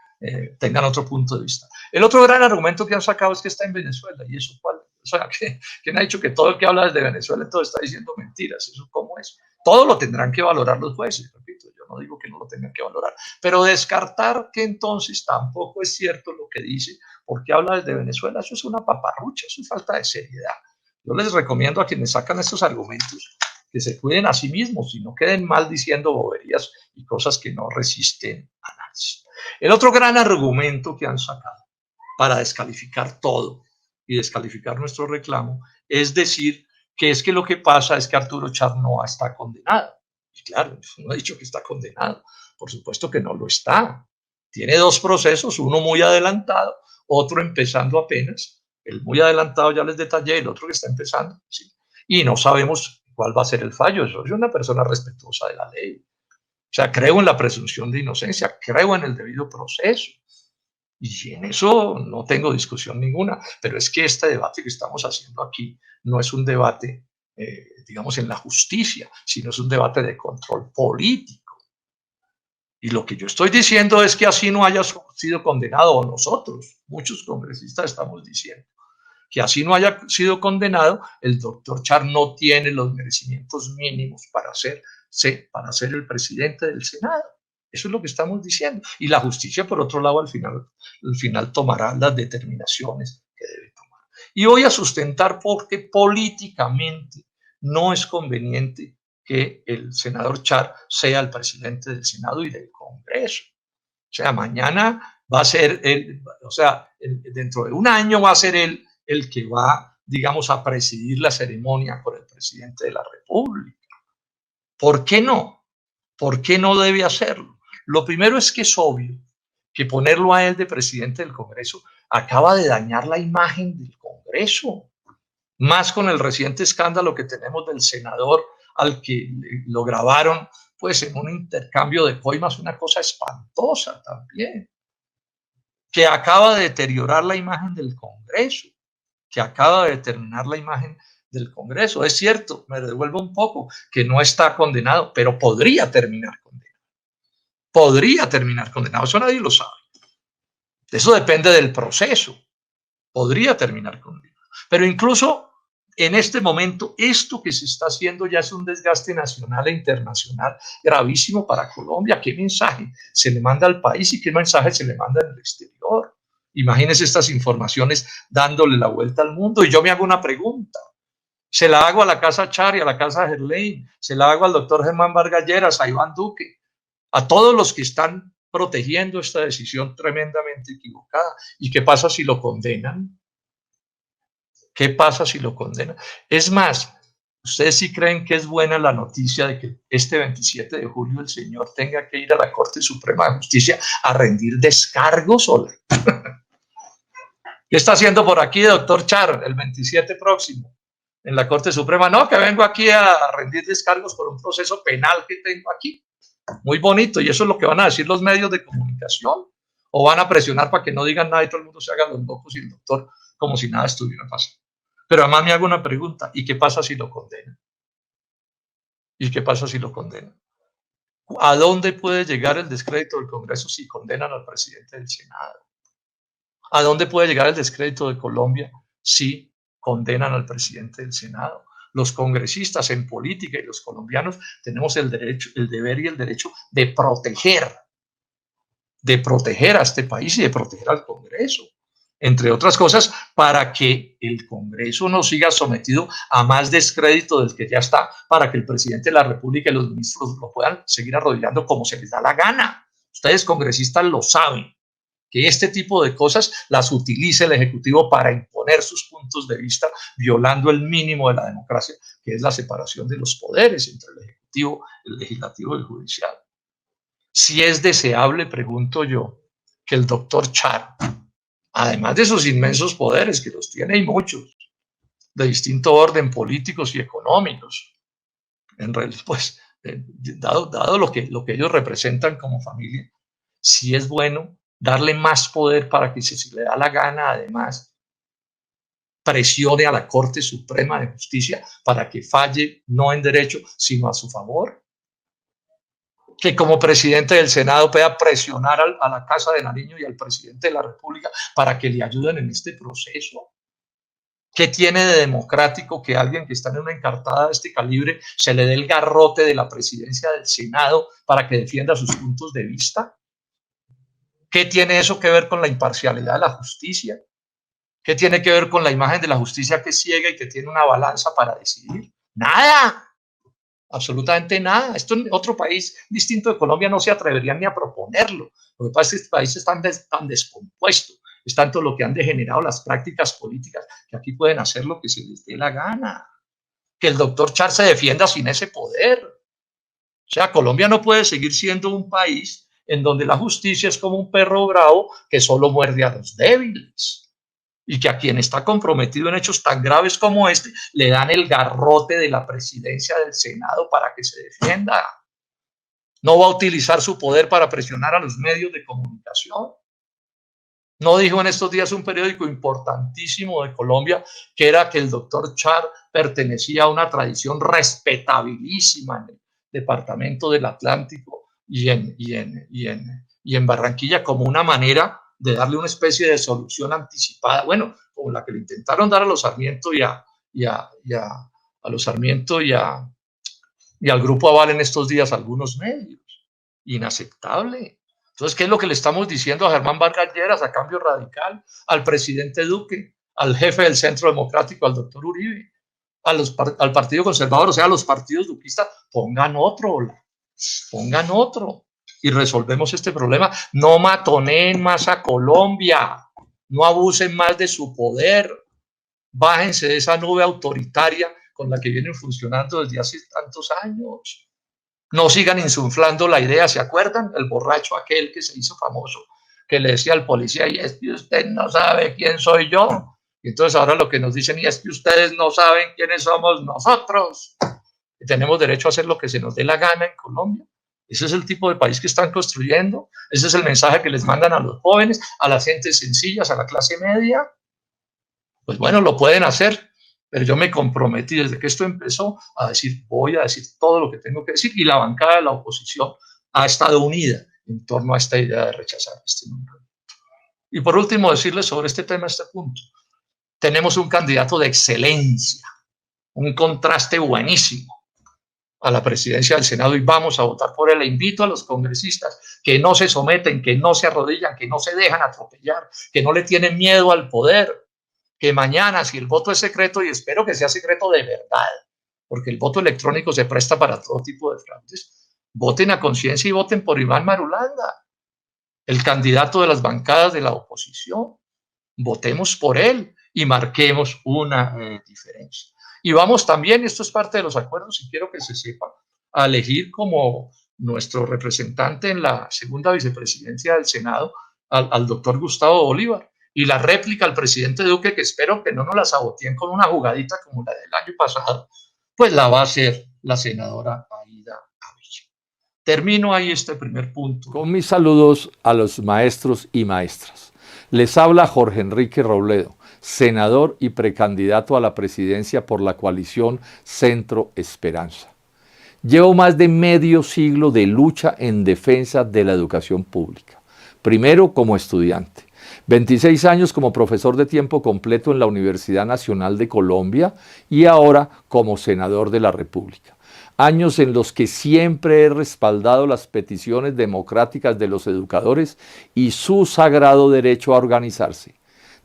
tengan otro punto de vista. El otro gran argumento que han sacado es que está en Venezuela. ¿Y eso cuál? O sea, ¿quién ha dicho que todo el que habla desde Venezuela todo está diciendo mentiras? ¿Eso cómo es? Todo lo tendrán que valorar los jueces, repito, yo no digo que no lo tengan que valorar, pero descartar que entonces tampoco es cierto lo que dice, porque habla desde Venezuela, eso es una paparrucha, eso es falta de seriedad. Yo les recomiendo a quienes sacan estos argumentos que se cuiden a sí mismos y no queden mal diciendo boberías y cosas que no resisten análisis. El otro gran argumento que han sacado para descalificar todo y descalificar nuestro reclamo es decir que es que lo que pasa es que Arturo Char no está condenado. Y claro, no he dicho que está condenado, por supuesto que no lo está. Tiene dos procesos, uno muy adelantado, otro empezando apenas. El muy adelantado ya les detallé, el otro que está empezando, ¿sí? Y no sabemos cuál va a ser el fallo. Yo soy una persona respetuosa de la ley. O sea, creo en la presunción de inocencia, creo en el debido proceso. Y en eso no tengo discusión ninguna. Pero es que este debate que estamos haciendo aquí no es un debate, digamos, en la justicia, sino es un debate de control político. Y lo que yo estoy diciendo es que así no haya sido condenado, o nosotros, muchos congresistas estamos diciendo, que así no haya sido condenado, el doctor Char no tiene los merecimientos mínimos para ser el presidente del Senado. Eso es lo que estamos diciendo. Y la justicia, por otro lado, al final tomará las determinaciones que debe tomar. Y voy a sustentar porque políticamente no es conveniente que el senador Char sea el presidente del Senado y del Congreso. O sea, mañana va a ser él, o sea, dentro de un año va a ser él el que va, digamos, a presidir la ceremonia con el presidente de la República. ¿Por qué no? ¿Por qué no debe hacerlo? Lo primero es que es obvio que ponerlo a él de presidente del Congreso acaba de dañar la imagen del Congreso, más con el reciente escándalo que tenemos del senador al que lo grabaron pues en un intercambio de coimas, una cosa espantosa también, que acaba de deteriorar la imagen del Congreso, que acaba de determinar la imagen del Congreso. Es cierto, me devuelvo un poco, que no está condenado, pero podría terminar condenado. Podría terminar condenado, eso nadie lo sabe. Eso depende del proceso. Podría terminar condenado. Pero incluso en este momento, esto que se está haciendo ya es un desgaste nacional e internacional gravísimo para Colombia. ¿Qué mensaje se le manda al país y qué mensaje se le manda en el exterior? Imagínense estas informaciones dándole la vuelta al mundo. Y yo me hago una pregunta. Se la hago a la Casa Char y a la Casa Gerlain, se la hago al doctor Germán Vargas Lleras, a Iván Duque, a todos los que están protegiendo esta decisión tremendamente equivocada. ¿Y qué pasa si lo condenan? ¿Qué pasa si lo condenan? Es más, ¿ustedes sí creen que es buena la noticia de que este 27 de julio el señor tenga que ir a la Corte Suprema de Justicia a rendir descargos? ¿Qué está haciendo por aquí, doctor Char, el 27 próximo en la Corte Suprema? No, que vengo aquí a rendir descargos por un proceso penal que tengo aquí. Muy bonito, y eso es lo que van a decir los medios de comunicación, o van a presionar para que no digan nada y todo el mundo se haga los locos y el doctor como si nada estuviera pasando. Pero además me hago una pregunta, ¿y qué pasa si lo condenan? ¿Y qué pasa si lo condenan? ¿A dónde puede llegar el descrédito del Congreso si condenan al presidente del Senado? ¿A dónde puede llegar el descrédito de Colombia si condenan al presidente del Senado? Los congresistas en política y los colombianos tenemos el derecho, el deber y el derecho de proteger a este país y de proteger al Congreso, entre otras cosas, para que el Congreso no siga sometido a más descrédito del que ya está, para que el presidente de la República y los ministros lo puedan seguir arrodillando como se les da la gana. Ustedes congresistas lo saben, que este tipo de cosas las utilice el Ejecutivo para imponer sus puntos de vista, violando el mínimo de la democracia, que es la separación de los poderes entre el Ejecutivo, el Legislativo y el Judicial. Si es deseable, pregunto yo, que el doctor Char, además de sus inmensos poderes, que los tiene y muchos, de distinto orden, políticos y económicos, en realidad, pues, dado lo que ellos representan como familia, si es bueno darle más poder para que, si le da la gana, además, presione a la Corte Suprema de Justicia para que falle no en derecho, sino a su favor. Que como presidente del Senado pueda presionar a la Casa de Nariño y al presidente de la República para que le ayuden en este proceso. ¿Qué tiene de democrático que alguien que está en una encartada de este calibre se le dé el garrote de la presidencia del Senado para que defienda sus puntos de vista? ¿Qué tiene eso que ver con la imparcialidad de la justicia? ¿Qué tiene que ver con la imagen de la justicia que es ciega y que tiene una balanza para decidir? Nada. Absolutamente nada. Esto en otro país distinto de Colombia no se atreverían ni a proponerlo. Lo que pasa es que este país está tan descompuesto, es tanto lo que han degenerado las prácticas políticas, que aquí pueden hacer lo que se les dé la gana. Que el doctor Char se defienda sin ese poder. O sea, Colombia no puede seguir siendo un país en donde la justicia es como un perro bravo que solo muerde a los débiles. Y que a quien está comprometido en hechos tan graves como este, le dan el garrote de la presidencia del Senado para que se defienda. No va a utilizar su poder para presionar a los medios de comunicación. No dijo en estos días un periódico importantísimo de Colombia que era que el doctor Char pertenecía a una tradición respetabilísima en el departamento del Atlántico y en Barranquilla, como una manera de darle una especie de solución anticipada, bueno, como la que le intentaron dar a los Sarmiento y al Grupo Aval en estos días algunos medios. Inaceptable. Entonces, ¿qué es lo que le estamos diciendo a Germán Vargas Lleras, a Cambio Radical, al presidente Duque, al jefe del Centro Democrático, al doctor Uribe, al Partido Conservador, o sea, a los partidos duquistas? Pongan otro y resolvemos este problema. No matoneen más a Colombia, no abusen más de su poder, bájense de esa nube autoritaria con la que vienen funcionando desde hace tantos años. No sigan insuflando la idea. ¿Se acuerdan? El borracho aquel que se hizo famoso, que le decía al policía, y es que usted no sabe quién soy yo. Y entonces ahora lo que nos dicen, y es que ustedes no saben quiénes somos nosotros. Y tenemos derecho a hacer lo que se nos dé la gana en Colombia. Ese es el tipo de país que están construyendo. Ese es el mensaje que les mandan a los jóvenes, a las gentes sencillas, a la clase media. Pues bueno, lo pueden hacer, pero yo me comprometí desde que esto empezó a decir, voy a decir todo lo que tengo que decir, y la bancada de la oposición ha estado unida en torno a esta idea de rechazar este nombramiento. Y por último, decirles sobre este tema, este punto. Tenemos un candidato de excelencia, un contraste buenísimo a la presidencia del Senado, y vamos a votar por él. Le invito a los congresistas que no se someten, que no se arrodillan, que no se dejan atropellar, que no le tienen miedo al poder, que mañana, si el voto es secreto, y espero que sea secreto de verdad, porque el voto electrónico se presta para todo tipo de fraudes, voten a conciencia y voten por Iván Marulanda, el candidato de las bancadas de la oposición. Votemos por él y marquemos una diferencia. Y vamos también, esto es parte de los acuerdos y quiero que se sepa, a elegir como nuestro representante en la segunda vicepresidencia del Senado al doctor Gustavo Bolívar. Y la réplica al presidente Duque, que espero que no nos la saboteen con una jugadita como la del año pasado, pues la va a hacer la senadora Aida Avilla. Termino ahí este primer punto. Con mis saludos a los maestros y maestras. Les habla Jorge Enrique Robledo, senador y precandidato a la presidencia por la coalición Centro Esperanza. Llevo más de medio siglo de lucha en defensa de la educación pública. Primero como estudiante, 26 años como profesor de tiempo completo en la Universidad Nacional de Colombia y ahora como senador de la República. Años en los que siempre he respaldado las peticiones democráticas de los educadores y su sagrado derecho a organizarse.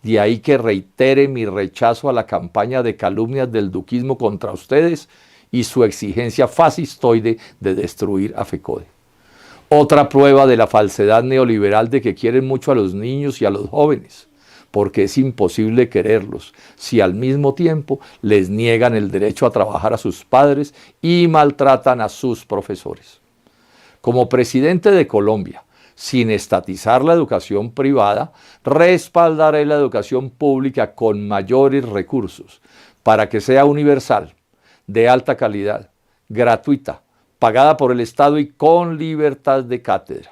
De ahí que reitere mi rechazo a la campaña de calumnias del duquismo contra ustedes y su exigencia fascistoide de destruir a FECODE. Otra prueba de la falsedad neoliberal de que quieren mucho a los niños y a los jóvenes, porque es imposible quererlos si al mismo tiempo les niegan el derecho a trabajar a sus padres y maltratan a sus profesores. Como presidente de Colombia, sin estatizar la educación privada, respaldaré la educación pública con mayores recursos para que sea universal, de alta calidad, gratuita, pagada por el Estado y con libertad de cátedra.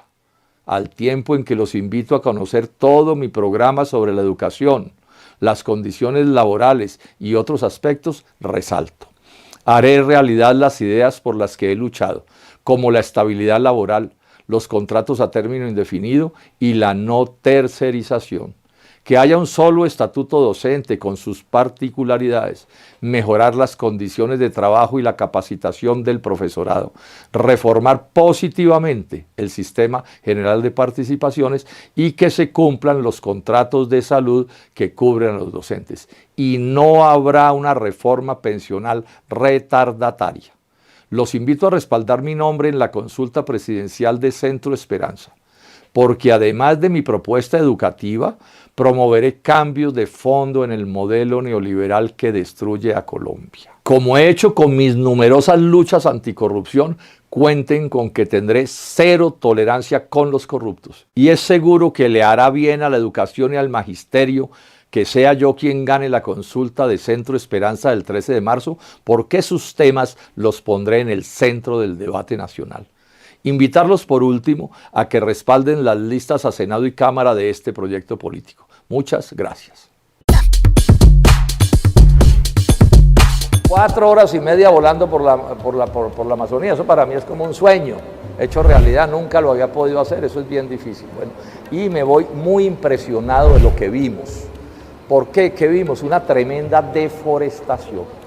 Al tiempo en que los invito a conocer todo mi programa sobre la educación, las condiciones laborales y otros aspectos, resalto. Haré realidad las ideas por las que he luchado, como la estabilidad laboral, los contratos a término indefinido y la no tercerización. Que haya un solo estatuto docente con sus particularidades, mejorar las condiciones de trabajo y la capacitación del profesorado, reformar positivamente el sistema general de participaciones y que se cumplan los contratos de salud que cubren a los docentes. Y no habrá una reforma pensional retardataria. Los invito a respaldar mi nombre en la consulta presidencial de Centro Esperanza, porque además de mi propuesta educativa, promoveré cambios de fondo en el modelo neoliberal que destruye a Colombia. Como he hecho con mis numerosas luchas anticorrupción, cuenten con que tendré cero tolerancia con los corruptos. Y es seguro que le hará bien a la educación y al magisterio que sea yo quien gane la consulta de Centro Esperanza del 13 de marzo, porque sus temas los pondré en el centro del debate nacional. Invitarlos por último a que respalden las listas a Senado y Cámara de este proyecto político. Muchas gracias. 4 horas y media volando por la Amazonía, eso para mí es como un sueño hecho realidad, nunca lo había podido hacer, eso es bien difícil. Bueno, y me voy muy impresionado de lo que vimos. ¿Por qué? ¿Qué vimos? Una tremenda deforestación.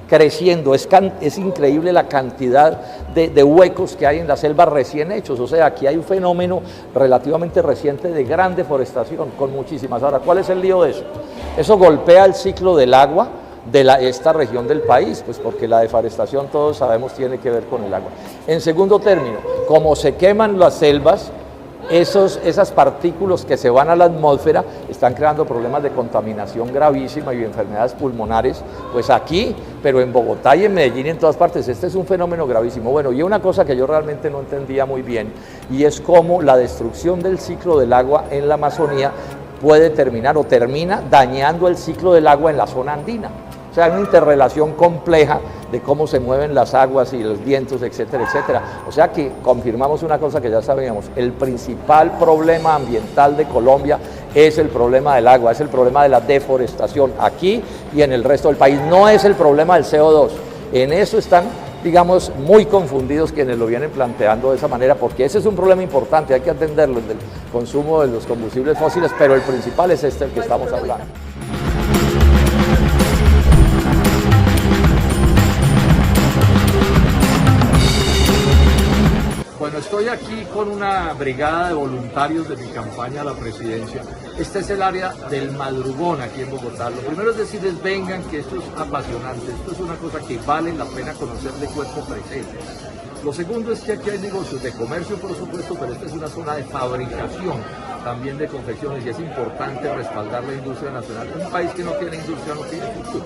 Creciendo, es increíble la cantidad de huecos que hay en la selva recién hechos, o sea, aquí hay un fenómeno relativamente reciente de gran deforestación, con muchísimas. Ahora, ¿cuál es el lío de eso? Eso golpea el ciclo del agua de esta región del país, pues porque la deforestación, todos sabemos, tiene que ver con el agua. En segundo término, como se queman las selvas, esas partículas que se van a la atmósfera están creando problemas de contaminación gravísima y enfermedades pulmonares, pues aquí, pero en Bogotá y en Medellín y en todas partes. Este es un fenómeno gravísimo. Bueno, y una cosa que yo realmente no entendía muy bien, y es cómo la destrucción del ciclo del agua en la Amazonía puede terminar o termina dañando el ciclo del agua en la zona andina. O sea, hay una interrelación compleja de cómo se mueven las aguas y los vientos, etcétera, etcétera. O sea que confirmamos una cosa que ya sabíamos, el principal problema ambiental de Colombia es el problema del agua, es el problema de la deforestación aquí y en el resto del país, no es el problema del CO2. En eso están, digamos, muy confundidos quienes lo vienen planteando de esa manera, porque ese es un problema importante, hay que atenderlo, el del consumo de los combustibles fósiles, pero el principal es este del que estamos hablando. Bueno, estoy aquí con una brigada de voluntarios de mi campaña a la presidencia. Este es el área del madrugón aquí en Bogotá. Lo primero es decirles, vengan, que esto es apasionante, esto es una cosa que vale la pena conocer de cuerpo presente. Lo segundo es que aquí hay negocios de comercio, por supuesto, pero esta es una zona de fabricación, también de confecciones, y es importante respaldar la industria nacional. Un país que no tiene industria no tiene futuro.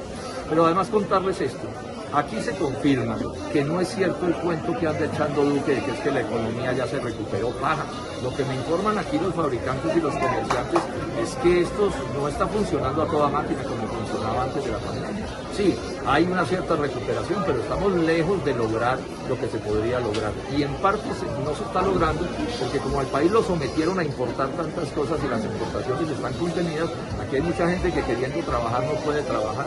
Pero además contarles esto. Aquí se confirma que no es cierto el cuento que anda echando Duque de que es que la economía ya se recuperó, paja. Lo que me informan aquí los fabricantes y los comerciantes es que esto no está funcionando a toda máquina como funcionaba antes de la pandemia. Sí, hay una cierta recuperación, pero estamos lejos de lograr lo que se podría lograr. Y en parte no se está logrando porque como al país lo sometieron a importar tantas cosas y las importaciones están contenidas, aquí hay mucha gente que queriendo trabajar no puede trabajar.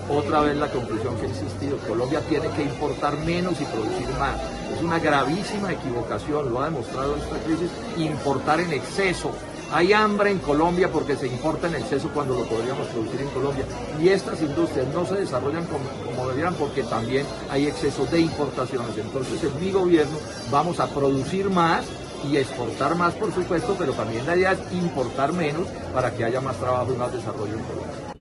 Otra vez la conclusión que he insistido, Colombia tiene que importar menos y producir más. Es una gravísima equivocación, lo ha demostrado esta crisis, importar en exceso. Hay hambre en Colombia porque se importa en exceso cuando lo podríamos producir en Colombia. Y estas industrias no se desarrollan como deberían porque también hay exceso de importaciones. Entonces en mi gobierno vamos a producir más y exportar más, por supuesto, pero también la idea es importar menos para que haya más trabajo y más desarrollo en Colombia.